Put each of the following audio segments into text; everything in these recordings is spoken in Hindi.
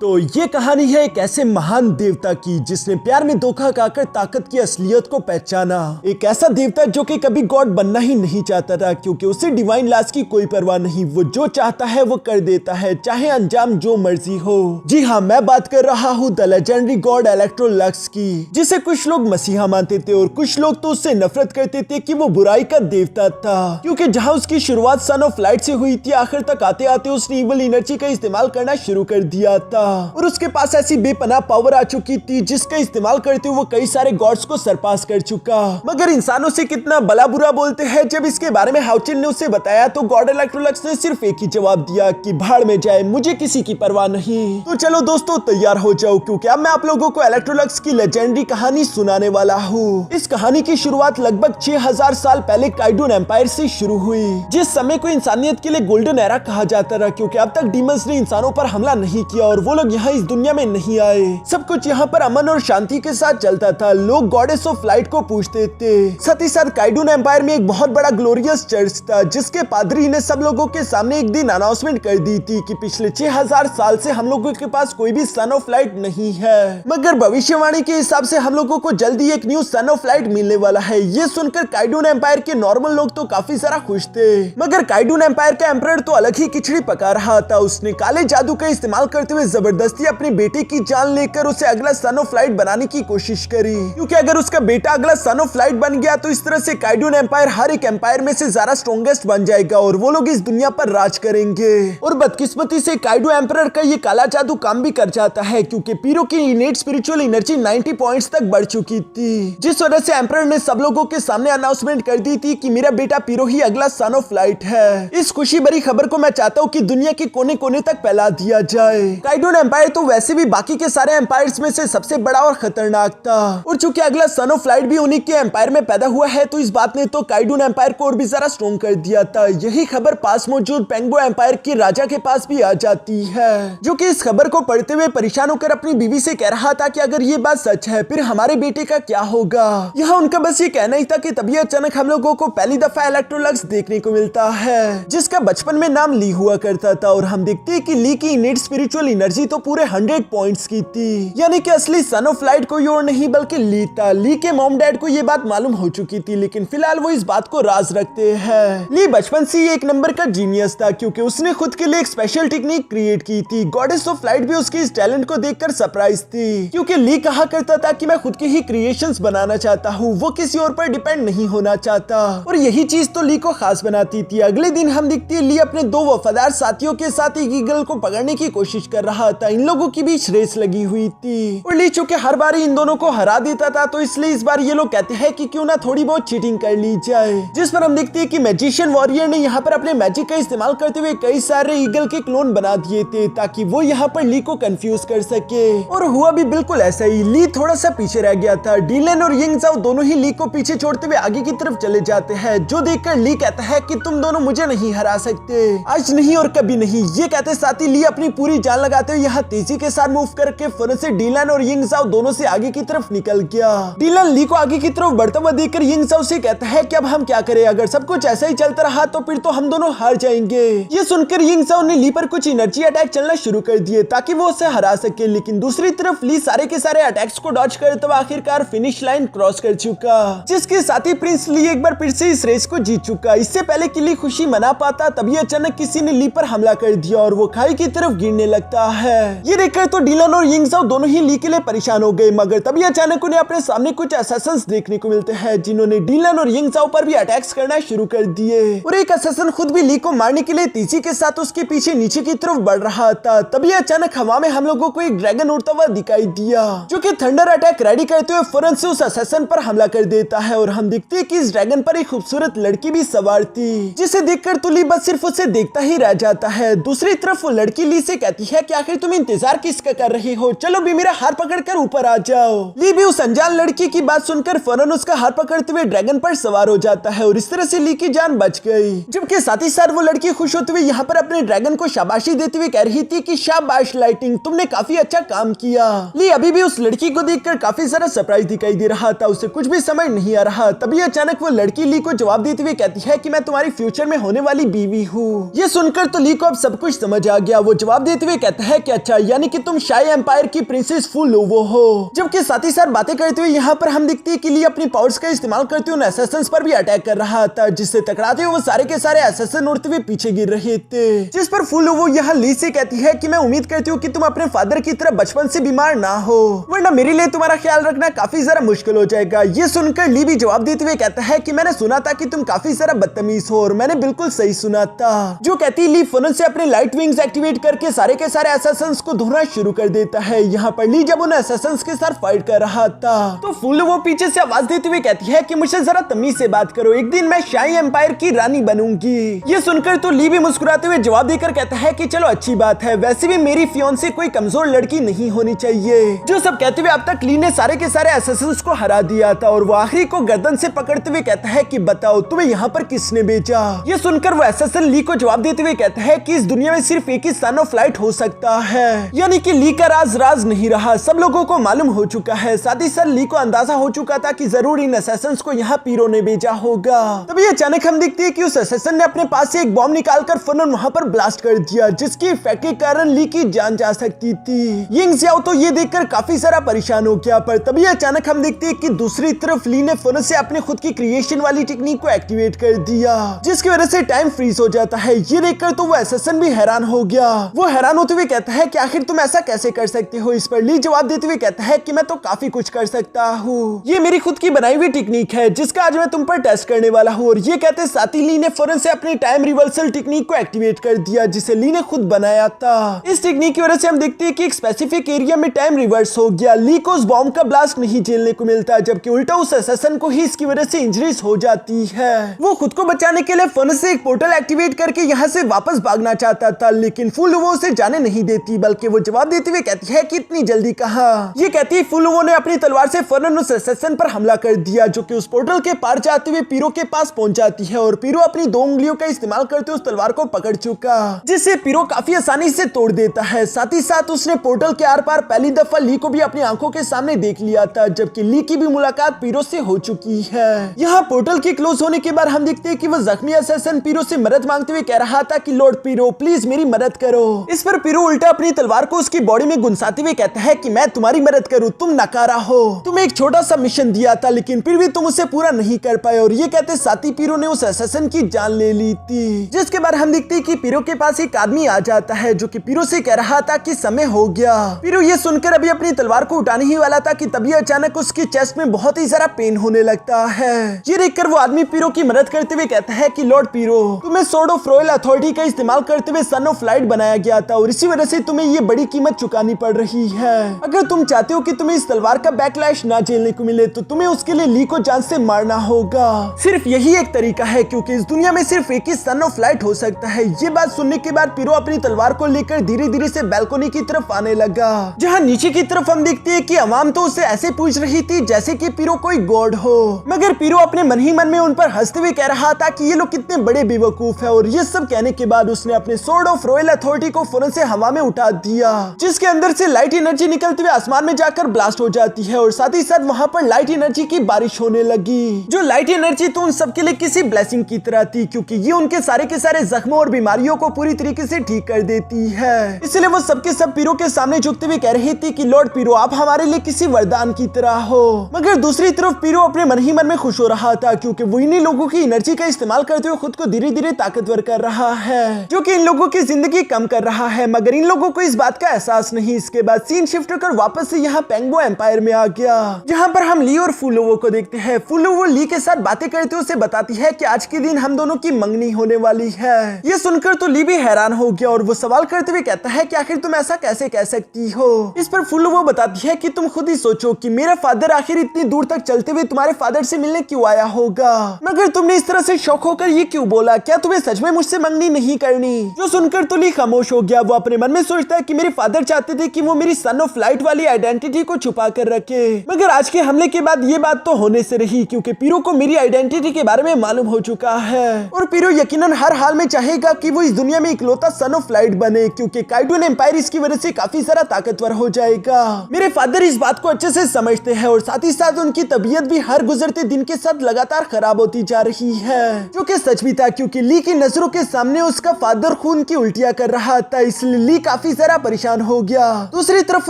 तो ये कहानी है एक ऐसे महान देवता की जिसने प्यार में धोखा खाकर ताकत की असलियत को पहचाना। एक ऐसा देवता जो कि कभी गॉड बनना ही नहीं चाहता था, क्योंकि उसे डिवाइन लॉज की कोई परवाह नहीं। वो जो चाहता है वो कर देता है, चाहे अंजाम जो मर्जी हो। जी हाँ, मैं बात कर रहा हूँ द लेजेंडरी गॉड इलेक्ट्रोलक्स की, जिसे कुछ लोग मसीहा मानते थे और कुछ लोग तो उससे नफरत करते थे कि वो बुराई का देवता था। क्योंकि जहाँ उसकी शुरुआत सन ऑफ लाइट से हुई थी, आखिर तक आते आते उसने इविल एनर्जी का इस्तेमाल करना शुरू कर दिया था और उसके पास ऐसी बेपनाह पावर आ चुकी थी जिसका इस्तेमाल करते हुए वो कई सारे गॉड्स को सरपास कर चुका। मगर इंसानों से कितना भला बुरा बोलते हैं। जब इसके बारे में हाउचिन ने उसे बताया तो गॉड इलेक्ट्रोलक्स ने सिर्फ एक ही जवाब दिया कि भाड़ में जाए, मुझे किसी की परवाह नहीं। तो चलो दोस्तों, तैयार हो जाओ, क्योंकि अब मैं आप लोगों को इलेक्ट्रोलक्स की लेजेंडरी कहानी सुनाने वाला हूँ। इस कहानी की शुरुआत लगभग 6000 साल पहले काइडून एम्पायर से शुरू हुई, जिस समय को इंसानियत के लिए गोल्डन एरा कहा जाता रहा, क्योंकि अब तक डीमंस ने इंसानों पर हमला नहीं किया और वो लोग यहाँ इस दुनिया में नहीं आए। सब कुछ यहाँ पर अमन और शांति के साथ चलता था। लोग गॉडेस ऑफ लाइट को पूजते थे। साथ ही साथ काइडून एम्पायर में एक बहुत बड़ा ग्लोरियस चर्च था, जिसके पादरी ने सब लोगों के सामने एक दिन अनाउंसमेंट कर दी थी कि पिछले 6000 साल से हम लोगों के पास कोई भी सन ऑफ लाइट नहीं है, मगर भविष्यवाणी के हिसाब से हम लोगों को जल्दी एक न्यू सन ऑफ लाइट मिलने वाला है। ये सुनकर काइडून एम्पायर के नॉर्मल लोग तो काफी सारा खुश थे, मगर काइडून एम्पायर का एम्परर तो अलग ही खिचड़ी पका रहा था। उसने काले जादू का इस्तेमाल करते हुए जबरदस्ती अपने बेटे की जान लेकर उसे अगला सन ऑफ लाइट बनाने की कोशिश करी, क्योंकि अगर उसका बेटा अगला सन ऑफ लाइट बन गया तो इस तरह से काइडून एम्पायर हर एक एम्पायर में से ज्यादा स्ट्रॉन्गेस्ट बन जाएगा और वो लोग इस दुनिया पर राज करेंगे। और बदकिस्मती से काइडू एम्परर का ये काला जादू काम भी कर जाता है, क्योंकि पीरो की इनेट स्पिरिचुअल एनर्जी 90 पॉइंट्स तक बढ़ चुकी थी, जिस वजह से एम्परर ने सब लोगों के सामने अनाउंसमेंट कर दी थी कि मेरा बेटा पीरो ही अगला सन ऑफ लाइट है। इस खुशी भरी खबर को मैं चाहता हूँ कि दुनिया के कोने कोने तक फैला दिया जाए। काइडून एम्पायर तो वैसे भी बाकी के सारे एम्पायर्स में से सबसे बड़ा और खतरनाक था, और चूंकि अगला सन ऑफ लाइट भी उन्हीं के एम्पायर में पैदा हुआ है, तो इस बात ने तो काइडून एम्पायर को और भी ज्यादा स्ट्रॉन्ग कर दिया था। यही खबर पास मौजूद पेंगबो एम्पायर के राजा के पास भी आ जाती है, जो कि इस खबर को पढ़ते हुए परेशान होकर अपनी बीवी से कह रहा था कि अगर ये बात सच है फिर हमारे बेटे का क्या होगा। यहाँ उनका बस ये कहना ही था कि तभी अचानक हम लोगों को पहली दफा इलेक्ट्रोलक्स देखने को मिलता है, जिसका बचपन में नाम ली हुआ करता था। और हम देखते हैं कि ली की इनेट स्पिरिचुअल एनर्जी तो पूरे 100 पॉइंट्स की थी, यानी कि असली सन ऑफ लाइट कोई और नहीं बल्कि ली था। ली के मॉम डैड को ये बात मालूम हो चुकी थी, लेकिन फिलहाल वो इस बात को राज रखते हैं। ली बचपन से ही एक नंबर का जीनियस था, क्योंकि उसने खुद के लिए एक स्पेशल टेक्निक क्रिएट की थी। गॉडेस ऑफ लाइट भी उसकी इस टैलेंट को देखकर सरप्राइज थी, क्योंकि ली कहा करता था कि मैं खुद की ही क्रिएशंस बनाना चाहता हूँ, वो किसी और पर डिपेंड नहीं होना चाहता। और यही चीज तो ली को खास बनाती थी। अगले दिन हम देखते हैं ली अपने 2 वफादार साथियों के साथ एक ईगल को पकड़ने की कोशिश कर रहा था। इन लोगों की भी रेस लगी हुई थी और ली चूंकि हर बार इन दोनों को हरा देता था, तो इसलिए इस बार ये लोग कहते हैं कि क्यों ना थोड़ी बहुत चीटिंग कर ली जाए। जिस पर हम देखते हैं कि मैजिशियन वॉरियर ने यहाँ पर अपने मैजिक का इस्तेमाल करते हुए कई सारे ईगल के क्लोन बना दिए थे, ताकि वो यहाँ पर ली को कंफ्यूज कर सके। और हुआ भी बिल्कुल ऐसा ही। ली थोड़ा सा पीछे रह गया था। डीलन और यिंग जाओ दोनों ही ली को पीछे छोड़ते हुए आगे की तरफ चले जाते हैं, जो देखकर ली कहता है कि तुम दोनों मुझे नहीं हरा सकते, आज नहीं और कभी नहीं। ये कहते साथ ही ली अपनी पूरी जान लगाते हुए यहाँ तेजी के साथ मूव करके फौरन से डीलन और यिंग जाओ दोनों से आगे की तरफ निकल गया। डीलन ली को आगे की तरफ बढ़ता हुआ देखकर यिंग जाओ से कहता है कि अब हम क्या करें, अगर सब कुछ ऐसा ही चलता रहा तो फिर तो हम दोनों हार जाएंगे। ये सुनकर यिंग जाओ ने ली पर कुछ एनर्जी अटैक चलना शुरू कर दिए ताकि वो उसे हरा सके, लेकिन दूसरी तरफ ली सारे के सारे अटैक्स को डॉज करते हुए आखिरकार फिनिश लाइन क्रॉस कर चुका, जिसके साथ ही प्रिंस ली एक बार फिर से इस रेस को जीत चुका। इससे पहले कि ली खुशी मना पाता, तभी अचानक किसी ने ली पर हमला कर दिया और वो खाई की तरफ गिरने लगता है। ये देखकर तो डीलन और यिंग जाओ दोनों ही ली के लिए परेशान हो गए, मगर तभी अचानक उन्हें अपने सामने कुछ असैसिन्स देखने को मिलते हैं, जिन्होंने डीलन और यिंग जाओ पर भी अटैक्स करना शुरू कर दिए। और एक असैसिन खुद भी ली को मारने के लिए तेजी के साथ उसके पीछे नीचे की तरफ बढ़ रहा था। तभी अचानक हवा में हम लोगों को एक ड्रैगन उड़ता हुआ दिखाई दिया, जो कि थंडर अटैक रेडी करते हुए फौरन से उस असैसिन पर हमला कर देता है। और हम देखते हैं कि इस ड्रैगन पर एक खूबसूरत लड़की भी सवार थी, जिसे देखकर तो ली बस सिर्फ उसे देखता ही रह जाता है। दूसरी तरफ वो लड़की ली से कहती है कि आखिर तुम इंतजार किसका कर रही हो, चलो भी मेरा हाथ पकड़कर ऊपर आ जाओ। ली भी उस अनजान लड़की की बात सुनकर फौरन उसका हाथ पकड़ते हुए ड्रैगन पर सवार हो जाता है और इस तरह से ली की जान बच गई। जबकि साथ ही साथ वो लड़की खुश होते हुए यहाँ पर अपने ड्रैगन को शाबाशी देते हुए कह रही थी कि शाबाश लाइटिंग, तुमने काफी अच्छा काम किया। ली अभी भी उस लड़की को देखकर काफी सारा सरप्राइज दिखाई दे रहा था, उसे कुछ भी समझ नहीं आ रहा। तभी अचानक वो लड़की ली को जवाब देते हुए कहती है कि मैं तुम्हारी फ्यूचर में होने वाली बीवी हूँ। ये सुनकर तो ली को अब सब कुछ समझ आ गया। वो जवाब देते हुए कहता है कि अच्छा यानी कि तुम शाही एम्पायर की प्रिंसेस फू लोवो हो। जबकि साथ ही साथ बातें करते हुए यहाँ पर हम दिखते हैं कि ली अपनी पावर्स का इस्तेमाल करते हुए उन असैसिन्स पर भी अटैक कर रहा था, जिससे टकराते हुए वो सारे के सारे असैसिन उड़ते हुए पीछे गिर रहे थे। जिस पर फू लोवो यहाँ ली से कहती है कि मैं उम्मीद करती हूँ कि तुम अपने फादर की तरह बचपन से बीमार ना हो, वरना मेरे लिए तुम्हारा ख्याल रखना काफी ज्यादा मुश्किल हो जाएगा। ये सुनकर ली भी जवाब देते हुए कहता है कि मैंने सुना था कि तुम काफी ज्यादा बदतमीज हो, और मैंने बिल्कुल सही सुना था। जो कहती ली फौरन से अपने लाइट विंग्स एक्टिवेट करके सारे के सारे असैसिन्स को ढूंढना शुरू कर देता है। यहाँ पर ली जब उन असैसिन्स के साथ फाइट कर रहा था तो फूल वो पीछे से आवाज देते हुए कहती है कि मुझसे जरा तमीज से बात करो, एक दिन मैं शाही एम्पायर की रानी बनूंगी। ये सुनकर तो ली भी मुस्कुराते हुए जवाब देकर कहता है कि चलो अच्छी बात है, वैसे भी मेरी फियांसे कोई कमजोर लड़की नहीं होनी चाहिए। जो सब कहते हुए अब तक ली ने सारे के सारे असैसिन्स को हरा दिया था, और वो आखिरी को गर्दन से पकड़ते हुए कहता है कि बताओ तुम्हें यहाँ पर किसने भेजा। ये सुनकर वो असैसिन ली को जवाब देते हुए कहता है कि इस दुनिया में सिर्फ एक ही सन ऑफ लाइट हो सकता है, यानी कि ली का राज नहीं रहा, सब लोगों को मालूम हो चुका है। साथ ही साथ ली को अंदाजा हो चुका था कि जरूर इन असैसिन्स को यहाँ पीरो ने भेजा होगा। तभी अचानक हम देखते हैं कि उस असैसिन ने अपने पास से एक बॉम्ब निकालकर फौरन वहां पर ब्लास्ट कर दिया, जिसकी इफेक्ट के कारण ली की जान जा सकती थी। यिंग ज़ियाओ तो ये देखकर काफी सारा परेशान हो गया, पर तभी अचानक हम देखते हैं कि दूसरी तरफ ली ने फौरन से अपने खुद की क्रिएशन वाली टेक्निक को एक्टिवेट कर दिया, जिसकी वजह से टाइम फ्रीज हो जाता है। ये देखकर तो वो असैसिन भी हैरान हो गया। वो हैरान होते हुए कहता है कि आखिर तुम ऐसा कैसे कर सकते हो। इस पर ली जवाब देते हुए कहता है कि मैं तो काफी कुछ कर सकता हूँ, ये मेरी खुद की बनाई हुई टेक्निक है जिसका आज मैं तुम पर टेस्ट करने वाला हूँ। और ये कहते साथ ही ली ने फौरन से अपनी टाइम रिवर्सल टेक्निक को एक्टिवेट कर दिया, जिसे ली ने खुद बनाया था। इस टेक्निक की वजह से हम देखते हैं कि एक स्पेसिफिक एरिया में टाइम रिवर्स हो गया। ली को उस बॉम्ब का ब्लास्ट नहीं झेलने को मिलता, जबकि उल्टा उस असैसिन को ही इसकी वजह से इंजरीज हो जाती है। वो खुद को बचाने के लिए फौरन से एक पोर्टल एक्टिवेट करके यहाँ से वापस भागना चाहता था, लेकिन फूलवो उसे जाने नहीं देती, बल्कि वो जवाब देते हुए कहती है कि इतनी जल्दी कहाँ। ये कहती है फूलवो ने अपनी तलवार से फौरन उस असैसिन पर हमला कर दिया, जो कि उस पोर्टल के पार जाते हुए पीरो के पास पहुंच जाती है। और पीरो अपनी 2 उंगलियों का इस्तेमाल करते उस तलवार को पकड़ चुका, जिससे पीरो काफी आसानी से तोड़ देता है। साथ ही साथ उसने पोर्टल के आर पार पहली दफा ली को भी अपनी आंखों के सामने देख लिया था, जबकि ली की भी मुलाकात पीरो से हो चुकी है। यहाँ पोर्टल के क्लोज होने के बाद हम देखते हैं कि वो जख्मी असैसिन पीरो से मदद मांगते हुए कह रहा था कि लॉर्ड पीरो प्लीज मेरी मदद करो। इस पर पीरो उल्टा अपनी तलवार को उसकी बॉडी में गुनसाते हुए कहता है कि मैं तुम्हारी मदद करूं, तुम नकारा हो। तुम्हें एक छोटा सा मिशन दिया था, लेकिन फिर भी तुम उसे पूरा नहीं कर पाए। और ये कहते साथी पीरो ने उस असैसिन की जान ले ली थी, जिसके बाद हम देखते हैं कि पीरो के पास एक आदमी आ जाता है, जो कि पीरो से कह रहा था कि समय हो गया। पीरो ये सुनकर अभी अपनी तलवार को उठाने ही वाला था कि तभी अचानक उसकी चेस्ट में बहुत ही सारा पेन होने लगता है। ये देखकर वो आदमी पीरो की मदद करते हुए कहता है कि लॉर्ड पीरो, तुम्हें सोर्ड ऑफ रॉयल अथॉरिटी का इस्तेमाल करते हुए सन ऑफ लाइट बनाया गया था, और इसी वजह से तुम्हें ये बड़ी कीमत चुकानी पड़ रही है। अगर तुम चाहते हो कि तुम्हें इस तलवार का बैकलैश ना झेलने को मिले, तो तुम्हें उसके लिए ली को जान से मारना होगा। सिर्फ यही एक तरीका है, क्योंकि इस दुनिया में सिर्फ एक ही सन ऑफ लाइट हो सकता है। ये बात सुनने के बाद पीरो अपनी तलवार को लेकर धीरे धीरे से बैल्कनी की तरफ आने लगा, जहाँ नीचे की तरफ हम देखते हैं कि अवाम तो उसे ऐसे पूछ रही थी जैसे कि पीरो कोई गॉड हो, मगर पीरो अपने मन ही मन में उन पर हंसते हुए कह रहा था कि ये लोग कितने बड़े बेवकूफ है। और ये सब कहने के बाद उसने अपने सोर्ड ऑफ रॉयल अथॉरिटी को फौरन से हवा में उठा दिया, जिसके अंदर से लाइट एनर्जी निकलते हुए आसमान में जाकर ब्लास्ट हो जाती है। और साथ ही साथ वहाँ पर लाइट एनर्जी की बारिश होने लगी। जो लाइट एनर्जी तो उन सबके लिए किसी ब्लेसिंग की तरह थी, क्योंकि ये उनके सारे के सारे जख्मों और बीमारियों को पूरी तरीके से ठीक कर देती है। इसलिए वो सबके सब पीरो के सामने झुकते हुए कह रही थी कि लॉर्ड पीरो, आप हमारे लिए किसी वरदान की तरह हो। मगर दूसरी तरफ पीरो अपने मन ही मन में खुश हो रहा था, क्योंकि वो इन्हीं लोगों की एनर्जी का इस्तेमाल करते हुए खुद को धीरे धीरे ताकतवर कर रहा है, जो कि इन लोगों की जिंदगी कम कर रहा है। मगर इन लोगों को इस बात का एहसास नहीं। इसके बाद सीन शिफ्ट कर वापस से यहाँ पेंगबो एम्पायर में आ गया, जहाँ पर हम ली और फूलोवो को देखते हैं। फूलोवो ली के साथ बातें करते हुए उसे बताती है कि आज के दिन हम दोनों की मंगनी होने वाली है। ये सुनकर तो ली भी हैरान हो गया, और वो सवाल करते हुए कहता है कि आखिर तुम ऐसा कैसे कह सकती हो। इस पर फूलोवो बताती है कि तुम खुद ही सोचो कि मेरा फादर आखिर इतनी दूर तक चलते हुए तुम्हारे फादर से मिलने क्यों आया होगा, मगर तुमने इस तरह से शौक होकर ये क्यों बोला, क्या तुम्हें सच में मुझसे मंगनी नहीं करनी। जो सुनकर तो ली खामोश हो गया। वो अपने मन में सोचता है कि मेरे फादर चाहते थे कि वो मेरी सन ऑफ लाइट वाली आइडेंटिटी को छुपा कर रखे, मगर आज के हमले के बाद ये बात तो होने से रही, क्योंकि पीरो को मेरी आइडेंटिटी के बारे में मालूम हो चुका है। और पीरो यकीनन हर हाल में चाहेगा कि वो इस दुनिया में इकलौता सन ऑफ लाइट बने, क्योंकि काइडून एम्पायर इसकी वजह से काफी सारा ताकतवर हो जाएगा। मेरे फादर इस बात को अच्छे से समझते हैं, और साथ ही साथ उनकी तबीयत भी हर गुजरते दिन के साथ लगातार खराब होती जा रही है, जो कि सच भी था, क्योंकि ली की नजरों के सामने उसका फादर खून की उल्टियां कर रहा था। इसलिए ली काफी ज्यादा परेशान हो गया। दूसरी तरफ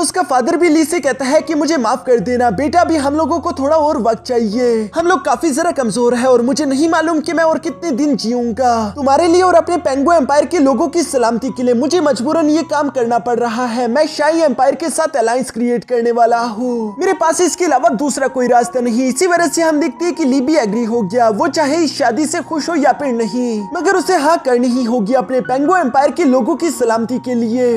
उसका फादर भी ली से कहता है कि मुझे माफ कर देना बेटा, अभी हम लोगों को थोड़ा और वक्त चाहिए, हम लोग काफी ज्यादा कमजोर है और मुझे नहीं मालूम कि मैं और कितने दिन जीऊंगा। तुम्हारे लिए और अपने पेंगो एम्पायर के लोगों की सलामती के लिए मुझे मजबूरन ये काम करना पड़ रहा है। मैं शाही एम्पायर के साथ अलायंस क्रिएट करने वाला हूँ, मेरे पास इसके अलावा दूसरा कोई रास्ता नहीं। इसी वजह से हम देखते हैं कि ली भी एग्री हो गया, वो चाहे इस शादी से खुश हो या फिर नहीं, मगर उसे हाँ करनी ही होगी अपने पेंगो एम्पायर के लोगों की सलामती के लिए।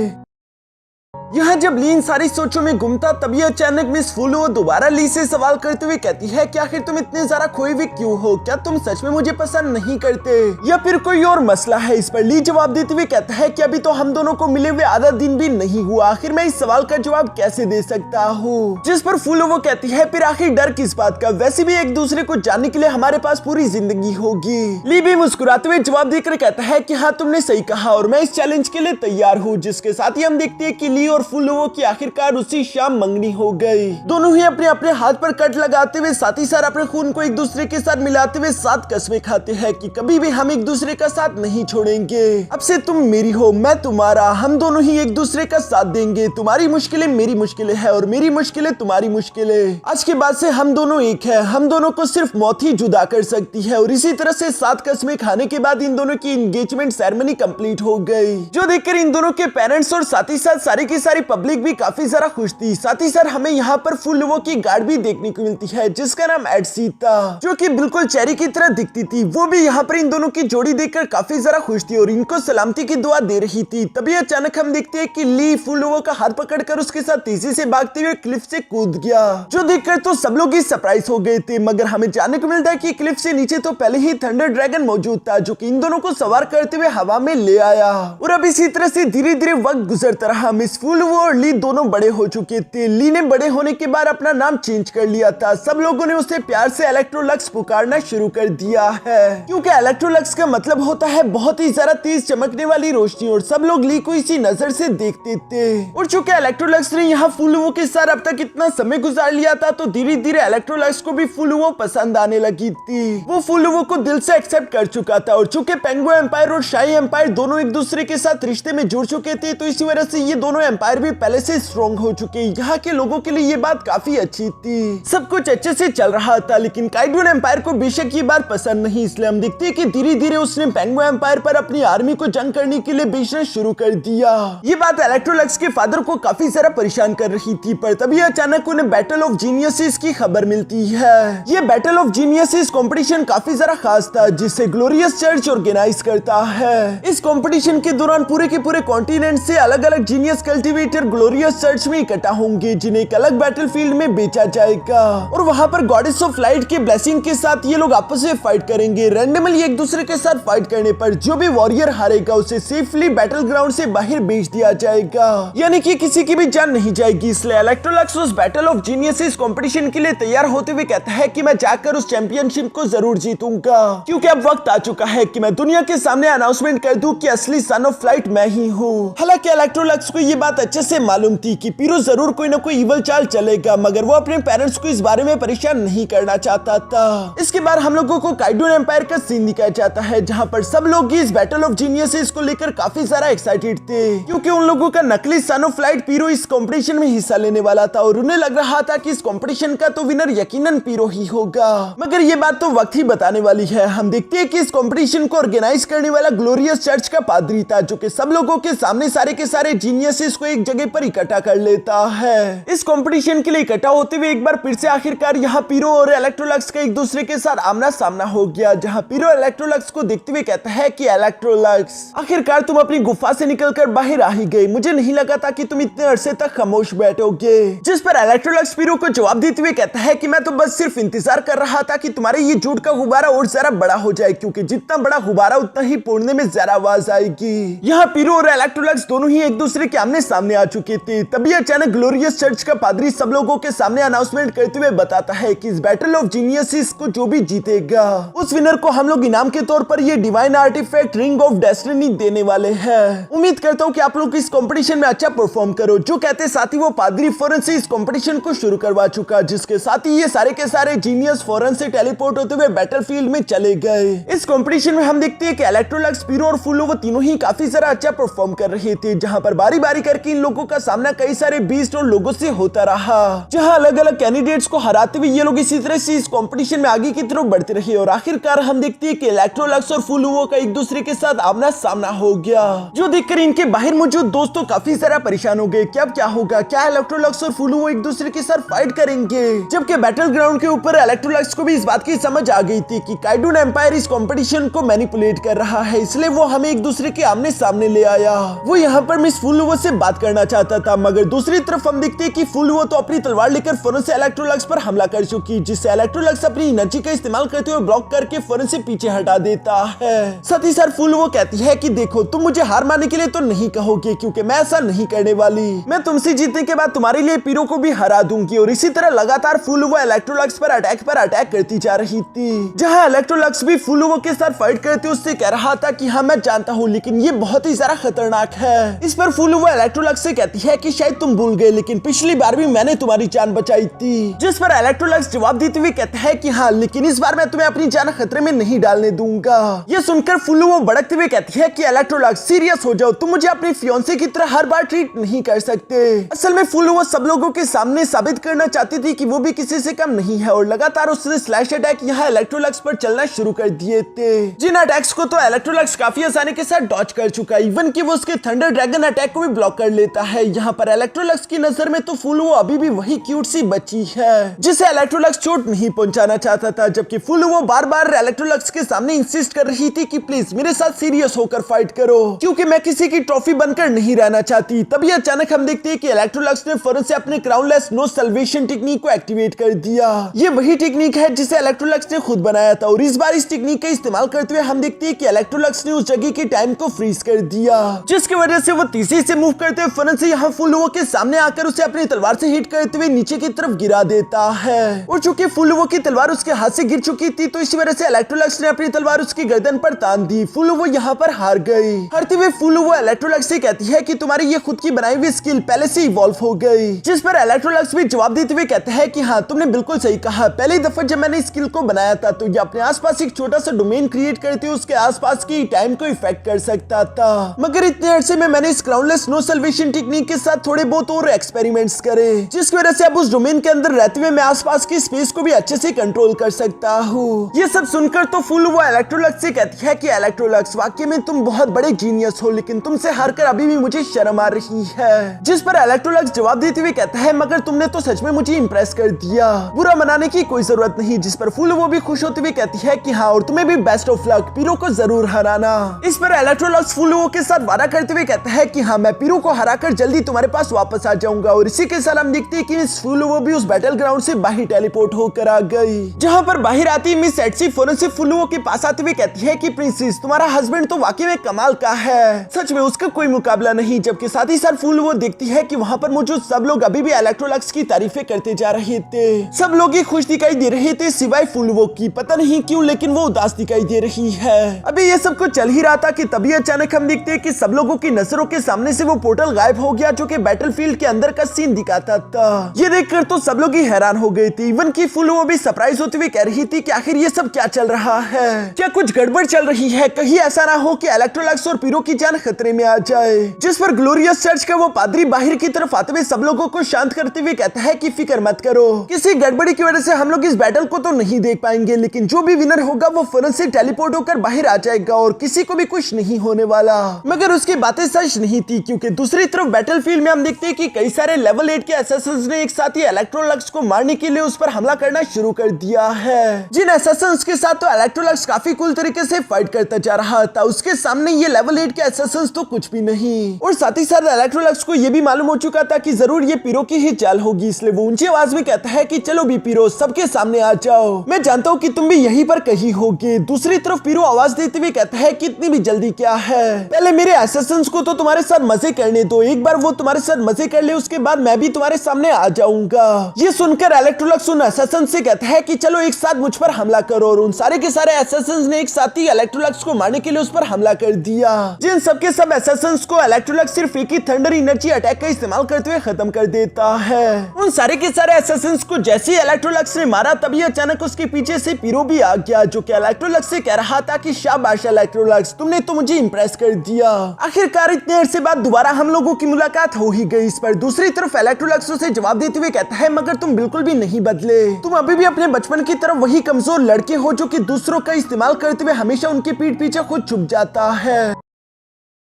यहाँ जब ली इन सारी सोचों में घूमता तभी अचानक मिस फूलो दोबारा ली से सवाल करते हुए कहती है कि आखिर तुम इतने ज्यादा खोए हुए क्यों हो, क्या तुम सच में मुझे पसंद नहीं करते या फिर कोई और मसला है। इस पर ली जवाब देते हुए कहता है कि अभी तो हम दोनों को मिले हुए आधा दिन भी नहीं हुआ, आखिर मैं इस सवाल का जवाब कैसे दे सकता हूँ। जिस पर फूलो वो कहती है फिर आखिर डर किस बात का, वैसे भी एक दूसरे को जानने के लिए हमारे पास पूरी जिंदगी होगी। ली भी मुस्कुराते हुए जवाब देकर कहता है कि हाँ तुमने सही कहा और मैं इस चैलेंज के लिए तैयार हूँ। जिसके साथ ही हम देखते हैं कि ली और फूलो की आखिरकार उसी शाम मंगनी हो गई। दोनों ही अपने अपने हाथ पर कट लगाते हुए साथ ही साथ अपने खून को एक दूसरे के साथ मिलाते हुए 7 कस्में खाते हैं कि कभी भी हम एक दूसरे का साथ नहीं छोड़ेंगे। अब से तुम मेरी हो, मैं तुम्हारा, हम दोनों ही एक दूसरे का साथ देंगे। तुम्हारी मुश्किलें मेरी मुश्किलें हैं और मेरी मुश्किलें तुम्हारी मुश्किलें। आज के बाद से हम दोनों एक है, हम दोनों को सिर्फ मौत ही जुदा कर सकती है। और इसी तरह से 7 कस्में खाने के बाद इन दोनों की एंगेजमेंट सेरेमनी कंप्लीट हो गई, जो देखकर इन दोनों के पेरेंट्स और साथ ही साथ सारी की सारी पब्लिक भी काफी ज्यादा खुश थी। साथ ही साथ हमें यहाँ पर फूलो की गार्ड भी देखने को मिलती है जिसका नाम एडसी था, जो कि बिल्कुल चेरी की तरह दिखती थी। वो भी यहाँ पर इन दोनों की जोड़ी देखकर काफी ज्यादा खुश थी और इनको सलामती की दुआ दे रही थी। तभी अचानक हम देखते हैं कि ली फूलो का हाथ पकड़कर उसके साथ तेजी से भागते हुए क्लिफ से कूद गया, जो देखकर तो सब लोग ही सरप्राइज हो गए थे। मगर हमें जानने को मिलता है कि क्लिफ से नीचे तो पहले ही थंडर ड्रैगन मौजूद था, जो कि इन दोनों को सवार करते हुए हवा में ले आया। और अब इसी तरह से धीरे धीरे वक्त गुजरता रहा। मिस फूलो और ली दोनों बड़े हो चुके थे। ली ने बड़े होने के बाद अपना नाम चेंज कर लिया था। सब लोगों ने उसे प्यार से इलेक्ट्रोलक्स पुकारना शुरू कर दिया है, क्योंकि इलेक्ट्रोलक्स का मतलब होता है बहुत ही ज्यादा तेज चमकने वाली रोशनी, और सब लोग ली को इसी नजर से देखते थे। और चूंकि इलेक्ट्रोलक्स ने यहाँ फूलो के साथ अब तक इतना समय गुजार लिया था, तो धीरे धीरे इलेक्ट्रोलक्स को भी फूलो पसंद आने लगी थी। वो फूलो को दिल से एक्सेप्ट कर चुका था। और चूंकि पेंगो एम्पायर और शाही एम्पायर दोनों एक दूसरे के साथ रिश्ते में जुड़ चुके थे, तो इसी वजह से ये दोनों एम्पायर भी पहले से स्ट्रॉन्ग हो चुके। यहाँ के लोगों के लिए ये बात काफी अच्छी थी, सब कुछ अच्छे से चल रहा था। लेकिन काइडून एम्पायर को बेशक ये बात पसंद नहीं, इसलिए हम देखते हैं कि धीरे धीरे उसने पेंगो एम्पायर पर अपनी आर्मी को जंग करने के लिए भेजना शुरू कर दिया। ये बात इलेक्ट्रोलक्स के फादर को काफी ज्यादा परेशान कर रही थी। पर तभी अचानक उन्हें बैटल ऑफ जीनियसेस की खबर मिलती है। ये बैटल ऑफ जीनियसेस कंपटीशन काफी ज्यादा खास था, जिसे ग्लोरियस चर्च ऑर्गेनाइज करता है। इस कंपटीशन के दौरान पूरे के पूरे कॉन्टिनेंट से अलग अलग जीनियस कल्टीवेटर ग्लोरियस चर्च में इकट्ठा होंगे, जिन्हें एक अलग बैटलफील्ड में बेचा जाएगा। और वहां पर गॉडेस ऑफ लाइट के ब्लेसिंग के साथ ये लोग आपस में फाइट करेंगे। रैंडमली एक दूसरे के साथ फाइट करने पर जो भी वॉरियर हारेगा उसे सेफली बैटल ग्राउंड से बाहर भेज दिया जाएगा, यानी कि किसी की भी जान नहीं जाएगी। इसलिए इलेक्ट्रोलक्स उस बैटल ऑफ जीनियसेस कंपटीशन के लिए तैयार होते हुए कहता है कि मैं जाकर उस चैंपियनशिप को जरूर जीतूंगा, क्योंकि अब वक्त आ चुका है कि मैं दुनिया के सामने अनाउंसमेंट कर दूं कि असली सन ऑफ लाइट मैं ही हूँ। हालांकि इलेक्ट्रोलक्स को ये बात अच्छे से मालूम थी कि पीरो जरूर कोई न कोई इवल चाल चलेगा, मगर वो अपने पेरेंट्स को इस बारे में परेशान नहीं करना चाहता था। इसके बाद हम लोगों को काइडून एम्पायर का सीन दिखाया जाता है, जहां पर सब लोग इस बैटल ऑफ जीनियसेस को लेकर काफी ज्यादा एक्साइटेड थे, क्योंकि उन लोगों का नकली सन ऑफ लाइट पीरो इस कंपटीशन में हिस्सा लेने वाला था। और उन्हें लग रहा था कि इस कंपटीशन का तो विनर यकीनन पीरो ही होगा, मगर ये बात तो वक्त ही बताने वाली है। हम देखते हैं कि इस कंपटीशन को ऑर्गेनाइज करने वाला ग्लोरियस चर्च का पादरी था, जो कि सब लोगों के सामने सारे के सारे जीनियसेस को एक जगह पर इकट्ठा कर लेता है। इस कंपटीशन के लिए इकट्ठा होते हुए एक बार फिर से आखिरकार यहाँ पीरो और इलेक्ट्रोलक्स का एक दूसरे के साथ आमना सामना हो गया, जहाँ पीरो इलेक्ट्रोलक्स को देखते हुए कहता है कि इलेक्ट्रोलक्स, आखिरकार तुम अपनी गुफा से निकलकर बाहर आ ही गई, मुझे नहीं लगा था कि तुम इतने अरसे तक खामोश बैठोगे। जिस पर इलेक्ट्रोलक्स पीरो को जवाब देते हुए कहता है कि मैं तो बस सिर्फ इंतजार कर रहा था कि तुम्हारे ये झूठ का गुब्बारा और ज्यादा बड़ा हो जाए, क्योंकि जितना बड़ा गुब्बारा उतना ही फोड़ने में ज्यादा आवाज आएगी। यहाँ पीरो और इलेक्ट्रोलक्स दोनों ही एक दूसरे के आमने सामने सामने आ चुके थे। तभी अचानक ग्लोरियस चर्च का पादरी सब लोगों के सामने अनाउंसमेंट करते हुए बताता है कि इस बैटल ऑफ जीनियसिस को जो भी जीतेगा उस विनर को हम लोग इनाम के तौर पर ये divine artifact ring of destiny देने वाले हैं। उम्मीद करता हूँ कि आप लोग इस कंपटीशन में अच्छा परफॉर्म करो। जो कहते साथ ही वो पादरी फौरन से इस कंपटीशन को शुरू करवा चुका, जिसके साथ ही ये सारे के सारे जीनियस फौरन से टेलीपोर्ट होते हुए बैटलफील्ड में चले गए। इस कंपटीशन में हम देखते हैं कि इलेक्ट्रोलक्स, पीरो और फुल्लो वो तीनों ही काफी सारा अच्छा परफॉर्म कर रहे थे, जहां पर बारी बारी करके इन लोगों का सामना कई सारे बीस्ट और लोगों से होता रहा, जहां अलग अलग कैंडिडेट्स को हराते हुए ये लोग इसी तरह से इस कंपटीशन में आगे की तरफ बढ़ते रहे और आखिरकार हम देखते हैं कि इलेक्ट्रोलक्स और फुल्लो का एक दूसरे के साथ आमना सामना हो गया, जो देखकर इनके बाहर मौजूद दोस्तों काफी सारा परेशान हो गए कि अब क्या होगा, क्या इलेक्ट्रोलक्स और फुल्लो एक दूसरे के साथ फाइट करेंगे। जबकि बैटल ग्राउंड के ऊपर इलेक्ट्रोलक्स को भी इस बात की समझ आ गई थी कि काइडून एम्पायर इस कंपटीशन को मैनिपुलेट कर रहा है, इसलिए वो हमें एक दूसरे के आमने सामने ले आया। वो यहाँ पर मिस फुल्लो से बात करना चाहता था, मगर दूसरी तरफ हम देखते हैं कि फुल्लो तो अपनी तलवार लेकर फौरन से इलेक्ट्रोलक्स पर हमला कर चुकी, जिससे इलेक्ट्रोलक्स अपनी एनर्जी का इस्तेमाल करते हुए ब्लॉक करके फौरन से पीछे हटा देता है। साथ ही साथ फुल्लो कहती है कि देखो तुम मुझे हार मानने के लिए तो नहीं कहोगे, क्योंकि मैं ऐसा नहीं करने वाली। मैं तुमसे जीतने के बाद तुम्हारे लिए पीरो को भी हरा दूंगी। और इसी तरह लगातार फुल्लो इलेक्ट्रोलक्स पर अटैक करती जा रही थी, जहां इलेक्ट्रोलक्स भी फुल्लो के साथ फाइट करते उससे कह रहा था कि हाँ मैं जानता हूँ, लेकिन ये बहुत ही ज्यादा खतरनाक है। इस पर फुल्लो इलेक्ट्रोलक्स से कहती है कि शायद तुम भूल गए, लेकिन पिछली बार भी मैंने तुम्हारी जान बचाई थी। जिस पर इलेक्ट्रोलक्स जवाब देते हुए कहता है कि हाँ, लेकिन इस बार मैं तुम्हें अपनी जान खतरे में नहीं डालने दूंगा। ये सुनकर फुल्लो भड़कते हुए कहती है कि इलेक्ट्रोलक्स सीरियस हो जाओ, तुम मुझे अपनी फियांसे की तरह हर बार ट्रीट नहीं कर सकते। असल में फुल्लो सब लोगों के सामने साबित करना चाहती थी कि वो भी किसी से कम नहीं है, और लगातार उसने स्लैश अटैक यहाँ इलेक्ट्रोलक्स पर चलना शुरू कर दिए थे, जिन अटैक्स को तो इलेक्ट्रोलक्स काफी आसानी के साथ डॉज कर चुका, इवन कि वो उसके थंडर ड्रैगन अटैक को भी ब्लॉक कर लेता है। यहाँ पर इलेक्ट्रोलक्स की नजर में तो फुल्लो अभी भी वही क्यूट सी बच्ची है जिसे इलेक्ट्रोलक्स चोट नहीं पहुंचाना चाहता था, जबकि फुल्लो बार बार इलेक्ट्रोलक्स के सामने इंसिस्ट कर रही थी कि प्लीज मेरे साथ सीरियस होकर फाइट करो, क्योंकि मैं किसी की ट्रॉफी बनकर नहीं रहना चाहती। तभी अचानक हम देखते हैं कि इलेक्ट्रोलक्स ने फौरन से अपने क्राउनलेस नो सल्वेशन टेक्निक को एक्टिवेट कर दिया। ये वही टेक्निक है जिसे इलेक्ट्रोलक्स ने खुद बनाया था, और इस बार इस टेक्निक का इस्तेमाल करते हुए हम देखते हैं कि इलेक्ट्रोलक्स ने उस जगह के टाइम को फ्रीज कर दिया, जिसकी वजह से वो तेजी से मूव करते हुए फौरन से यहाँ फुल्लो के सामने आकर उसे अपनी तलवार से हिट करते हुए नीचे की तरफ गिरा देता है। और चूंकि फुल्लो की तलवार उसके हाथ से गिर चुकी थी, तो इसी वजह से इलेक्ट्रोलक्स ने अपनी तलवार उसकी गर्दन पर तान दी। फुल्लो यहाँ पर हार गई। हारते हुए फुल्लो इलेक्ट्रोलक्स से कहती है कि तुम्हारी ये खुद की बनाई हुई स्किल पहले से इवॉल्व हो गई, जिस पर इलेक्ट्रोलक्स भी जवाब देते हुए कहता है कि हाँ तुमने बिल्कुल सही कहा, पहली दफा जब मैंने स्किल को बनाया था तो ये अपने आसपास एक छोटा सा डोमेन क्रिएट करते उसके आसपास की टाइम को इफेक्ट कर सकता था, मगर इतने अरसे में मैंने इस क्राउनलेस नो सल्वेशन टेक्निक के साथ थोड़े बहुत और एक्सपेरिमेंट्स करे, जिसकी वजह से अब उस डोमेन के अंदर रहते हुए मैं आसपास की स्पेस को भी अच्छे से कंट्रोल कर सकता हूँ। ये सब सुनकर तो फुल्लो इलेक्ट्रोलक्स से कहती है कि इलेक्ट्रोलक्स वाकई में तुम बहुत बड़े जीनियस हो, लेकिन तुमसे हारकर अभी भी मुझे शर्म आ रही है। जिस पर इलेक्ट्रोलक्स जवाब देते हुए कहता है मगर तुमने तो सच में मुझे इंप्रेस कर दिया, बुरा मनाने की कोई जरूरत नहीं। जिस पर फुल्लो भी खुश होते हुए कहती है कि हाँ और तुम्हें भी बेस्ट ऑफ लक, पीरो को जरूर हराना। इस पर इलेक्ट्रोलक्स फुल्लो के साथ वादा करते हुए कहता है कि हाँ मैं पीरो को हराकर जल्दी तुम्हारे पास वापस आ जाऊंगा। और इसी के साथ हम देखते हैं कि मिस फुल्लो भी उस बैटल ग्राउंड से बाहर टेलीपोर्ट होकर आ गई, जहां पर बाहर आती मिस एटसी फौरन से फुल्लो के पास आते हुए कहती है कि प्रिंसेस तुम्हारा हस्बैंड तो वाकई में कमाल का है, सच में उसका कोई मुकाबला नहीं। जबकि साथ ही साथ फुल्लो देखती है कि वहां पर मौजूद सब लोग अभी भी इलेक्ट्रोलक्स की तारीफें करते जा रहे थे, सब लोग ही खुश दिखाई दे रहे थे सिवाय फुल्लो की, पता नहीं क्यों लेकिन वो उदास दिखाई दे रही है। अभी ये सब कुछ चल ही रहा था कि तभी अचानक हम देखते हैं कि सब लोगों की नजरों के सामने से वो पोर्टल गायब हो गया, जो कि बैटलफील्ड के अंदर का सीन दिखाता था। ये देखकर तो सब लोग ही हैरान हो गए थे, इवन की फुल्लो भी सरप्राइज होते हुए कह रही थी कि आखिर ये सब क्या चल रहा है, क्या कुछ गड़बड़ चल रही है, कहीं ऐसा ना हो कि इलेक्ट्रोलक्स और पीरो की जान खतरे में आ जाए। जिस पर ग्लोरियस चर्च का वो पादरी बाहर की तरफ आते हुए सब लोगों को शांत करते हुए कहता है कि फिक्र मत करो, किसी गड़बड़ी की वजह से हम लोग इस बैटल को तो नहीं देख पाएंगे, लेकिन जो भी विनर होगा वो फौरन से टेलीपोर्ट होकर बाहर आ जाएगा और किसी को भी कुछ नहीं होने वाला। मगर उसकी बातें सच नहीं थी, क्योंकि दूसरी तरफ बैटलफील्ड में हम देखते हैं कि कई सारे लेवल 8 के असैसिन्स ने एक साथ ही इलेक्ट्रोलक्स को मारने के लिए उस पर हमला करना शुरू कर दिया है। जिन असैसिन्स के साथ तो इलेक्ट्रोलक्स काफी कूल तरीके से फाइट करता जा रहा था, उसके सामने ये लेवल 8 के असैसिन्स तो कुछ भी नहीं। और साथ ही साथ इलेक्ट्रोलक्स को ये भी मालूम हो चुका था कि जरूर ये पीरो की ही चाल होगी, इसलिए वो ऊंची आवाज में कहता है कि चलो भी पीरो सबके सामने आ जाओ, मैं जानता हूँ कि तुम भी यहीं पर कहीं होगे। दूसरी तरफ पीरो आवाज देते हुए कहता है कि इतनी भी जल्दी क्या है, पहले मेरे असैसिन्स को तो तुम्हारे साथ मजे करने दो, एक बार वो तुम्हारे साथ मजे कर ले, उसके बाद मैं भी तुम्हारे सामने आ जाऊंगा। ये सुनकर इलेक्ट्रोलक्स उन असैसिन से कहता है कि चलो एक साथ मुझ पर हमला करो, और उन सारे के सारे असैसिन्स ने एक साथ ही इलेक्ट्रोलक्स को मारने के लिए उस पर हमला कर दिया। जिन सबके सब असैसिन्स को इलेक्ट्रोलक्स सिर्फ एक ही थंडर एनर्जी अटैक का इस्तेमाल करते हुए खत्म कर देता है। उन सारे के सारे असैसिन्स को जैसे ही इलेक्ट्रोलक्स ने मारा तभी अचानक उसके पीछे से पीरो भी आ गया, जो कि इलेक्ट्रोलक्स से कह रहा था कि शाबाश इलेक्ट्रोलक्स, तुमने तो मुझे इंप्रेस कर दिया। आखिरकार इतने अरसे बाद दोबारा हम लोगों की मुलाकात हो ही गई। इस पर दूसरी तरफ इलेक्ट्रोलक्स उसे जवाब देते हुए कहता है मगर तुम बिल्कुल भी नहीं बदले, तुम अभी भी अपने बचपन की तरफ वही कमजोर लड़के हो जो कि दूसरों का इस्तेमाल करते हुए हमेशा उनकी पीठ पीछे खुद छुप जाता है।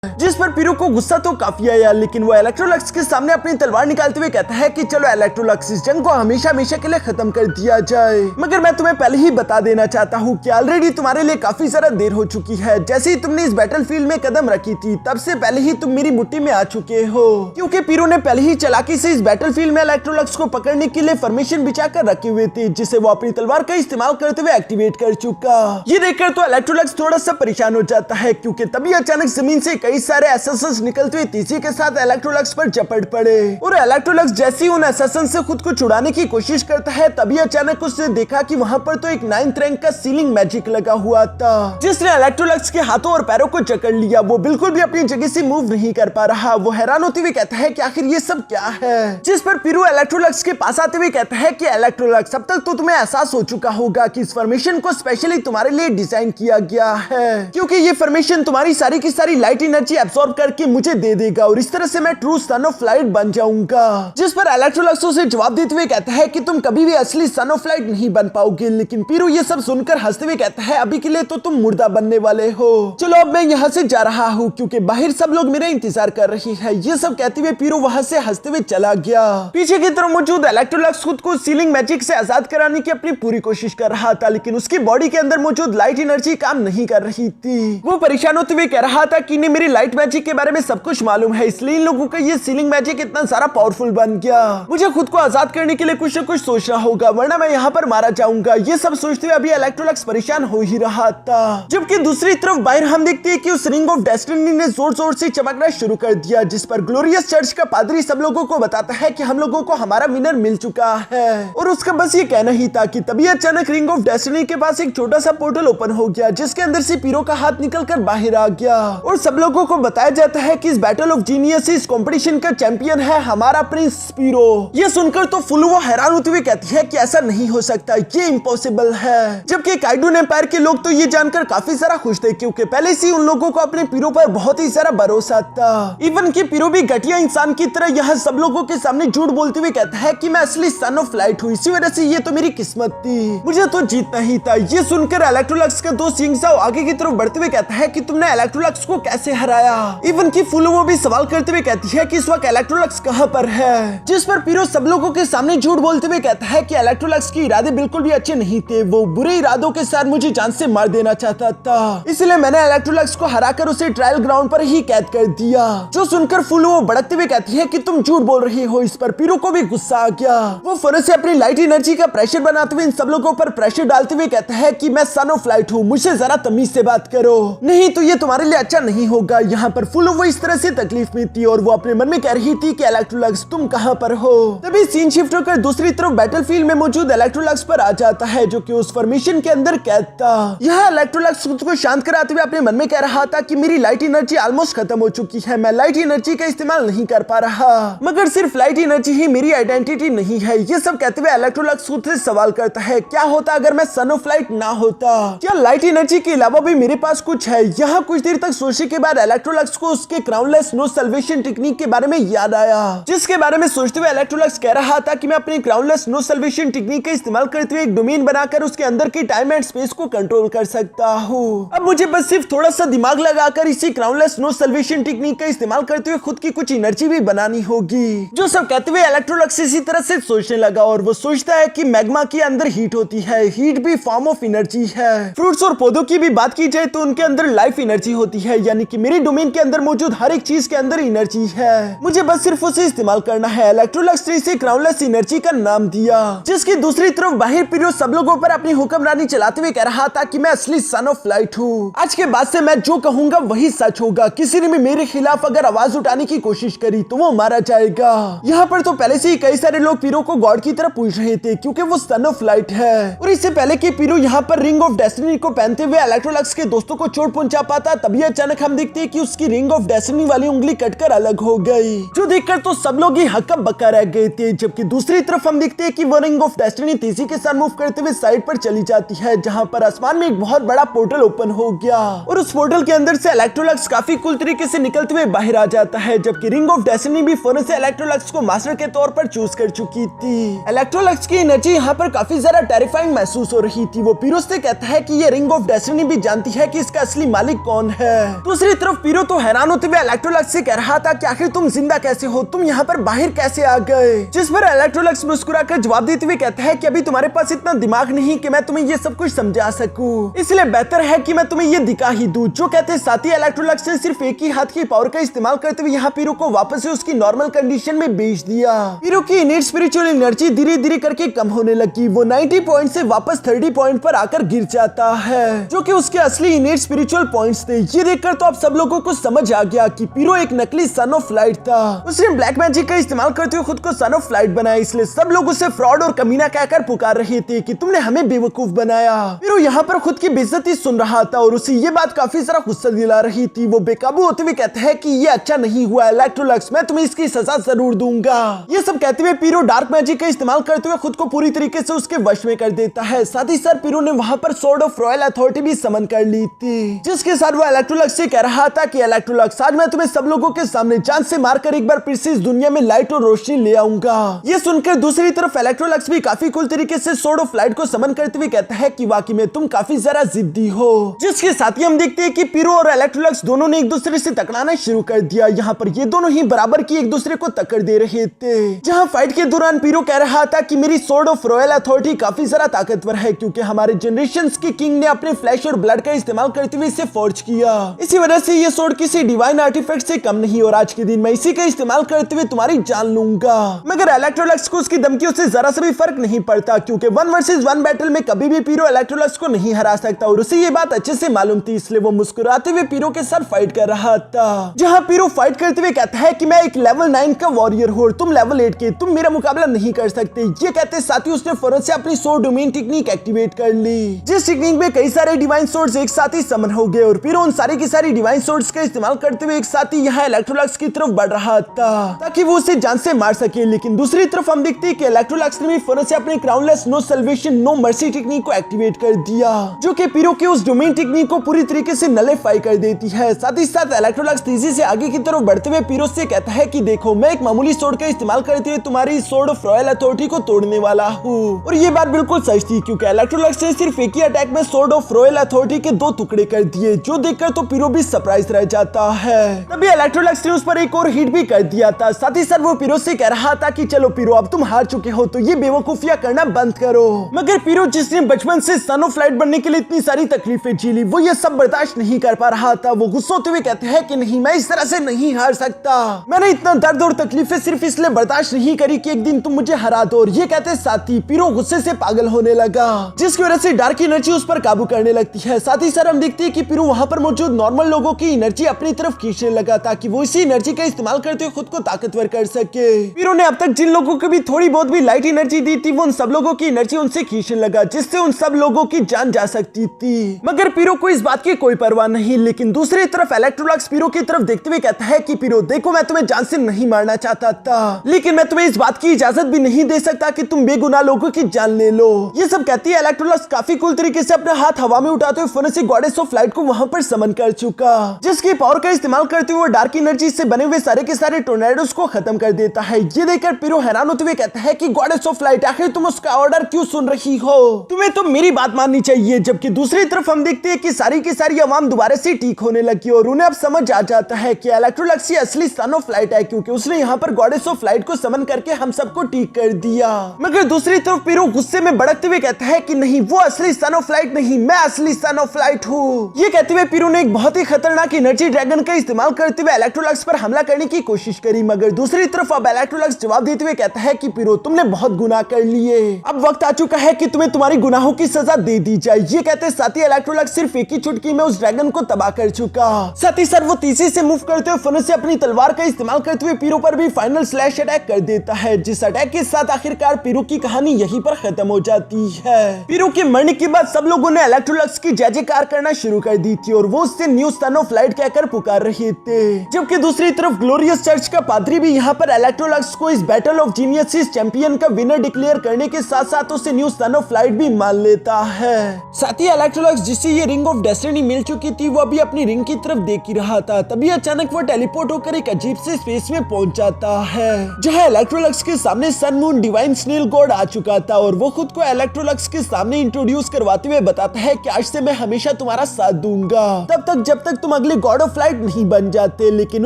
जिस पर पीरो को गुस्सा तो काफी आया, लेकिन वो इलेक्ट्रोलक्स के सामने अपनी तलवार निकालते हुए कहता है कि चलो इलेक्ट्रोलक्स, इस जंग को हमेशा हमेशा के लिए खत्म कर दिया जाए। मगर मैं तुम्हें पहले ही बता देना चाहता हूँ कि ऑलरेडी तुम्हारे लिए काफी ज्यादा देर हो चुकी है। जैसे ही तुमने इस बैटलफील्ड में कदम रखी थी तब से पहले ही तुम मेरी मुट्ठी में आ चुके हो, क्योंकि पीरो ने पहले ही चालाकी से इस बैटलफील्ड में इलेक्ट्रोलक्स को पकड़ने के लिए फॉर्मेशन बिछा कर रखे हुए थे, जिसे वो अपनी तलवार का इस्तेमाल करते हुए एक्टिवेट कर चुका। ये देखकर तो इलेक्ट्रोलक्स थोड़ा सा परेशान हो जाता है, क्योंकि तभी अचानक जमीन से कई सारे असैसिन्स निकलते हुए तेजी के साथ इलेक्ट्रोलक्स पर झपट पड़े, और इलेक्ट्रोलक्स जैसे ही उन असैसिन से खुद को छुड़ाने की कोशिश करता है तभी अचानक उसने देखा कि वहां पर तो एक 9th रैंक का सीलिंग मैजिक लगा हुआ था, जिसने इलेक्ट्रोलक्स के हाथों और पैरों को जकड़ लिया। वो बिल्कुल भी अपनी जगह से मूव नहीं कर पा रहा। वो हैरान होते हुए कहता है कि आखिर ये सब क्या है, जिस पर पीरू इलेक्ट्रोलक्स के पास आते हुए कहता है कि इलेक्ट्रोलक्स, अब तक तो तुम्हें एहसास हो चुका होगा कि इस फॉर्मेशन को स्पेशली तुम्हारे लिए डिजाइन किया गया है, क्योंकि ये फॉर्मेशन तुम्हारी सारी की सारी लाइट एनर्जी एब्सॉर्ब करके मुझे दे देगा, और इस तरह से मैं ट्रू सन ऑफ लाइट बन जाऊंगा। जिस पर इलेक्ट्रोलक्स उसे जवाब देते हुए कहता है कि तुम कभी भी असली सन ऑफ लाइट नहीं बन पाओगे। लेकिन पीरू ये सब सुनकर हंसते हुए कहता है अभी के लिए तो तुम मुर्दा बनने वाले हो, चलो अब मैं यहाँ से जा रहा हूँ, क्योंकि बाहर सब लोग मेरा इंतजार कर रही है। ये सब कहते हुए पीरू वहाँ से हंसते हुए चला गया। पीछे की तरफ मौजूद इलेक्ट्रोलक्स खुद को सीलिंग मैजिक से आजाद कराने की अपनी पूरी कोशिश कर रहा था, लेकिन उसकी बॉडी के अंदर मौजूद लाइट एनर्जी काम नहीं कर रही थी। वो परेशान होते हुए कह रहा था कि मेरी लाइट मैजिक के बारे में सब कुछ मालूम है, इसलिए इन लोगों का ये सीलिंग मैजिक इतना सारा पावरफुल बन गया। मुझे खुद को आजाद करने के लिए कुछ न कुछ सोचना होगा, वरना मैं यहाँ पर मारा जाऊंगा। ये सब सोचते हुए अभी इलेक्ट्रोलक्स परेशान हो ही रहा था, जबकि दूसरी तरफ बाहर हम देखते हैं कि उस रिंग ऑफ डेस्टिनी ने जोर जोर से चमकना शुरू कर दिया, जिस पर ग्लोरियस चर्च का पादरी सब लोगों को बताता है कि हम लोगों को हमारा विनर मिल चुका है, और उसका बस ये कहना ही था कि तभी अचानक रिंग ऑफ डेस्टिनी के पास एक छोटा सा पोर्टल ओपन हो गया, जिसके अंदर से पीरो का हाथ निकलकर बाहर आ गया, और सब लोगों को बताया जाता है कि इस बैटल ऑफ जीनियस इस कंपटीशन का चैंपियन है हमारा प्रिंस पीरो। ये सुनकर तो फुलुओ हैरान होते हुए कहती है कि ऐसा नहीं हो सकता, ये इम्पॉसिबल है। जबकि काइडून एम्पायर के लोग तो ये जानकर काफी सारा खुश थे, क्योंकि पहले से उन लोगों को अपने पीरो पर बहुत ही सारा भरोसा था। इवन कि पीरो भी घटिया इंसान की तरह यहाँ सब लोगों के सामने झूठ बोलते हुए कहता है कि मैं असली सन ऑफ लाइट हूँ, इसी वजह से ये तो मेरी किस्मत थी, मुझे तो जीतना ही था। ये सुनकर इलेक्ट्रोलक्स का दोस्त यिंगसाओ आगे की तरफ बढ़ते हुए कहता है कि तुमने इलेक्ट्रोलक्स को कैसे हराया। इवन की फुलुओ भी सवाल करते हुए कहती है कि इस वक्त इलेक्ट्रोलक्स कहां पर है, जिस पर पीरो सब लोगों के सामने झूठ बोलते हुए कहता है कि इलेक्ट्रोलक्स के इरादे बिल्कुल भी अच्छे नहीं थे, वो बुरे इरादों के साथ मुझे जान से मार देना चाहता था, इसलिए मैंने इलेक्ट्रोलक्स को हराकर उसे ट्रायल ग्राउंड पर ही कैद कर दिया। जो सुनकर फुलुओ भड़कते हुए कहती है कि तुम झूठ बोल रही हो। इस पर पीरो को भी गुस्सा आ गया। वो फौरन से अपनी लाइट एनर्जी का प्रेशर बनाते हुए इन सब लोगों पर प्रेशर डालते हुए कहता है कि मैं सन ऑफ लाइट हूँ, मुझे जरा तमीज से बात करो, नहीं तो ये तुम्हारे लिए अच्छा नहीं होगा। यहाँ पर फुलुओ इस तरह से तकलीफ में थी और वो अपने मन में कह रही थी कि इलेक्ट्रोलक्स तुम कहां पर हो। तभी सीन शिफ्ट होकर दूसरी तरफ बैटलफील्ड में मौजूद इलेक्ट्रोलक्स पर आ जाता है, जो कि उस फॉर्मेशन के अंदर कैद था। यह इलेक्ट्रोलक्स खुद को शांत कराते हुए अपने मन में कह रहा था कि मेरी लाइट एनर्जी ऑलमोस्ट खत्म हो चुकी है, मैं लाइट एनर्जी का इस्तेमाल नहीं कर पा रहा, मगर सिर्फ लाइट एनर्जी ही मेरी आइडेंटिटी नहीं है। ये सब कहते हुए इलेक्ट्रोलक्स खुद से सवाल करता है क्या होता अगर मैं सन ऑफ लाइट ना होता, क्या लाइट एनर्जी के अलावा भी मेरे पास कुछ है। यहाँ कुछ देर तक सोचने के बाद इलेक्ट्रोलक्स को उसके क्राउनलेस नो सल्वेशन टेक्निक के बारे में याद आया, जिसके बारे में सोचते हुए इलेक्ट्रोलक्स कह रहा था कि मैं अपनी क्राउनलेस नो सल्वेशन टेक्निक का इस्तेमाल करते हुए एक डोमेन बनाकर उसके अंदर की टाइम एंड स्पेस को कंट्रोल कर सकता हूँ। अब मुझे बस सिर्फ थोड़ा सा दिमाग लगाकर इसी क्राउनलेस नो सल्वेशन टेक्निक का इस्तेमाल करते हुए खुद की कुछ एनर्जी भी बनानी होगी। जो सब कहते हुए इलेक्ट्रोलक्स इसी तरह से सोचने लगा और वो सोचता है कि मैग्मा के अंदर हीट होती है, हीट भी फॉर्म ऑफ एनर्जी है। फ्रूट्स और पौधों की भी बात की जाए तो उनके अंदर लाइफ एनर्जी होती है, यानी कि मेरी डोमेन के अंदर मौजूद हर एक चीज के अंदर एनर्जी है, मुझे बस सिर्फ उसे इस्तेमाल करना है। इलेक्ट्रोलक्स ने इसे क्राउनलेस एनर्जी का नाम दिया। जिसकी दूसरी तरफ बाहर पीरो सब लोगों पर अपनी हुक्मरानी चलाते हुए कह रहा था कि मैं असली सन ऑफ लाइट हूँ। आज के बाद से मैं जो कहूंगा वही सच होगा। किसी ने भी मेरे खिलाफ अगर आवाज उठाने की कोशिश करी तो वो मारा जाएगा। यहाँ पर तो पहले से ही कई सारे लोग पीरो को गॉड की तरह पूछ रहे थे क्योंकि वो सन ऑफ लाइट है। और इससे पहले कि पीरो यहाँ पर रिंग ऑफ डेस्टिनी को पहनते हुए इलेक्ट्रोलक्स के दोस्तों को चोट पहुंचा पाता, तभी अचानक हम देखते हैं कि उसकी रिंग ऑफ डेस्टिनी वाली उंगली कटकर अलग हो गई, जो देखकर तो सब लोग ही हक्का बक्का रह गए थे। जबकि दूसरी तरफ हम देखते हैं कि वो रिंग ऑफ डेस्टिनी तेजी के साथ मूव करते हुए साइड पर चली जाती है, जहाँ पर आसमान में एक बहुत बड़ा पोर्टल ओपन हो गया और उस पोर्टल के अंदर से इलेक्ट्रोलक्स काफी कूल तरीके से निकलते हुए बाहर आ जाता है। जबकि रिंग ऑफ डेस्टिनी भी फौरन से इलेक्ट्रोलक्स को मास्टर के तौर पर चूज कर चुकी थी। इलेक्ट्रोलक्स की एनर्जी यहाँ पर काफी ज्यादा टेरिफाइंग महसूस हो रही थी। वो पीरो से कहता है कि ये रिंग ऑफ डेस्टिनी भी जानती है कि इसका असली मालिक कौन है। दूसरी तरफ पीरो तो हैरान होते हुए इलेक्ट्रोलक्स से कह रहा था कि आखिर तुम जिंदा कैसे हो, तुम यहाँ पर बाहर कैसे आ गए। जिस पर इलेक्ट्रोलक्स मुस्कुराकर जवाब देते हुए कहता है कि अभी तुम्हारे पास इतना दिमाग नहीं कि मैं तुम्हें ये सब कुछ समझा सकूं, इसलिए बेहतर है कि मैं तुम्हें ये दिखा ही दूं। जो कहते साथ ही इलेक्ट्रोलक्स ने सिर्फ एक ही हाथ की पावर का इस्तेमाल करते हुए यहाँ पीरो को वापस से उसकी नॉर्मल कंडीशन में भेज दिया। पीरो की इनेट स्पिरिचुअल एनर्जी धीरे धीरे करके कम होने लगी। वो 90 पॉइंट से वापस 30 पॉइंट पर आकर गिर जाता है, जो कि उसके असली इनेट स्पिरिचुअल पॉइंट्स थे। ये देखकर तो आप सब लोगों को समझ आ गया कि पीरो एक नकली सन ऑफ लाइट था। उसने ब्लैक मैजिक का इस्तेमाल करते हुए खुद को सन ऑफ लाइट बनाया, इसलिए सब लोग उसे फ्रॉड और कमीना कहकर पुकार रहे थे कि तुमने हमें बेवकूफ बनाया। पीरो यहाँ पर खुद की बेइज्जती सुन रहा था और उसे ये बात काफी ज्यादा गुस्सा दिला रही थी। वो बेकाबू होते हुए कहता है कि ये अच्छा नहीं हुआ इलेक्ट्रोलक्स, मैं तुम्हें इसकी सजा जरूर दूंगा। ये सब कहते हुए पीरो डार्क मैजिक का इस्तेमाल करते हुए खुद को पूरी तरीके से उसके वश में कर देता है। साथ ही साथ पीरो ने वहाँ पर सोर्ड ऑफ रॉयल अथॉरिटी भी समन कर ली थी, जिसके साथ वो इलेक्ट्रोलक्स से कह रहा था कि इलेक्ट्रोलक्स, आज मैं तुम्हें सब लोगों के सामने जान से मारकर एक बार फिर से इस दुनिया में लाइट और रोशनी ले आऊंगा। ये सुनकर दूसरी तरफ इलेक्ट्रोलक्स भी काफी कूल तरीके से सोर्ड ऑफ लाइट को समन करते हुए कहता है कि वाकई में तुम काफी ज्यादा जिद्दी हो। जिसके साथ ही हम देखते हैं कि पीरो और इलेक्ट्रोलक्स दोनों ने एक दूसरे से टकराना शुरू कर दिया। यहाँ पर ये दोनों ही बराबर की एक दूसरे को टक्कर दे रहे थे। जहाँ फाइट के दौरान पीरो कह रहा था कि मेरी सोर्ड ऑफ रॉयल अथॉरिटी काफी ज्यादा ताकतवर है क्योंकि हमारे जनरेशंस के किंग ने अपने फ्लैश और ब्लड का इस्तेमाल करते हुए इसे फोर्ज किया। इसी वजह से ये सोर्ड किसी डिवाइन आर्टिफैक्ट से कम नहीं और आज के दिन मैं इसी का इस्तेमाल करते हुए तुम्हारी जान लूंगा। मगर इलेक्ट्रोलक्स को उसकी धमकियों से जरा सा भी फर्क नहीं पड़ता क्योंकि 1 वर्सेस 1 बैटल में कभी भी पीरो इलेक्ट्रोलक्स को नहीं हरा सकता और उसे ये बात अच्छे से मालूम थी, इसलिए वो मुस्कुराते हुए पीरो के साथ फाइट कर रहा था। जहाँ पीरो फाइट करते हुए कहता है कि मैं एक लेवल 9 का वॉरियर हूँ, तुम लेवल 8 के, तुम मेरा मुकाबला नहीं कर सकते। ये कहते साथ ही उसने फौरन से अपनी सोर्ड डोमेन टेक्निक एक्टिवेट कर ली, जिस टेक्निक में कई सारे डिवाइन सोर्ड्स एक साथ ही समन हो गए और पीरो उन सारी की सारी डिवाइन सोर्ड्स का इस्तेमाल करते हुए एक साथ ही यहाँ इलेक्ट्रोलक्स की तरफ बढ़ रहा था ताकि वो उसे जान से मार सके। लेकिन दूसरी तरफ हम देखते हैं कि इलेक्ट्रोलक्स ने भी फौरन से अपने crownless no salvation no mercy technique को एक्टिवेट कर दिया, जो कि पीरो के उस डोमेन टेक्निक को पूरी तरीके से नलिफाई कर देती है। साथ ही साथ इलेक्ट्रोलक्स तेजी से आगे की तरफ बढ़ते हुए पीरो से कहता है कि देखो, मैं एक मामूली सोर्ड का इस्तेमाल करते हुए तुम्हारी सोर्ड ऑफ रॉयल अथॉरिटी को तोड़ने वाला हूँ। और ये बात बिल्कुल सच थी क्योंकि इलेक्ट्रोलक्स ने सिर्फ एक ही अटैक में सोर्ड ऑफ रॉयल अथॉरिटी के 2 टुकड़े कर दिए, जो देखकर तो पीरो भी सरप्राइज रह जाता है। तभी इलेक्ट्रोलक्स ने उस पर एक और हिट भी कर दिया था। साथ ही साथ वो पीरो से कह रहा था कि चलो पीरो, अब तुम हार चुके हो तो ये बेवकूफियां करना बंद करो। मगर पीरो, जिसने बचपन से सन ऑफ लाइट बनने के लिए इतनी सारी तकलीफें झेली, वो ये सब बर्दाश्त नहीं कर पा रहा था। वो गुस्सा होते हुए कहते हैं कि नहीं, मैं इस तरह से नहीं हार सकता। मैंने इतना दर्द और तकलीफें सिर्फ इसलिए बर्दाश्त नहीं करी कि एक दिन तुम मुझे हरा दो। और ये कहते साथ ही पीरो गुस्से से पागल होने लगा, जिसकी वजह से डार्क एनर्जी उस पर काबू करने लगती है। साथ ही साथ हम देखते हैं कि पीरो वहां पर मौजूद नॉर्मल लोगों की एनर्जी अपनी तरफ खींचने लगा ताकि वो इसी एनर्जी का इस्तेमाल करते हुए खुद को ताकतवर कर सके। पीरो ने अब तक जिन लोगों को भी थोड़ी बहुत भी लाइट एनर्जी दी थी, वो उन सब लोगों की एनर्जी उनसे खींचने लगा, जिससे उन सब लोगों की जान जा सकती थी। मगर पीरो को इस बात की कोई परवाह नहीं। लेकिन दूसरी तरफ इलेक्ट्रोलक्स पीरो की तरफ देखते हुए कहता है कि पीरो देखो, मैं तुम्हें जान से नहीं मारना चाहता था, लेकिन मैं तुम्हें इस बात की इजाजत भी नहीं दे सकता कि तुम बेगुनाह लोगों की जान ले लो। ये सब कहती है इलेक्ट्रोलक्स काफी कूल तरीके से अपना हाथ हवा में उठाते हुए फौरन से गॉडेस ऑफ लाइट को वहां पर समन कर चुका, जिसकी पावर का इस्तेमाल करते हुए डार्क एनर्जी से बने हुए सारे के सारे टोर्नेडोज को खत्म कर देता है। ये देखकर पीरो हैरान होते हुए कहता है कि गॉडेस ऑफ लाइट, आखिर तुम उसका ऑर्डर क्यों सुन रही हो? तुम्हें तो मेरी बात माननी चाहिए। जबकि दूसरी तरफ हम देखते हैं कि सारी की सारी आवाम दोबारा से ठीक होने लगी और उन्हें अब समझ आ जाता है कि इलेक्ट्रोलक्स ही असली सन ऑफ लाइट है, क्योंकि उसने यहाँ पर गॉडेस ऑफ लाइट को समन करके हम सबको ठीक कर दिया। मगर दूसरी तरफ पीरो गुस्से में भड़कते हुए कहता है कि नहीं, वो असली सन ऑफ लाइट नहीं, मैं असली सन ऑफ लाइट हूँ। ये कहते हुए पीरो ने एक बहुत ही खतरनाक एनर्जी ड्रैगन का इस्तेमाल करते हुए इलेक्ट्रोलक्स पर हमला करने की कोशिश करी, मगर दूसरी तरफ अब इलेक्ट्रोलक्स जवाब देते हुए कहता है कि पीरो तुमने बहुत गुनाह कर लिए, अब वक्त आ चुका है कि तुम्हें तुम्हारी गुनाहों की सजा दे दी जाए। ये कहते साथ ही इलेक्ट्रोलक्स सिर्फ एक ही चुटकी में उस ड्रैगन को तबाह कर चुका। साथ ही सर वो तेजी से मूव करते हुए फनस से अपनी तलवार का इस्तेमाल करते हुए पीरो पर भी फाइनल स्लैश अटैक कर देता है, जिस अटैक के साथ आखिरकार पीरो की कहानी यहीं पर खत्म हो जाती है। पीरो के मरने के बाद सब लोगों ने इलेक्ट्रोलक्स की जय जयकार करना शुरू कर दी थी और वो उससे न्यू सन ऑफ लाइट कहकर पुकार रहे थे, जबकि दूसरी तरफ ग्लोरियस चर्च का पादरी भी यहाँ पर इलेक्ट्रोलक्स को इस बैटल ऑफ जीनियसेस चैंपियन का विनर डिक्लेयर करने के साथ साथ उसे न्यू सन ऑफ लाइट भी मान लेता है। साथ ही इलेक्ट्रोलक्स जिसे ये रिंग ऑफ डेस्टिनी मिल चुकी थी वो अभी अपनी रिंग की तरफ देख ही रहा था, तभी अचानक वो टेलीपोर्ट होकर एक अजीब से स्पेस में पहुंच जाता है, जहां इलेक्ट्रोलक्स के सामने sun moon divine snail god आ चुका था और वो खुद को इलेक्ट्रोलक्स के सामने इंट्रोड्यूस करवाते हुए बताता है कि आज से मैं हमेशा तुम्हारा साथ दूंगा, तब तक जब तक तुम अगले गॉड ऑफ लाइट नहीं बन जाते। लेकिन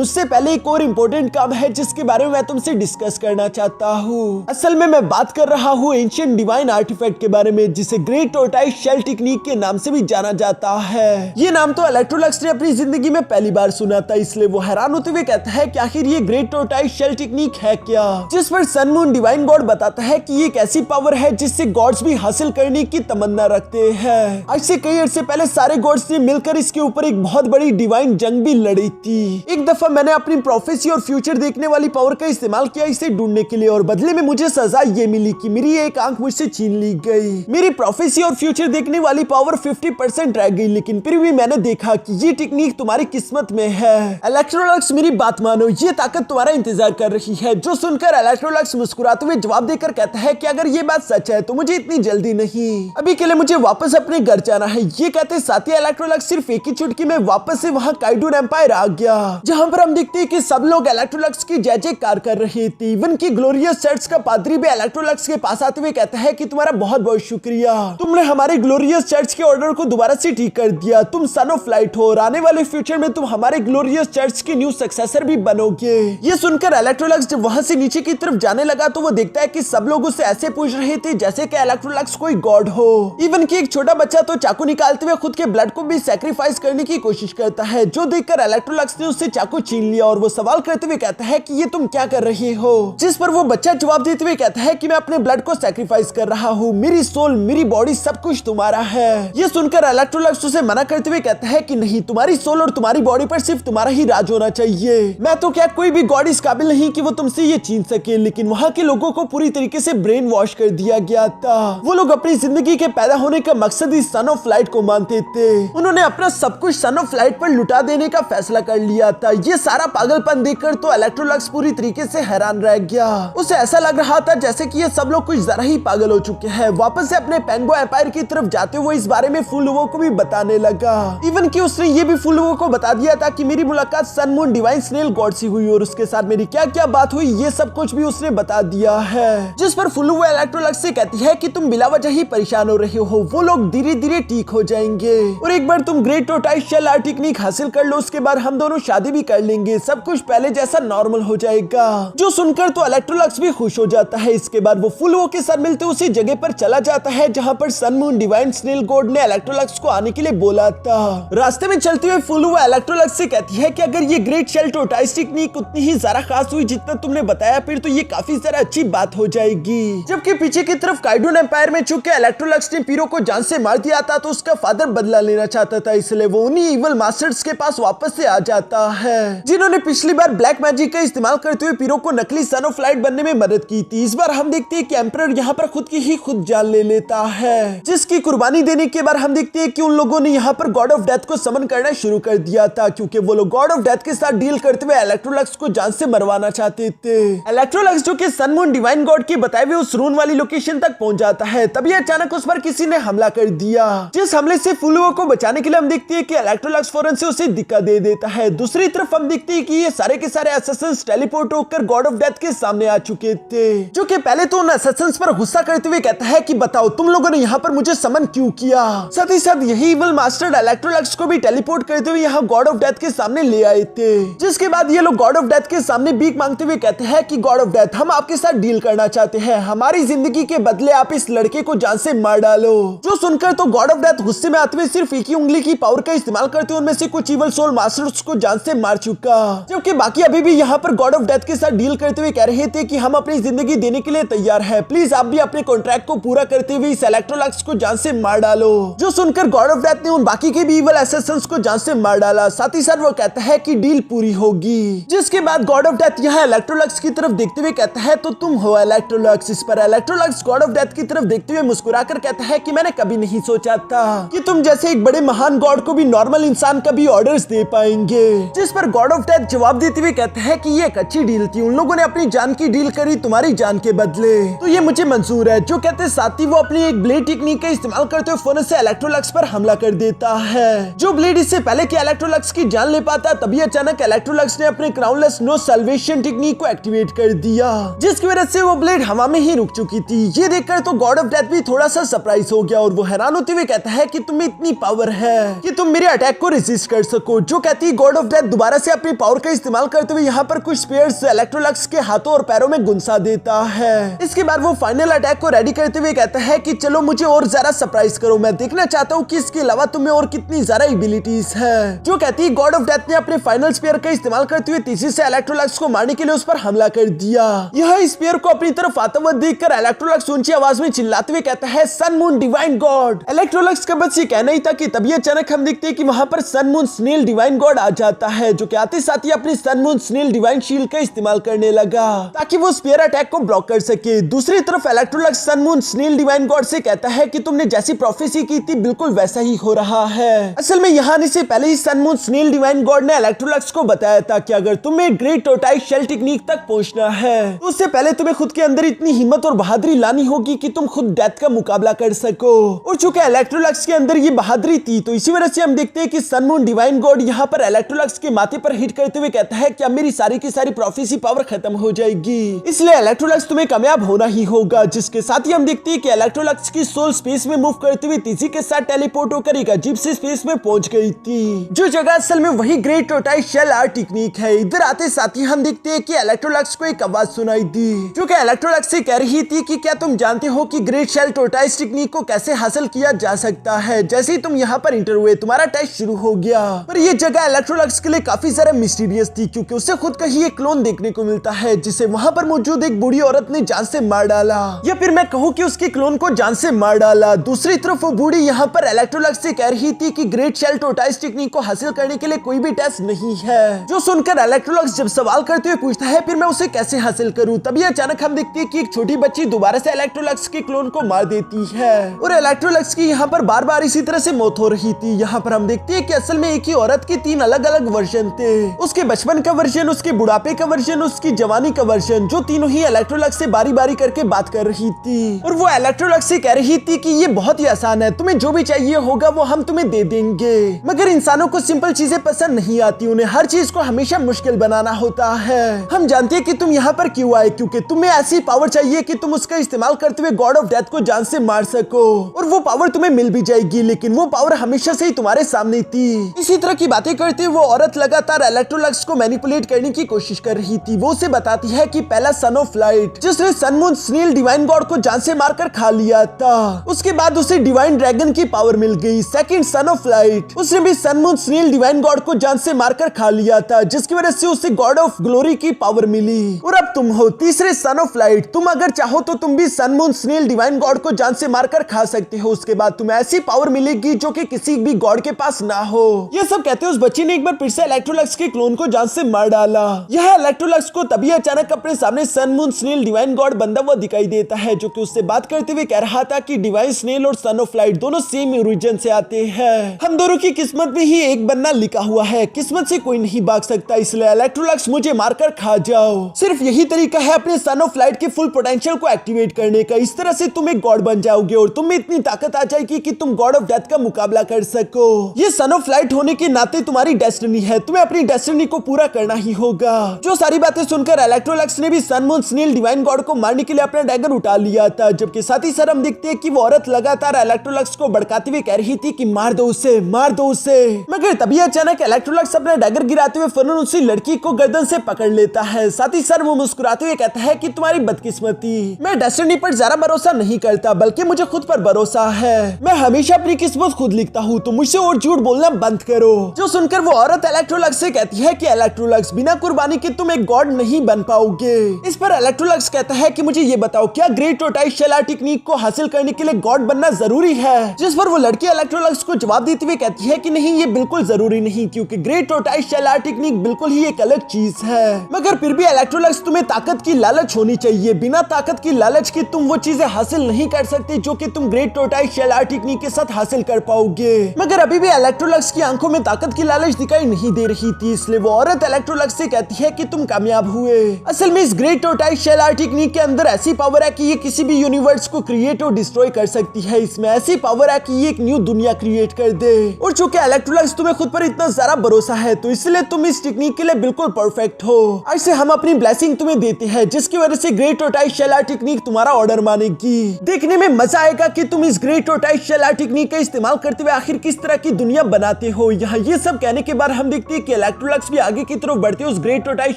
उससे पहले एक और इम्पोर्टेंट काम है जिसके बारे में मैं तुमसे डिस्कस करना चाहता हूँ। असल में मैं बात कर रहा हूँ एंशिएंट डिवाइन आर्टिफैक्ट के बारे में, जिसे ग्रेट टोर्टाइस शेल टेक्निक के नाम से भी जाना जाता है। ये नाम तो इलेक्ट्रोलक्स ने अपनी जिंदगी में पहली बार सुना था, इसलिए वो हैरान होते हुए कहता है कि आखिर ये ग्रेट टोर्टाइस शेल टेक्निक है क्या, जिस पर सन मून डिवाइन गॉड बताता है कि ये एक ऐसी पावर है जिससे गॉड्स भी हासिल करने की तमन्ना रखते हैं। आज से कई अर्से पहले सारे गॉड्स ने मिलकर इसके ऊपर एक बहुत बड़ी डिवाइन जंग भी लड़ी थी। एक दफा मैंने अपनी प्रोफेसी और फ्यूचर देखने वाली पावर का इस्तेमाल किया इसे ढूंढने के लिए, और बदले में मुझे सजा ये मिली कि मेरी एक आंख मुझसे छीन ली गई। मेरी प्रोफेसी और फ्यूचर देखने वाली पावर 50% रह गई, लेकिन फिर भी मैंने देखा कि ये टेक्निक तुम्हारी किस्मत में है। इलेक्ट्रोलक्स मेरी बात मानो, ये ताकत तुम्हारा इंतजार कर रही है। जो सुनकर इलेक्ट्रोलक्स मुस्कुराते हुए जवाब देकर कहता है कि अगर ये बात सच है तो मुझे इतनी जल्दी नहीं, अभी के लिए मुझे वापस अपने घर जाना है। ये कहते साथ ही इलेक्ट्रोलक्स सिर्फ एक ही चुटकी में वापस से वहां काइडून एम्पायर आ गया, जहां पर हम देखते हैं कि सब लोग इलेक्ट्रोलक्स की जय जयकार कर रहे थे। इवन की ग्लोरियस चर्च का पादरी भी इलेक्ट्रोलक्स के पास आते हुए कहता है कि तुम्हारा बहुत बहुत शुक्रिया, तुमने हमारे ग्लोरियस चर्च के ऑर्डर को दोबारा से ठीक कर दिया। तुम सन ऑफ लाइट हो और आने वाले फ्यूचर में तुम हमारे ग्लोरियस चर्च के न्यू सक्सेसर भी बनोगे। ये सुनकर इलेक्ट्रोलक्स जब वहां से नीचे की तरफ जाने लगा तो वो देखता है कि सब लोग उससे ऐसे पूछ रहे थे जैसे कि इलेक्ट्रोलक्स कोई गॉड हो। इवन कि एक छोटा बच्चा तो चाकू निकालते हुए खुद के ब्लड को भी सैक्रिफाइस करने की कोशिश करता है, जो देखकर इलेक्ट्रोलक्स ने उससे चाकू छीन लिया और वो सवाल करते हुए कहता है कि ये तुम क्या कर रहे हो, जिस पर वो बच्चा जवाब देते हुए कहता है कि मैं अपने ब्लड को सैक्रिफाइस कर रहा हूँ, मेरी सोल मेरी बॉडी सब कुछ तुम्हारा है। ये सुनकर इलेक्ट्रोलक्स उसे मना करते हुए कहता है कि नहीं, तुम्हारी सोल और तुम्हारी बॉडी पर सिर्फ तुम्हारा ही राज होना चाहिए। मैं तो क्या कोई भी गॉड इस काबिल नहीं कि वो तुमसे ये छीन सके। लेकिन वहाँ के लोगों को पूरी तरीके से ब्रेन वॉश कर दिया गया था। वो लोग अपनी जिंदगी के पैदा होने का मकसद ही सन ऑफ लाइट को मानते थे। उन्होंने अपना सब कुछ सन ऑफ लाइट पर लुटा देने का फैसला कर लिया था। ये सारा पागलपन देखकर तो इलेक्ट्रोलक्स पूरी तरीके से हैरान रह गया। उसे ऐसा लग रहा था जैसे कि ये सब लोग कुछ जरा ही पागल हो चुके हैं। वापस से अपने पेंगो एम्पायर की तरफ जाते हुए इस बारे में फुल लोगों को भी बताने लगा। इवन कि उसने ये भी फुल लोगों को बता दिया था कि मेरी मुलाकात Sun moon divine snail God से हुई और उसके साथ मेरी क्या क्या बात हुई, ये सब कुछ भी उसने बता दिया है। जिस पर फुल वो इलेक्ट्रोलक्स से कहती है कि तुम बिला वजह ही परेशान हो रहे हो, वो लोग धीरे धीरे ठीक हो जाएंगे और एक बार तुम ग्रेट टोर्टाइस शेल आर्ट टेक्निक हासिल कर लो, उसके बाद हम दोनों शादी भी कर लेंगे, सब कुछ पहले जैसा नॉर्मल हो जाएगा। जो सुनकर तो इलेक्ट्रोलक्स भी खुश हो जाता है। इसके बाद वो फुल वो के साथ मिलते उसी जगह पर चला जाता है जहाँ पर sun moon divine snail God ने इलेक्ट्रोलक्स को आने के लिए बोला था। रास्ते में चलते हुए फुल वो इलेक्ट्रोलक्स से कहती है कि अगर ये ग्रेट शेल टोर्टाइस टेक्निक उतनी ही ज्यादा खास हुई जितना तुमने बताया, फिर तो ये काफी ज्यादा अच्छी बात हो जाएगी। जबकि पीछे की तरफ काइडून एम्पायर में चुके इलेक्ट्रोलक्स ने पीरो को जान से मार दिया था, तो उसका फादर बदला लेना चाहता था, इसलिए वो उन्हीं इवल मास्टर्स के पास वापस से आ जाता है जिन्होंने पिछली बार ब्लैक मैजिक का इस्तेमाल करते हुए पीरो को नकली सन ऑफ लाइट बनने में मदद की थी। इस बार हम देखते हैं कि एम्परर यहाँ पर खुद की ही खुद जान ले लेता है, जिसकी कुर्बानी देने के बाद हम देखते हैं कि उन लोगों ने यहाँ पर गॉड ऑफ डेथ को समन करना शुरू कर दिया था, क्योंकि वो लोग गॉड ऑफ डेथ के साथ डील करते हुए इलेक्ट्रोलक्स को जान से मरवाना चाहते थे। इलेक्ट्रोलक्स जो कि सन मून डिवाइन गॉड के बताए हुए उस रून वाली लोकेशन तक पहुंच जाता है, तभी अचानक उस पर किसी ने हमला कर दिया। जिस हमले से फुलुओ को बचाने के लिए हम देखते हैं कि इलेक्ट्रोलक्स फौरन से उसे दिक्कत दे देता है। दूसरी तरफ हम देखते हैं कि ये सारे के सारे असैसिन्स टेलीपोर्ट होकर गॉड ऑफ डेथ के सामने आ चुके थे, जो कि पहले तो उन असैसिन्स पर गुस्सा करते हुए कहता है कि बताओ तुम लोगों ने यहाँ पर मुझे समन क्यों किया। साथ ही साथ यही इवल मास्टर इलेक्ट्रोलक्स को भी टेलीपोर्ट करते हुए यहाँ गॉड ऑफ डेथ के सामने ले आए थे, जिसके बाद ये लोग गॉड ऑफ डेथ के सामने भीख मांगते हुए कहते हैं कि गॉड ऑफ डेथ हम आपके साथ डील करना चाहते हैं, हमारी जिंदगी के बदले आप इस लड़के को जान से मार डालो। जो सुनकर तो गॉड ऑफ डेथ गुस्से में आते हुए सिर्फ एक ही उंगली की पावर का इस्तेमाल करते हुए उनमें से कुछ इवल सोल मास्टर्स को जान से मार चुका, जबकि बाकी अभी भी यहाँ पर गॉड ऑफ डेथ के साथ डील करते हुए कह रहे थे कि हम अपनी जिंदगी देने के लिए तैयार है, प्लीज आप भी अपने कॉन्ट्रैक्ट को पूरा करते हुए इस इलेक्ट्रोलक्स को जान से मार डालो। जो सुनकर गॉड ऑफ डेथ ने उन बाकी के भी इवल असैसिन्स को जान से मार डाला। साथ ही साथ वो कहता है कि डील पूरी होगी, जिसके बाद गॉड ऑफ डेथ यहाँ इलेक्ट्रोलक्स की तरफ देखते हुए कहता है तो तुम हो इलेक्ट्रोलक्स। इस पर इलेक्ट्रोलक्स गॉड ऑफ डेथ की तरफ देखते हुए मुस्कुराकर कहता है कि मैंने कभी नहीं सोचा था कि तुम जैसे एक बड़े महान गॉड को भी नॉर्मल इंसान कभी ऑर्डर्स दे पाएंगे। जिस पर गॉड ऑफ डेथ जवाब देते हुए कहता है कि ये एक अच्छी डील थी, उन लोगों ने अपनी जान की डील करी तुम्हारी जान के बदले, तो ये मुझे मंजूर है। जो कहते साथ ही वो अपनी एक ब्लेड टेक्निक का इस्तेमाल करते हुए फौरन से इलेक्ट्रोलक्स पर हमला कर देता है। जो ब्लेड इससे पहले कि इलेक्ट्रोलक्स की जान ले पाता, तभी अचानक इलेक्ट्रोलक्स ने अपने क्राउनलेस नो सल्वेशन टेक्निक को एक्टिवेट कर दिया, जिसकी वजह से वो ब्लेड हवा में ही रुक चुकी थी। ये देखकर तो गॉड ऑफ डेथ भी थोड़ा सा सरप्राइज हो गया और वो हैरान होते हुए कहता है कि तुम्हें इतनी पावर है कि तुम मेरे अटैक को रेजिस्ट कर सको। जो कहती गॉड ऑफ डेथ दोबारा से अपनी पावर का इस्तेमाल करते हुए यहाँ पर कुछ स्पेयर्स इलेक्ट्रोलक्स के हाथों और पैरों में गुंसा देता है। इसके बाद वो फाइनल अटैक को रेडी करते हुए कहता है कि चलो मुझे और ज्यादा सरप्राइज करो, मैं देखना चाहता हूँ कि इसके अलावा तुम्हें और कितनी ज्यादा एबिलिटीज है। जो कहती गॉड ऑफ डेथ ने अपने फाइनल स्पेयर का इस्तेमाल करते हुए तेजी से इलेक्ट्रोलक्स को मारने के लिए उस पर हमला कर दिया। यह स्पेयर को अपनी तरफ आता हुआ देखकर इलेक्ट्रोलक्स ऊंची आवाज में चिल्लाते हुए कहता है Sun moon Divine God. Electrolux का बस ये कहना ही था कि तभी अचानक हम देखते हैं कि वहां पर sun moon snail divine god आ जाता है, जो कि आते साथ ही अपनी sun moon snail divine shield का इस्तेमाल करने लगा ताकि वो स्पेयर अटैक को ब्लॉक कर सके। दूसरी तरफ Electrolux Sun moon snail divine God से कहता है कि तुमने जैसी प्रोफेसी की थी बिल्कुल वैसा ही हो रहा है। असल में यहाँ आने से पहले ही sun moon snail divine God ने इलेक्ट्रोलक्स को बताया था कि अगर तुम्हें ग्रेट टोटाई शेल टेक्निक तक पहुंचना है तो उससे पहले तुम्हें खुद के अंदर इतनी हिम्मत और बहादुरी लानी होगी कि तुम खुद डेथ का मुकाबला कर सको। और चूंकि इलेक्ट्रोलक्स के अंदर ये बहादुरी थी तो इसी वजह से हम देखते हैं कि सन मून डिवाइन गॉड यहाँ पर इलेक्ट्रोलक्स के माथे पर हिट करते हुए कहता है कि अब मेरी सारी की सारी प्रोफेसी पावर खत्म हो जाएगी, इसलिए इलेक्ट्रोलक्स तुम्हें कामयाब होना ही होगा। जिसके साथ ही हम देखते हैं कि इलेक्ट्रोलक्स की सोल स्पेस में मूव करते हुए तेजी के साथ टेलीपोर्ट होकर एक अजीब से स्पेस में पहुंच गई थी, जो जगह असल में वही ग्रेट टोटाई शेल आर्ट टेक्निक है। इधर आते साथ ही हम देखते हैं कि इलेक्ट्रोलक्स को एक आवाज सुनाई दी, जो कि इलेक्ट्रोलक्स से कह रही थी कि क्या तुम जानते हो कि ग्रेट शेल टोटाइस टेक्निक को कैसे हासिल किया जा सकता है। जैसे ही तुम यहाँ पर इंटर हुए तुम्हारा टेस्ट शुरू हो गया। पर ये जगह इलेक्ट्रोलक्स के लिए काफी ज्यादा मिस्टीरियस थी, क्योंकि उसे खुद का ही एक क्लोन देखने को मिलता है जिसे वहाँ पर मौजूद एक बूढ़ी औरत ने जान से मार डाला, या फिर मैं कहूँ कि उसके क्लोन को जान से मार डाला। दूसरी तरफ वो बूढ़ी यहाँ पर इलेक्ट्रोलक्स से कह रही थी कि ग्रेट शेल टोटाइस टेक्निक को हासिल करने के लिए कोई भी टेस्ट नहीं है। जो सुनकर इलेक्ट्रोलक्स जब सवाल करते हुए पूछता है फिर मैं उसे कैसे हासिल करूँ, तभी अचानक हम देखते हैं कि एक छोटी बच्ची दोबारा से इलेक्ट्रोलक्स के क्लोन को मार देती है और इलेक्ट्रोलक्स की यहाँ पर बार बार इसी तरह से मौत हो रही थी। यहाँ पर हम देखते हैं कि असल में एक ही औरत के 3 अलग अलग वर्जन थे, उसके बचपन का वर्जन, उसके बुढ़ापे का वर्जन, उसकी जवानी का वर्जन, जो तीनों ही इलेक्ट्रोलक्स से बारी बारी करके बात कर रही थी। और वो इलेक्ट्रोलक्स से कह रही थी कि ये बहुत ही आसान है, तुम्हें जो भी चाहिए होगा वो हम तुम्हें दे देंगे। मगर इंसानों को सिंपल चीजें पसंद नहीं आती, उन्हें हर चीज को हमेशा मुश्किल बनाना होता है। हम जानते हैं कि तुम यहाँ पर क्यों आए, क्योंकि तुम्हें ऐसी पावर चाहिए कि तुम उसका इस्तेमाल करते हुए गॉड ऑफ डेथ को जान से मार सको, और वो पावर तुम्हें मिल भी जाएगी, लेकिन वो पावर हमेशा से ही तुम्हारे सामने थी। इसी तरह की बातें करते वो औरत लगातार इलेक्ट्रोलक्स को मैनिपुलेट करने की कोशिश कर रही थी। वो उसे बताती है कि पहला सन ऑफ लाइट जिसने Sun moon snail divine God को जान से मारकर खा लिया था, उसके बाद उसे डिवाइन ड्रैगन की पावर मिल गई। सेकंड सन ऑफ लाइट, उसने भी Sun moon snail divine God को जान से मारकर खा लिया था, जिसकी वजह से उसे गॉड ऑफ ग्लोरी की पावर मिली। और अब तुम हो तीसरे सन ऑफ लाइट, तुम अगर चाहो तो तुम भी Sun moon snail divine God को जान से मारकर खा सकते हो, उसके बाद तुम्हें ऐसी पावर मिलेगी जो कि किसी भी गॉड के पास ना हो। ये सब कहते उस बच्ची ने एक बार फिर से इलेक्ट्रोलक्स के क्लोन को जान से मार डाला। यह इलेक्ट्रोलक्स को तभी अचानक अपने सामने sun moon snail divine God बंदा हुआ दिखाई देता है, जो कि उससे बात करते हुए कह रहा था कि डिवाइन स्नेल और सन ऑफ लाइट दोनों सेम ओरिजिन से आते हैं, हम दोनों की किस्मत में ही एक बनना लिखा हुआ है, किस्मत से कोई नहीं भाग सकता, इसलिए इलेक्ट्रोलक्स मुझे मारकर खा जाओ। सिर्फ यही तरीका है अपने सन ऑफ लाइट के फुल पोटेंशियल को एक्टिवेट करने का, इस तरह से तुम एक गॉड बन जाओगे और तुम में इतनी ताकत आ जाएगी कि तुम गॉड ऑफ डेथ का मुकाबला कर सको। ये सन ऑफ लाइट होने के नाते तुम्हारी डेस्टिनी है, तुम्हें अपनी डेस्टिनी को पूरा करना ही होगा। जो सारी बातें सुनकर इलेक्ट्रोलक्स ने भी Sun moon snail divine God को मारने के लिए अपना डैगर उठा लिया था, जबकि साथ ही साथ हम देखते हैं कि वो औरत लगातार इलेक्ट्रोलक्स को भड़काते हुए कह रही थी कि मार दो उसे, मार दो उसे। मगर तभी अचानक इलेक्ट्रोलक्स अपना डैगर गिराते हुए फौरन उसी लड़की को गर्दन से पकड़ लेता है। साथ ही साथ वो मुस्कुराते हुए कहता है कि तुम्हारी बदकिस्मती, मैं डेस्टिनी पर ज्यादा भरोसा नहीं करता, बल्कि मुझे खुद पर भरोसा है, मैं हमेशा अपनी किस्मत खुद लिखता हूँ, तो मुझसे और झूठ बोलना बंद करो। जो सुनकर वो औरत इलेक्ट्रोलक्स से कहती है कि इलेक्ट्रोलक्स, बिना कुर्बानी के तुम एक गॉड नहीं बन पाओगे। इस पर इलेक्ट्रोलक्स कहता है कि मुझे ये बताओ, क्या ग्रेट टोर्टोइस शेल आर्ट टेक्निक को हासिल करने के लिए गॉड बनना जरूरी है? जिस पर वो लड़की इलेक्ट्रोलक्स को जवाब देते हुए कहती है कि नहीं, ये बिल्कुल जरूरी नहीं, क्योंकि ग्रेट टोर्टोइस शेल आर्ट टेक्निक बिल्कुल ही एक अलग चीज है। मगर फिर भी इलेक्ट्रोलक्स, तुम्हें ताकत की लालच होनी चाहिए। बिना ताकत की लालच के तुम वो चीजें हासिल नहीं कर सकते जो कि तुम ग्रेट टोर्टोइस शेल आर्ट टेक्निक के साथ हासिल कर पाओगे। मगर अभी भी इलेक्ट्रोलक्स की आंखों में ताकत की लालच दिखाई नहीं दे रही थी, इसलिए वो औरत इलेक्ट्रोलक्स से कहती है कि तुम कामयाब हुए। असल में इस ग्रेट टोर्टोइस शेल आर्ट टेक्निक के अंदर ऐसी पावर है कि ये किसी भी यूनिवर्स को क्रिएट और डिस्ट्रॉय कर सकती है। इसमें ऐसी पावर है कि ये एक न्यू दुनिया क्रिएट कर दे। और चूंकि इलेक्ट्रोलक्स, तुम्हें खुद पर इतना ज्यादा भरोसा है, तो इसलिए तुम इस टेक्निक के लिए बिल्कुल परफेक्ट हो। ऐसे हम अपनी ब्लेसिंग तुम्हें देते हैं, जिसकी वजह से ग्रेट टोर्टोइस शेल आर्ट टेक्निक तुम्हारा ऑर्डर मानेगी। देखने में मजा आएगा कि तुम इस ग्रेट टोर्टोइस शेल आर्ट टेक्निक का इस्तेमाल करते हुए आखिर किस तरह की दुनिया बनाते हो। यहाँ ये सब कहने के बाद हम देखते हैं कि इलेक्ट्रोलक्स भी आगे की तरफ बढ़ते उस ग्रेट टोर्टोइस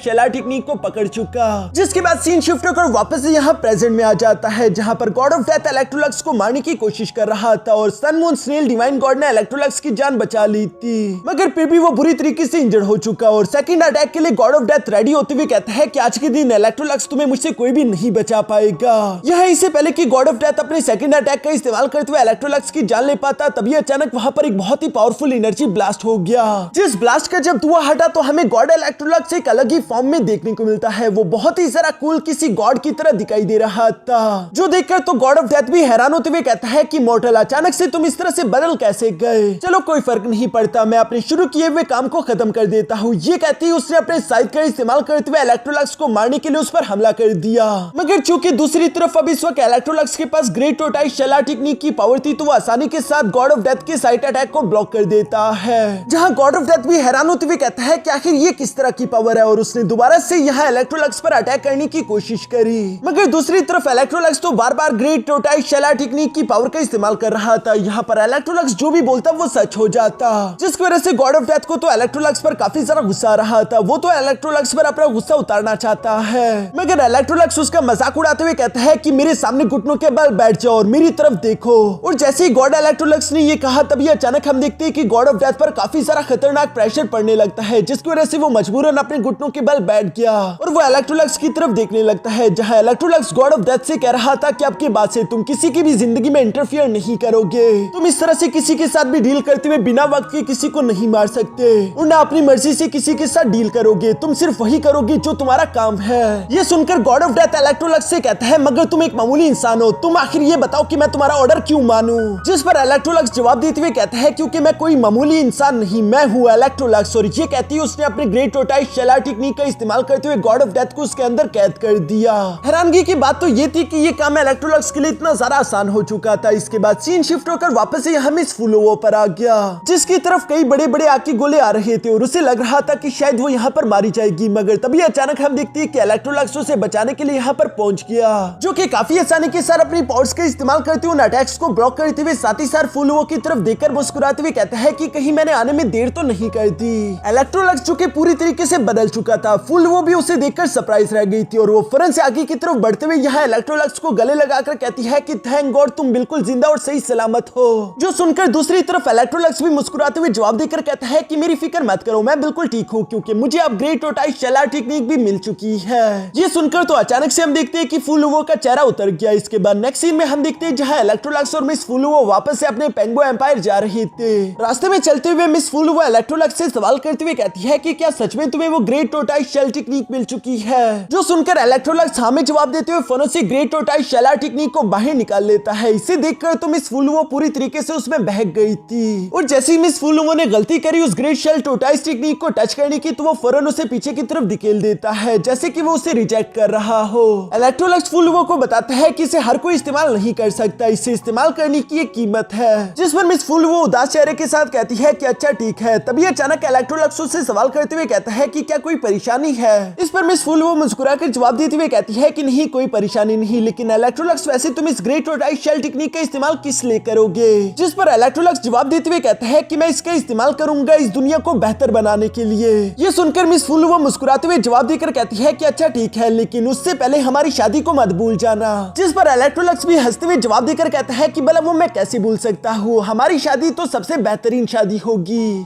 शेल आर्ट टेक्निक को पकड़ चुका, जिसके बाद सीन शिफ्ट होकर वापस यहाँ प्रेजेंट में आ जाता है, जहाँ पर गॉड ऑफ डेथ इलेक्ट्रोलक्स को मारने की कोशिश कर रहा था और Sun moon snail divine God ने इलेक्ट्रोलक्स की जान बचा ली थी। मगर फिर भी वो बुरी तरीके से इंजर्ड हो चुका और सेकंड अटैक के लिए गॉड ऑफ डेथ रेडी होते हुए कहता है कि आज के दिन इलेक्ट्रोलक्स, तुम्हें मुझसे कोई भी नहीं बचा पाएगा। यह इससे पहले कि गॉड ऑफ डेथ अपने सेकंड अटैक का इस्तेमाल करते हुए इलेक्ट्रोलक्स की जान ले पाता, तभी अचानक वहां पर एक बहुत ही पावरफुल एनर्जी ब्लास्ट हो गया। जिस ब्लास्ट का जब धुआं हटा तो हमें गॉड इलेक्ट्रोलक्स एक अलग ही फॉर्म में देखने को मिलता है। वो बहुत ही जरा कूल किसी गॉड की तरह दिखाई दे रहा था, जो देखकर तो गॉड ऑफ डेथ भी हैरान होते हुए कहता है कि मॉर्टल, अचानक से तुम इस तरह से बदल कैसे गए? चलो कोई फर्क नहीं पड़ता, मैं अपने शुरू किए हुए काम को खत्म कर देता हूँ। ये कहती है उसने अपने साइड का इस्तेमाल करते हुए इलेक्ट्रोलक्स को मारने के लिए उस पर हमला कर दिया। मगर चूंकि दूसरी तरफ अब इस वक्त इलेक्ट्रोलक्स के पास ग्रेट टोर्टोइस शेल आर्ट टेक्निक की पावर थी, तो वो आसानी के साथ गॉड ऑफ डेथ के साइड अटैक को ब्लॉक कर देता है। जहां गॉड ऑफ डेथ भी हैरान होते हुए कहता है कि आखिर ये किस तरह की पावर है, और उसने दोबारा से यहाँ इलेक्ट्रोलक्स पर अटैक करने की कोशिश करी। मगर दूसरी तरफ इलेक्ट्रोलक्स तो बार बार ग्रेट टोर्टोइस शेल आर्ट टेक्निक की पावर का इस्तेमाल कर रहा था। यहाँ पर इलेक्ट्रोलक्स जो भी बोलता वो सच हो जाता, जिसकी वजह से गॉड ऑफ डेथ को तो इलेक्ट्रोलक्स पर काफी ज्यादा गुस्सा आ रहा था। वो तो इलेक्ट्रोलक्स पर अपना गुस्सा उतारना चाहता है, मगर इलेक्ट्रोलक्स उसका मजाक उड़ाते हुए कहता है कि मेरे सामने घुटनों के बल बैठ जाओ और मेरी तरफ देखो। और जैसे ही गॉड इलेक्ट्रोलक्स ने ये कहा, तभी अचानक हम देखते हैं कि गॉड ऑफ डेथ पर काफी सारा खतरनाक प्रेशर पड़ने लगता है, जिसकी वजह से वो मजबूरन अपने घुटनों के बल बैठ गया और वो इलेक्ट्रोलक्स की तरफ देखने लगता है, जहां इलेक्ट्रोलक्स गॉड ऑफ डेथ से कह रहा था कि आपके बाद से तुम किसी की भी जिंदगी में इंटरफियर नहीं करोगे। तुम इस तरह से किसी के साथ भी डील करते हुए बिना वक्त के किसी को नहीं मार सकते और ना अपनी मर्जी से किसी के साथ डील करोगे। तुम सिर्फ वही करोगे जो तुम्हारा काम है। ये सुनकर गॉड ऑफ डेथ इलेक्ट्रोलक्स से कहता है, मगर तुम एक मामूली इंसान हो, तुम आखिर ये बताओ कि मैं तुम्हारा ऑर्डर क्यों मानूं? जिस पर इलेक्ट्रोलक्स जवाब देते हुए कहता है, क्योंकि मैं कोई मामूली इंसान नहीं, मैं हूँ इलेक्ट्रोलक्स। और ये कहती है उसने अपने ग्रेट टोर्टोइस शेल आर्ट टेक्निक का इस्तेमाल करते हुए गॉड ऑफ डेथ को उसके अंदर कैद कर दिया। हैरानगी की बात तो ये थी कि ये काम इलेक्ट्रोलक्स के लिए इतना ज्यादा आसान हो चुका था। इसके बाद सीन शिफ्ट होकर वापस से हम इस फुलोवो पर आ गया, जिसकी तरफ कई बड़े बड़े आग के गोले आ रहे थे और उसे लग रहा था कि शायद वो यहाँ पर मारी जाएगी। मगर तभी अचानक हम देखते हैं कि इलेक्ट्रोलक्स उसे बचाने के लिए यहाँ पर पहुंच गया, जो कि काफी आसानी के साथ अपनी पावर्स का इस्तेमाल करते हुए उन अटैक्स को ब्लॉक करते हुए साथ ही साथ फुलोवो की तरफ देखकर मुस्कुराते हुए कहता है कि कहीं मैंने आने में देर तो नहीं कर दी। इलेक्ट्रोलक्स जो कि पूरी तरीके से बदल चुका था, फुलोवो भी उसे देखकर सरप्राइज रह गई थी और वो फौरन से आगे की तरफ बढ़ते हुए यहाँ इलेक्ट्रोलक्स को गले लगाकर कहती है कि थैंक गॉड तुम बिल्कुल जिंदा और सही सलामत हो। जो सुनकर दूसरी तरफ इलेक्ट्रोलक्स भी मुस्कुराते हुए जवाब देकर कहता है कि मेरी फिक्र मत करो, मैं बिल्कुल ठीक हूँ, क्योंकि मुझे अब ग्रेट टोर्टोइस शेल आर्ट टेक्निक भी मिल चुकी है। ये सुनकर तो अचानक से हम देखते हैं कि फुलोवो का चेहरा उतर गया। इसके बाद नेक्स्ट सीन में हम देखते हैं जहाँ इलेक्ट्रोलक्स और मिस फुलोवो वापस से अपने पेंगो एम्पायर जा रहे थे। रास्ते में चलते हुए मिस फुलोवो इलेक्ट्रोलक्स से सवाल करते हुए कहती है कि क्या सच में तुम्हें वो ग्रेट टोर्टोइस शेल टेक्निक मिल चुकी है? जो सुनकर इलेक्ट्रोलक्स हाँ में जवाब देते हुए फोनों से ग्रेट टोर्टोइस शेल आर्ट टेक्निक को बाहर निकाल लेता है। इसे देखकर तो मिस फुलोवो पूरी तरीके से उसमें बहक गई थी और जैसे ही मिस फुलोवो ने गलती करी उस ग्रेट शेल टोर्टोइस टेक्निक को टच करने की, तो वो फौरन उसे पीछे की तरफ धकेल देता है, जैसे कि वो उसे रिजेक्ट कर रहा हो। इलेक्ट्रोलक्स फुलोवो को बताता है कि इसे हर कोई इस्तेमाल नहीं कर सकता, इसे इस्तेमाल करने की एक कीमत है। जिस पर मिस फुलोवो उदास चेहरे के साथ कहती है कि अच्छा ठीक है। तभी अचानक इलेक्ट्रोलक्स उससे सवाल करते हुए कहता है कि क्या कोई परेशानी है? इस पर मिस फुलोवो मुस्कुराकर जवाब देते हुए कहती है कि नहीं, कोई परेशानी नहीं, लेकिन इलेक्ट्रोलक्स वैसे तुम इस ग्रेट टोर्टोइस शेल टेक्निक का इस्तेमाल किस लिए करोगे? जिस पर इलेक्ट्रोलक्स जवाब देते हुए कहता है कि मैं इसका इस्तेमाल करूंगा इस दुनिया को बेहतर बनाने के लिए। ये सुनकर मिस फुलोवो मुस्कुराते हुए जवाब देकर कहती है कि अच्छा ठीक है, लेकिन उससे पहले हमारी शादी को मत भूल जाना। जिस पर इलेक्ट्रोलक्स भी हंसते हुए जवाब देकर कहता है कि भला वो मैं कैसे भूल सकता हूँ, हमारी शादी तो सबसे बेहतरीन शादी होगी।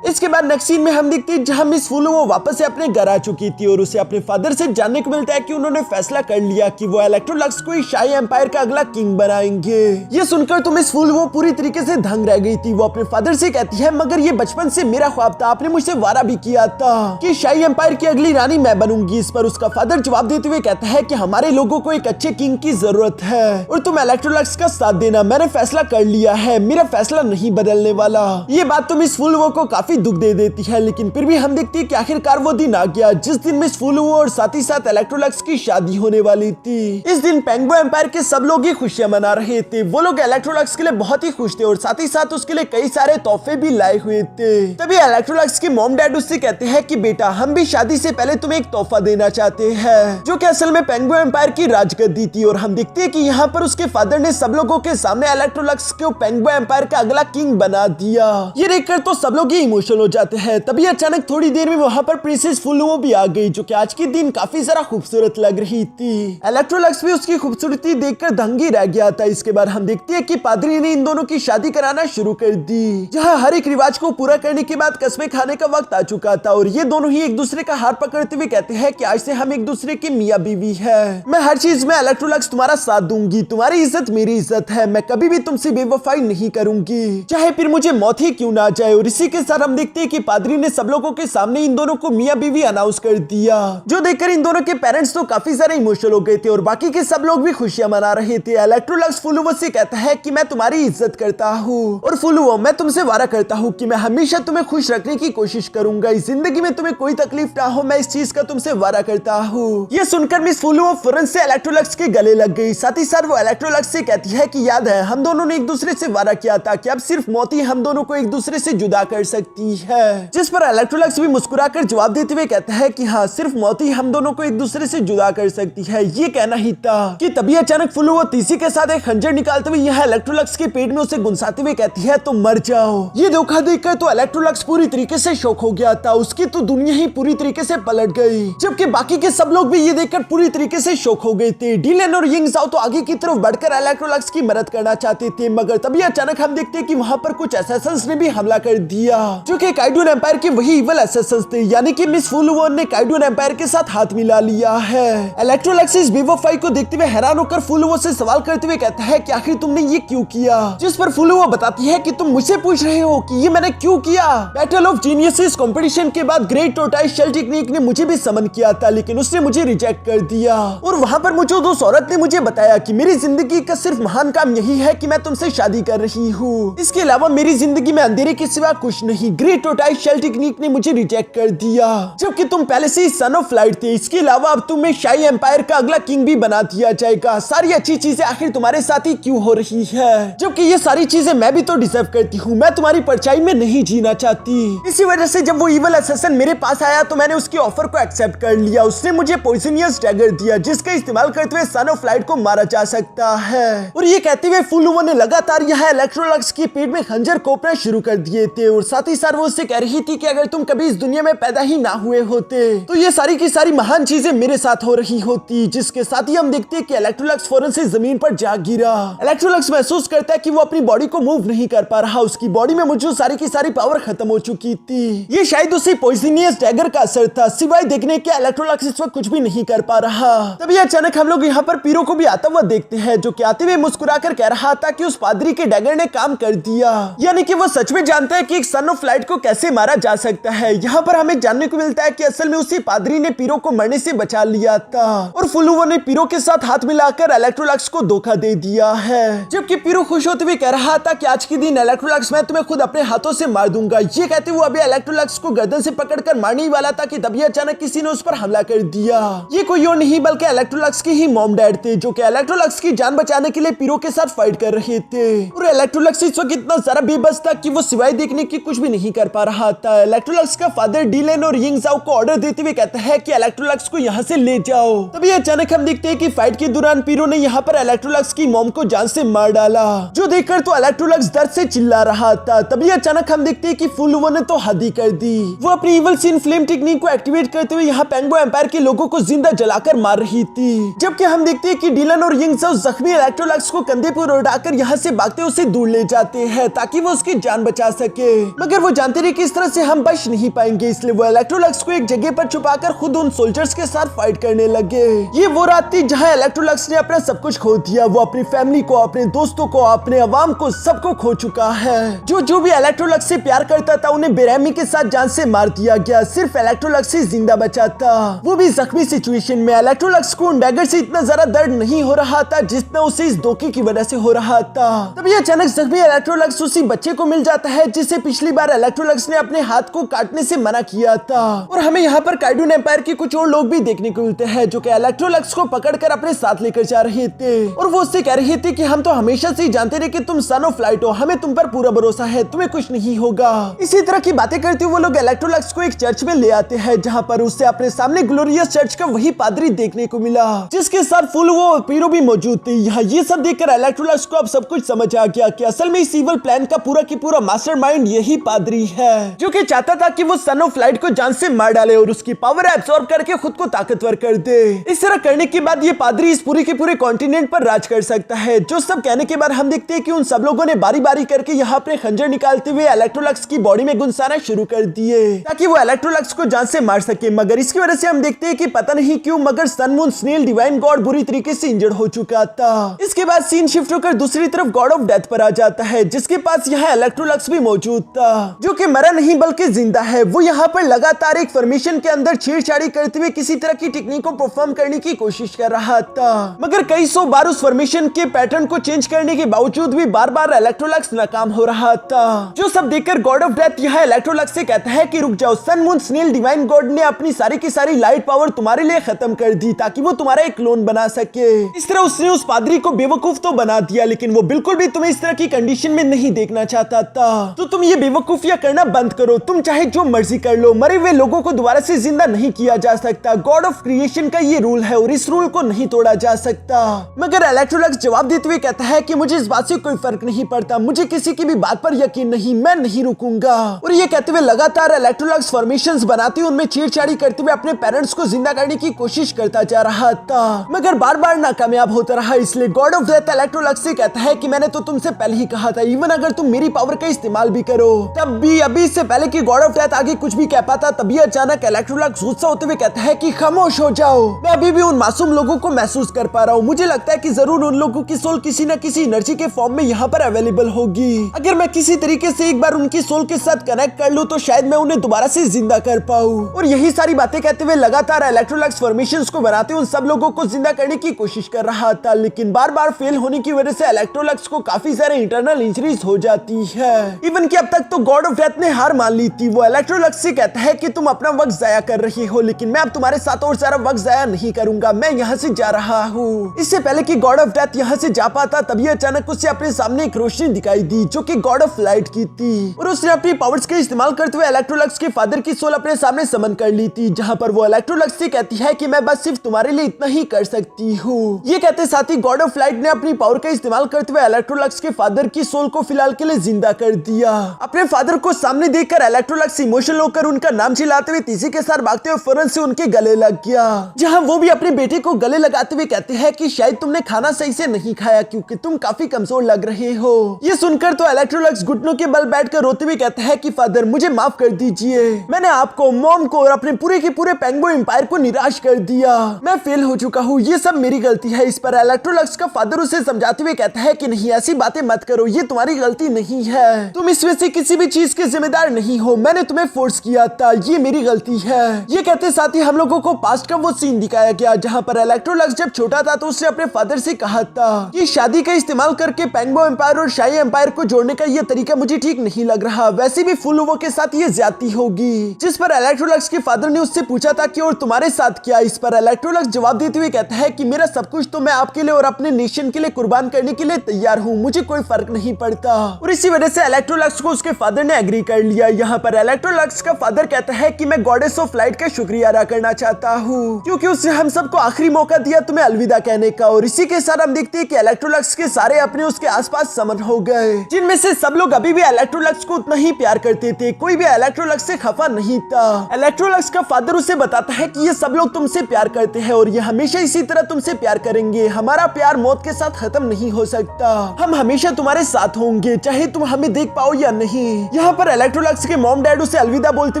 इसके बाद नेक्स्ट सीन में हम देखते हैं जहां मिस फुलू वो वापस से अपने घर आ चुकी थी और उसे अपने फादर से जानने को मिलता है कि उन्होंने फैसला कर लिया कि वो इलेक्ट्रोलक्स को शाही एम्पायर का अगला किंग बनाएंगे। ये सुनकर तो मिस फुलू वो पूरी तरीके से दंग रह गई थी। वो अपने फादर से कहती है, मगर ये बचपन से मेरा ख्वाब था, आपने मुझसे वादा भी किया था कि शाही एम्पायर की अगली रानी मैं बनूंगी। इस पर उसका फादर जवाब देते हुए कहता है कि हमारे लोगों को एक अच्छे किंग की जरूरत है और तुम इलेक्ट्रोलक्स का साथ देना। मैंने फैसला कर लिया है, मेरा फैसला नहीं बदलने वाला। ये बात तो मिस फुलू को काफी दुख दे देती है, लेकिन फिर भी हम देखते हैं कि आखिरकार वो दिन आ गया जिस दिन मिस फुलू और साथ ही साथ इलेक्ट्रोलक्स की शादी होने वाली थी। इस दिन पेंगुइन एम्पायर के सब लोग ही खुशियां मना रहे थे। वो लोग इलेक्ट्रोलक्स के लिए बहुत ही खुश थे और साथ ही साथ उसके लिए कई सारे तोहफे भी लाए हुए थे। तभी इलेक्ट्रोलक्स के मॉम डैड उससे कहते हैं कि बेटा, हम भी शादी से पहले तुम्हें एक तोहफा देना चाहते हैं, जो कि असल में पेंगुइन एम्पायर की राजगद्दी थी। और हम देखते हैं कि यहाँ पर उसके फादर ने सब लोगों के सामने इलेक्ट्रोलक्स को पेंगुइन एम्पायर का अगला किंग बना दिया। ये देखकर तो सब लोग ही इमोशनल हो जाते हैं। तभी अचानक थोड़ी देर में वहाँ पर प्रिंसेस फुलू भी आ गई, जो कि आज के दिन काफी ज्यादा खूबसूरत लग रही थी। इलेक्ट्रोलक्स भी उसकी खूबसूरती देखकर दंगी रह गया था। इसके बाद हम देखते हैं कि पादरी ने इन दोनों की शादी कराना शुरू कर दी, जहाँ हर एक रिवाज को पूरा करने के बाद कस्में खाने का वक्त आ चुका था और ये दोनों ही एक दूसरे का हाथ पकड़ते हुए कहते हैं कि आज से हम एक दूसरे के मियाँ बीवी है। मैं हर चीज में इलेक्ट्रोलक्स तुम्हारा साथ दूंगी, तुम्हारी इज्जत मेरी इज्जत है, मैं कभी भी तुमसे बेवफाई नहीं करूंगी, चाहे फिर मुझे मौत ही क्यों ना जाए। और इसी के साथ हम देखते हैं कि पादरी ने सब लोगों के सामने इन दोनों को मियाँ बीवी अनाउंस कर दिया, जो देखकर इन दोनों के पेरेंट्स तो काफी सारे इमोशनल हो गए थे और बाकी के सब लोग भी खुशियां मना रहे थे। इलेक्ट्रोलक्स फुलू से कहता है कि मैं तुम्हारी इज्जत करता हूँ और फुलू, मैं तुमसे वादा करता हूँ कि मैं हमेशा तुम्हें खुश रखने की कोशिश करूंगा, इस जिंदगी में तुम्हें कोई तकलीफ ना हो, मैं इस चीज का तुमसे वादा करता हूँ। ये सुनकर मिस फुलू फौरन से इलेक्ट्रोलक्स के गले लग गई। साथ ही साथ वो इलेक्ट्रोलक्स से कहती है कि याद है, हम दोनों ने एक दूसरे से वादा किया था कि अब सिर्फ मौत ही हम दोनों को एक दूसरे से जुदा कर सकती है। जिस पर इलेक्ट्रोलक्स भी मुस्कुराकर जवाब देते हुए कहता है कि हाँ, सिर्फ मौत ही हम दोनों को एक दूसरे से जुदा कर सकती है। ये कहना ही था कि तभी अचानक फुलू वो तीसी के साथ एक खंजर निकालते हुए यहाँ इलेक्ट्रोलक्स के पेट में उसे गुनसाते हुए कहती है, तो मर जाओ। ये धोखा देखकर तो इलेक्ट्रोलक्स पूरी तरीके से शॉक हो गया था। उसकी तो दुनिया ही पूरी तरीके से पलट गई, जबकि बाकी के सब लोग भी ये देखकर पूरी तरीके से शॉक हो गए थे। डीलन और यिंग ज़ाओ तो आगे की तरफ बढ़कर इलेक्ट्रोलक्स की मदद करना चाहते थे, मगर तभी अचानक हम देखते हैं कि वहाँ पर कुछ असैसिन्स ने भी हमला कर दिया, जो कि काइडून एम्पायर के वही इविल असैसिन्स थे, यानी कि मिस फुलू ने काइडून एम्पायर के साथ हाथ मिला लिया है। इलेक्ट्रोलक्स इस बेवफाई को देखते हुए हैरान होकर फुलू से सवाल करते हुए कहता है कि आखिर तुमने ये क्यों किया, जिस पर फुलू बताती है कि तुम मुझसे पूछ रहे हो कि ये मैंने क्यों किया। बैटल ऑफ जीनियसेस कंपटीशन के बाद ग्रेट टोर्टोइस शेल टेक्निक ने मुझे भी समन किया था, लेकिन उसने मुझे रिजेक्ट कर दिया और वहाँ पर मुझे उस औरत ने मुझे बताया कि मेरी जिंदगी का सिर्फ महान काम यही है कि मैं तुमसे शादी कर रही हूँ, इसके अलावा मेरी जिंदगी में अंधेरे के सिवा कुछ नहीं। ग्रेट टोर्टोइस शेल टेक्निक ने मुझे रिजेक्ट कर दिया, जबकि तुम पहले से ही सन ऑफ लाइट थे। इसके अलावा अब तुम्हें शाही एम्पायर का अगला किंग भी बना दिया जाएगा। सारी अच्छी चीजें आखिर तुम्हारे साथ ही क्यों हो रही है, जबकि ये सारी चीजें मैं भी तो डिजर्व करती हूँ। मैं तुम्हारी परछाई में नहीं जीना चाहती। इसी वजह से जब वो इविल असैसिन मेरे पास आया तो मैंने उसकी ऑफर को एक्सेप्ट कर लिया। उसने मुझे पॉइजनियस डैगर दिया, जिसका इस्तेमाल करते हुए सन ऑफ लाइट को मारा जा सकता है। और ये कहते हुए फुलू ने लगातार यहाँ इलेक्ट्रोलक्स के पेट में खंजर कोपना शुरू कर दिए थे और साथ ही साथ वो उससे कह रही थी कि अगर तुम कभी इस दुनिया में पैदा ही ना हुए होते तो ये सारी की सारी महान चीजें मेरे साथ हो रही होती। जिसके साथ ही हम देखते हैं कि इलेक्ट्रोलक्स फौरन से जमीन पर जा गिरा। इलेक्ट्रोलक्स महसूस करता है कि वो अपनी बॉडी को मूव नहीं कर पा रहा, उसकी बॉडी में मौजूद सारी की सारी पावर खत्म हो चुकी थी। ये शायद उसी पॉइजनियस डैगर का असर था, सिवाय देखने के इलेक्ट्रोलक्स इस वक्त कुछ भी नहीं कर पा रहा। तभी अचानक हम लोग यहाँ पर पीरो को भी आता हुआ देखते हैं, जो कि आते हुए मुस्कुराकर कह रहा था कि उस पादरी के डैगर ने काम कर दिया, यानी कि वो सच में जानता है कि एक सन ऑफ लाइट को कैसे मारा जा सकता है। यहाँ पर हमें जानने को मिलता है कि असल में उसी पादरी ने पीरो को मरने से बचा लिया था और फुलू ने पीरो के साथ हाथ मिलाकर इलेक्ट्रोलक्स को धोखा दे दिया है। जबकि पीरो खुश होते हुए कह रहा था कि आज के दिन इलेक्ट्रोलक्स मैं तुम्हें खुद अपने हाथों से मार दूंगा। ये कहते हुए अभी इलेक्ट्रोलक्स को गर्दन से पकड़कर मारने ही वाला था कि तभी अचानक किसी ने उस पर हमला कर दिया। ये कोई और नहीं बल्कि इलेक्ट्रोलक्स के ही मॉम डैड थे, जो कि इलेक्ट्रोलक्स की जान बचाने के लिए पीरो के साथ फाइट कर रहे थे। और इलेक्ट्रोलक्स इस वक्त इतना सारा बेबस था कि वो सिवाय देखने की कुछ भी नहीं कर पा रहा था। इलेक्ट्रोलक्स का फादर डीलन और यिंग ज़ाओ को ऑर्डर देते हुए कहता है कि इलेक्ट्रोलक्स को यहाँ से ले जाओ। तभी अचानक हम देखते हैं कि फाइट के दौरान पीरो ने यहाँ पर इलेक्ट्रोलक्स की मॉम को जान से मार डाला, जो देखकर तो इलेक्ट्रोलक्स दर्द से चिल्ला रहा था। तभी अचानक हम देखते हैं कि फुलू ने तो हद ही कर दी। वो अपनी इविल सीन फ्लेम टेक्निक को एक्टिवेट करते हुए यहाँ पेंगुइन एम्पायर के लोगों को जिंदा जलाकर मार रही थी, जबकि हम देखते हैं कि डीलन और यिंग ज़ाओ जख्मी इलेक्ट्रोलक्स को कंधे पर उड़ाकर यहाँ से भागते उसे दूर ले जाते हैं ताकि वो उसकी जान बचा सके। मगर वो जानते रहे कि इस तरह से हम बच नहीं पाएंगे, इसलिए वो इलेक्ट्रोलक्स को एक जगह पर छुपाकर खुद उन सोल्जर्स के साथ फाइट करने लगे। ये वो रात थी जहां इलेक्ट्रोलक्स ने अपना सब कुछ खो दिया। वो अपनी फैमिली को, अपने दोस्तों को, अपने अवाम को, सबको खो चुका है। जो भी इलेक्ट्रोलक्स से प्यार करता था उन्हें बेरहमी के साथ जान से मार दिया गया। सिर्फ इलेक्ट्रोलक्स ही जिंदा बचा था, वो भी जख्मी सिचुएशन में। इलेक्ट्रोलक्स को उन डैगर से इतना ज्यादा दर्द नहीं हो रहा था जितना उसे इस धोखे की वजह से हो रहा था। तभी अचानक जख्मी इलेक्ट्रोलक्स उसी बच्चे को मिल जाता है जिसे पिछली बार इलेक्ट्रोलक्स ने अपने हाथ को काटने से मना किया था। और हमें यहाँ पर कार्डून एम्पायर के कुछ और लोग भी देखने को मिलते हैं जो कि इलेक्ट्रोलक्स को पकड़कर अपने साथ लेकर जा रहे थे। और वो उससे कह रहे थे कि हम तो हमेशा से ही जानते रहे कि तुम सन ऑफ लाइट हो, हमें तुम पर पूरा भरोसा है, तुम्हें कुछ नहीं होगा। इसी तरह की बातें करते हुए वो लोग इलेक्ट्रोलक्स को एक चर्च में ले आते हैं जहाँ पर उससे अपने सामने ग्लोरियस चर्च का वही पादरी देखने को मिला जिसके साथ फुल वो पीरो भी मौजूद थे। यहाँ ये सब देखकर इलेक्ट्रोलक्स को अब सब कुछ समझ आ गया कि असल में इस इवल प्लान का पूरा की पूरा मास्टरमाइंड यही पादरी है जो कि चाहता था कि वो सन ऑफ लाइट को जान से मार डाले और उसकी पावर एब्सॉर्ब करके खुद को ताकतवर कर दे। इस तरह करने के बाद ये पादरी इस पूरे के पूरे कॉन्टिनेंट पर राज कर सकता है। जो सब कहने के बाद हम देखते हैं कि उन सब लोगों ने बारी बारी करके यहाँ अपने खंजर निकालते हुए इलेक्ट्रोलक्स की बॉडी में गुंसाना शुरू कर दिए ताकि वो इलेक्ट्रोलक्स को जान से मार सके। मगर इसकी वजह से हम देखते हैं कि पता नहीं क्यों मगर Sun moon snail divine God बुरी तरीके से इंजर्ड हो चुका था। इसके बाद सीन शिफ्ट होकर दूसरी तरफ गॉड ऑफ डेथ पर आ जाता है जिसके पास यहाँ इलेक्ट्रोलक्स भी मौजूद था जो कि मरा नहीं बल्कि जिंदा है। वो यहाँ पर लगातार एक फॉर्मेशन के अंदर छेड़छाड़ी करते हुए किसी तरह की टेक्निक को परफॉर्म करने की कोशिश कर रहा था मगर कई सौ बार उस फॉर्मेशन के पैटर्न को चेंज करने के बावजूद भी बार बार इलेक्ट्रोलक्स नाकाम हो रहा था। जो सब देखकर गॉड ऑफ डेथ यहाँ इलेक्ट्रोलक्स से कहता है कि रुक जाओ, Sun moon snail divine God ने अपनी सारी की सारी लाइट पावर तुम्हारे लिए खत्म कर दी ताकि वो तुम्हारा एक क्लोन बना सके। इस तरह उसने उस पादरी को बेवकूफ तो बना दिया लेकिन वो बिल्कुल भी तुम्हें इस तरह की कंडीशन में नहीं देखना चाहता था। तो तुम ये बेवकूफियां करना बंद करो, तुम चाहे जो मर्जी कर लो, मरे हुए लोगों को दोबारा से जिंदा नहीं किया जा सकता। गॉड ऑफ क्रिएशन का ये रूल है और इस रूल को नहीं तोड़ा जा सकता। मगर इलेक्ट्रोलक्स जवाब देते हुए कहता है कि मुझे इस बात से कोई फर्क नहीं पड़ता, मुझे किसी की भी बात पर यकीन नहीं, मैं नहीं रुकूंगा। और ये कहते हुए लगातार इलेक्ट्रोलक्स फॉर्मेशंस बनाते हुए उनमें छेड़छाड़ी करते हुए अपने पेरेंट्स को जिंदा करने की कोशिश करता जा रहा था मगर बार बार नाकामयाब होता रहा। इसलिए गॉड ऑफ डेथ इलेक्ट्रोलक्स से कहता है कि मैंने तो तुमसे पहले ही कहा था, इवन अगर तुम मेरी पावर का इस्तेमाल भी करो तब भी अभी इससे पहले कि गॉड ऑफ डेथ आगे कुछ भी कह पाता तभी अचानक इलेक्ट्रोलक्स गुस्सा होते हुए कहता है कि खामोश हो जाओ, मैं अभी भी उन मासूम लोगों को महसूस कर पा रहा हूँ। मुझे लगता है कि जरूर उन लोगों की सोल किसी न किसी एनर्जी के फॉर्म में यहाँ पर अवेलेबल होगी। अगर मैं किसी तरीके से एक बार उनकी सोल के साथ कनेक्ट कर लूँ तो शायद मैं उन्हें दोबारा से जिंदा कर पाऊँ। और यही सारी बातें कहते हुए लगातार इलेक्ट्रोलक्स फॉर्मेशंस को बनाते उन सब लोगों को जिंदा करने की कोशिश कर रहा था लेकिन बार बार फेल होने की वजह से इलेक्ट्रोलक्स को काफी सारे इंटरनल इंजरीज हो जाती है। इवन कि अब तक तो गॉड ऑफ डेथ ने हार मान ली थी। वो इलेक्ट्रोलक्स से कहता है कि तुम अपना वक्त जाया कर रही हो लेकिन मैं अब तुम्हारे साथ और सारा वक्त जाया नहीं करूंगा, मैं यहाँ से जा रहा हूँ। इससे पहले कि गॉड ऑफ डेथ यहाँ से जा पाता तभी अचानक उससे अपने सामने एक रोशनी दिखाई दी जो कि गॉड ऑफ लाइट की थी और उसने अपनी पावर्स का इस्तेमाल करते हुए इलेक्ट्रोलक्स के फादर की सोल अपने सामने समन कर ली थी जहाँ पर वो इलेक्ट्रोलक्स से कहती है कि मैं बस सिर्फ तुम्हारे लिए इतना ही कर सकती हूँ। ये कहते साथ ही गॉड ऑफ लाइट ने अपनी पावर का इस्तेमाल करते हुए इलेक्ट्रोलक्स के फादर की सोल को फिलहाल के लिए जिंदा कर दिया। अपने फादर को सामने देखकर इलेक्ट्रोलक्स इमोशनल होकर उनका नाम चिल्लाते हुए तेजी के साथ भागते हुए फौरन से उनके गले लग गया जहां वो भी अपने बेटे को गले लगाते हुए कहते हैं कि शायद तुमने खाना सही से नहीं खाया क्योंकि तुम काफी कमजोर लग रहे हो। ये सुनकर तो इलेक्ट्रोलक्स घुटनों के बल बैठकर रोते हुए कहता है कि फादर मुझे माफ कर दीजिए, मैंने आपको, मॉम को और अपने पूरे के पूरे पेंगुइन एम्पायर को निराश कर दिया, मैं फेल हो चुका हूँ, ये सब मेरी गलती है। इस पर इलेक्ट्रोलक्स का फादर उसे समझाते हुए कहता है कि नहीं ऐसी बातें मत करो, ये तुम्हारी गलती नहीं है, तुम इसमें से किसी भी चीज के जिम्मेदार नहीं हो, मैंने तुम्हें फोर्स किया था, ये मेरी गलती है। ये कहते साथ ही हम लोगों को पास्ट का वो सीन दिखाया गया जहाँ पर इलेक्ट्रोलक्स जब छोटा था तो उसने अपने फादर से कहा था कि शादी का इस्तेमाल करके पेंगबो एम्पायर और शाही एम्पायर को जोड़ने का ये तरीका मुझे ठीक नहीं लग रहा, वैसे भी फुल ओवो के साथ ये ज्यादती होगी। जिस पर इलेक्ट्रोलक्स के फादर ने उससे पूछा था कि और तुम्हारे साथ क्या। इस पर इलेक्ट्रोलक्स जवाब देते हुए कहता है कि मेरा सब कुछ तो मैं आपके लिए और अपने नेशन के लिए कुर्बान करने के लिए तैयार हूँ, मुझे कोई फर्क नहीं पड़ता। और इसी वजह से इलेक्ट्रोलक्स को उसके फादर ने एग्री कर लिया। यहाँ पर इलेक्ट्रोलक्स का फादर कहता है कि मैं गॉडेस ऑफ लाइट का शुक्रिया अदा करना चाहता हूँ क्योंकि उसने हम सबको आखिरी मौका दिया तुम्हें अलविदा कहने का। और इसी के साथ हम देखते हैं कि इलेक्ट्रोलक्स के सारे अपने उसके आसपास समन हो गए जिनमें से सब लोग अभी भी इलेक्ट्रोलक्स को उतना ही प्यार करते थे, कोई भी इलेक्ट्रोलक्स से खफा नहीं था। इलेक्ट्रोलक्स का फादर उसे बताता है कि ये सब लोग तुमसे प्यार करते हैं और ये हमेशा इसी तरह तुमसे प्यार करेंगे, हमारा प्यार मौत के साथ खत्म नहीं हो सकता, हम हमेशा तुम्हारे साथ होंगे चाहे तुम हमें देख पाओ या नहीं। यहाँ पर इलेक्ट्रोलक्स के मॉम डैड उसे अलविदा बोलते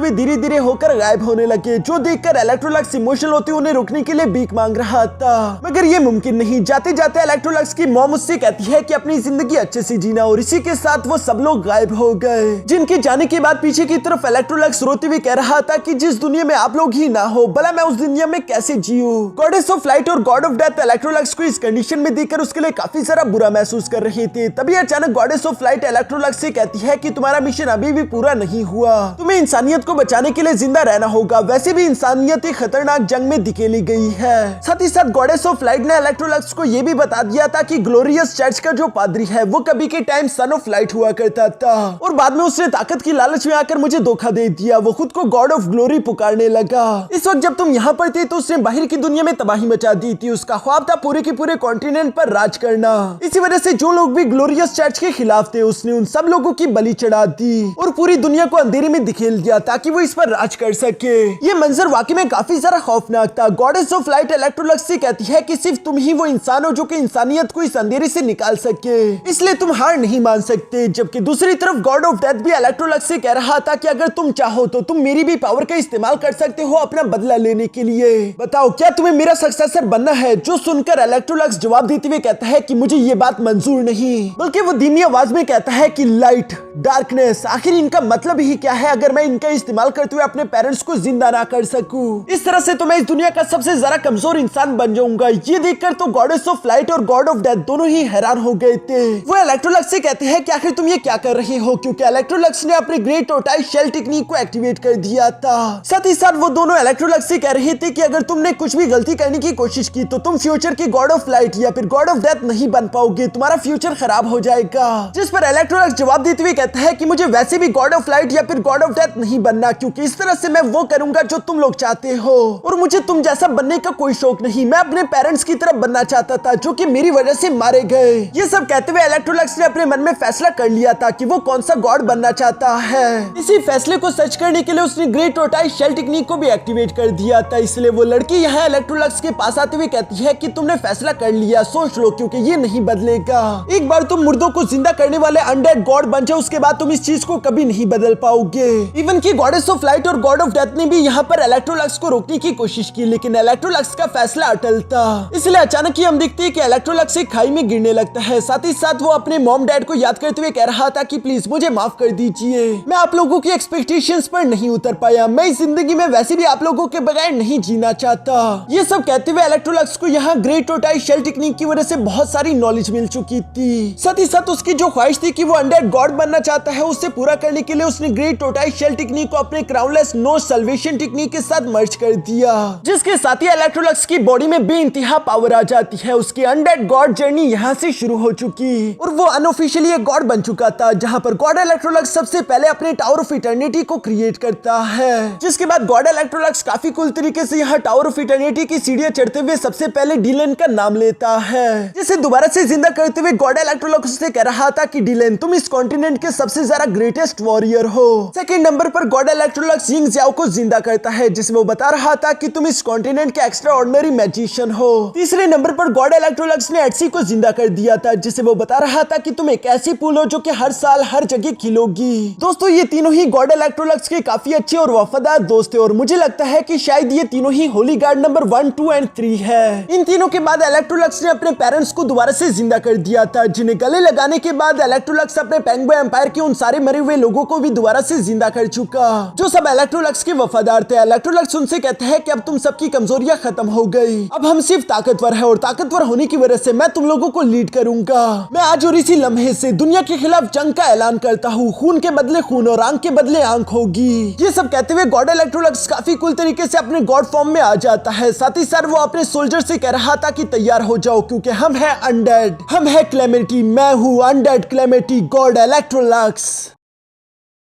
हुए धीरे धीरे होकर गायब होने लगे, जो देखकर इलेक्ट्रोलक्स इमोशनल होते उन्हें रोकने के लिए भीख मांग रहा था, मगर ये मुमकिन नहीं। जाते जाते इलेक्ट्रोलक्स की मॉम उससे कहती है कि अपनी जिंदगी अच्छे से जीना, और इसी के साथ वो सब लोग गायब हो गए। जिनके जाने के बाद पीछे की तरफ इलेक्ट्रोलक्स रोते हुए कह रहा था कि जिस दुनिया में आप लोग ही ना हो, भला मैं उस दुनिया में कैसे जीऊं। गॉडेस ऑफ लाइट और गॉड ऑफ डेथ इलेक्ट्रोलक्स को इस कंडीशन में देखकर उसके लिए काफी सारा बुरा महसूस कर रहे थे। तभी अचानक गॉडेस ऑफ लाइट इलेक्ट्रोलक्स से कहती है कि तुम्हारा मिशन अभी भी पूरा नहीं हुआ, तुम्हें इंसानियत को बचाने के लिए जिंदा रहना होगा। वैसे भी इंसानियत एक खतरनाक जंग में धकेली गई है। साथ ही साथ गॉडेस ऑफ लाइट ने इलेक्ट्रोलक्स को यह भी बता दिया था कि ग्लोरियस चर्च का जो पादरी है वो कभी के टाइम सन ऑफ लाइट हुआ करता था, और बाद में उसने ताकत की लालच में आकर मुझे धोखा दे दिया। वो खुद को गॉड ऑफ ग्लोरी पुकारने लगा। इस वक्त जब तुम यहाँ पर थे तो उसने बाहर की दुनिया में तबाही मचा दी थी। उसका ख्वाब था पूरे के पूरे कॉन्टिनेंट पर राज करना। इसी वजह से जो लोग भी ग्लोरियस चर्च के खिलाफ थे उसने उन सब लोगों की बलि चढ़ा दी और पूरी दुनिया को अंधेरे में धकेल दिया ताकि वो इस पर राज कर सके। ये मंजर वाकई में काफी सारा खौफनाक था। गॉडेस ऑफ लाइट इलेक्ट्रोलक्स से कहती है कि सिर्फ तुम ही वो इंसान हो जो कि इंसानियत को इस अंधेरे से निकाल सके, इसलिए तुम हार नहीं मान सकते। जबकि दूसरी तरफ गॉड ऑफ डेथ भी इलेक्ट्रोलक्स से कह रहा था कि अगर तुम चाहो तो तुम मेरी भी पावर का इस्तेमाल कर सकते हो अपना बदला लेने के लिए। बताओ क्या तुम्हें मेरा सक्सेसर बनना है? जो सुनकर इलेक्ट्रोलक्स जवाब देते हुए कहता है कि मुझे ये बात मंजूर नहीं, बल्कि वो धीमी आवाज में कहता है कि लाइट, डार्कनेस, आखिर इनका मतलब ही क्या है अगर मैं इनका इस्तेमाल करते हुए अपने पेरेंट्स को जिंदा ना कर सकूं? इस तरह से तो मैं इस दुनिया का सबसे ज्यादा कमजोर इंसान बन जाऊंगा। ये देखकर तो गॉडेस ऑफ लाइट और गॉड ऑफ डेथ दोनों ही हैरान हो गए थे। वो इलेक्ट्रोलक्स से कहते हैं कि आखिर तुम ये क्या कर रहे हो, क्योंकि इलेक्ट्रोलक्स ने अपने ग्रेट टोर्टाइज शेल टेक्निक को एक्टिवेट कर दिया था। साथ ही साथ वो दोनों इलेक्ट्रोलक्स से कह रहे थे कि अगर तुमने कुछ भी गलती करने की कोशिश की तो तुम फ्यूचर के गॉड ऑफ लाइट या फिर गॉड ऑफ डेथ नहीं बन पाओगे, तुम्हारा फ्यूचर खराब हो जाएगा। जिस पर इलेक्ट्रोलक्स जवाब देते हुए कहता है कि मुझे वैसे भी गॉड ऑफ लाइट या फिर गॉड ऑफ डेथ नहीं बनना, क्योंकि इस तरह से मैं वो करूंगा जो तुम लोग चाहते हो, और मुझे तुम जैसा बनने का कोई शौक नहीं। मैं अपने पेरेंट्स की तरह बनना चाहता था जो कि मेरी वजह से मारे गए। ये सब कहते हुए इलेक्ट्रोलक्स ने अपने मन में फैसला कर लिया था कि वो कौन सा गॉड बनना चाहता है। इसी फैसले को सच करने के लिए उसने ग्रेट टोर्टाइज शेल टेक्निक को भी एक्टिवेट कर दिया था। इसलिए वो लड़की यहाँ इलेक्ट्रोलक्स के पास आते हुए कहती है कि तुमने फैसला कर लिया, सोच लो, क्योंकि ये नहीं बदलेगा। एक बार तुम मुर्दों को जिंदा करने वाले अनडेड गॉड बन जाओ, उसके बाद तुम इस चीज को कभी नहीं बदल पाओगे। इवन की गॉडेस ऑफ लाइट और गॉड ऑफ डेथ ने भी यहाँ पर इलेक्ट्रोलक्स को रोकने की कोशिश की, लेकिन इलेक्ट्रोलक्स का फैसला अटल था। इसलिए अचानक ही हम देखते हैं कि इलेक्ट्रोलक्स एक खाई में गिरने लगता है। साथ ही साथ वो अपने मॉम डैड को याद करते हुए कह रहा था कि प्लीज मुझे माफ कर दीजिए, मैं आप लोगों की एक्सपेक्टेशंस पर नहीं उतर पाया। मैं इस जिंदगी में वैसे भी आप लोगों के बगैर नहीं जीना चाहता। ये सब कहते हुए इलेक्ट्रोलक्स को यहाँ ग्रेट टोर्टाइज शेल टेक्निक की वजह से बहुत सारी नॉलेज मिल चुकी थी। साथ ही साथ उसकी जो ख्वाहिश थी कि वो अनडेड गॉड बनना चाहता है, उससे पूरा करने के लिए उसने ग्रेट टोर्टाइज शेल टेक्निक को अपने क्राउनलेस नो सल्वेशन टेक्निक के साथ मर्ज कर दिया, जिसके साथ ही इलेक्ट्रोलक्स की बॉडी में बेइंतहा पावर आ जाती है। उसकी अनडेड गॉड जर्नी यहाँ से शुरू हो चुकी और वो अनऑफिशियली एक गॉड बन चुका था, जहाँ पर गॉड इलेक्ट्रोलक्स सबसे पहले अपने टावर ऑफ इटर्निटी को क्रिएट करता है। जिसके बाद गॉड इलेक्ट्रोलक्स काफी कूल तरीके से यहाँ टावर ऑफ इटर्निटी की सीढ़ियां चढ़ते हुए सबसे पहले डिलेन का नाम लेता है, जिसे दोबारा से जिंदा करते हुए गॉड इलेक्ट्रोलक्स से कह रहा था कि डिलेन, तुम इस कॉन्टिनेंट के सबसे ज्यादा ग्रेटेस्ट वॉरियर हो। सेकंड नंबर पर गॉड इलेक्ट्रोलक्स यिंग ज़ियाओ को जिंदा करता है, जिसमें वो बता रहा था कि तुम इस कॉन्टिनेंट के एक्स्ट्रा ऑर्डिनरी मैजिशियन हो। तीसरे नंबर पर गॉड इलेक्ट्रोलक्स ने एटसी को जिंदा कर दिया था, जिसे वो बता रहा था कि तुम एक ऐसी फूल हो जो कि हर साल हर जगह खिलोगी। दोस्तों, ये तीनों ही गॉड इलेक्ट्रोलक्स के काफी अच्छे और वफादार दोस्त थे, और मुझे लगता है कि शायद ये तीनों ही होली गार्ड नंबर 1, 2 एंड 3 है। इन तीनों के बाद इलेक्ट्रोलक्स ने अपने पेरेंट्स को दोबारा से जिंदा कर दिया था, जिन्हें गले लगाने के बाद इलेक्ट्रोलक्स अपने पेंगुइन एम्पायर के उन सारे मरे हुए लोगों को भी दोबारा से जिंदा कर चुका, जो सब इलेक्ट्रोलक्स के वफादार थे। इलेक्ट्रोलक्स उनसे कहते हैं कि अब तुम सबकी कमजोरियां खत्म हो गई, अब हम सिर्फ ताकतवर हैं, और ताकतवर होने की वजह से मैं तुम लोगों को लीड करूंगा। मैं आज और इसी लम्हे से दुनिया के खिलाफ जंग का ऐलान करता हूँ। खून के बदले खून और आंख के बदले आंख होगी। ये सब कहते हुए गॉड इलेक्ट्रोलक्स काफी कूल तरीके से अपने गॉड फॉर्म में आ जाता है। साथ ही साथ वो अपने सोल्जर से कह रहा था कि तैयार हो जाओ, क्योंकि हम हैं अनडेड, हम हैं क्लेमेटी, मैं हूँ अनडेड क्लेमेटी गॉड इलेक्ट्रोलक्स।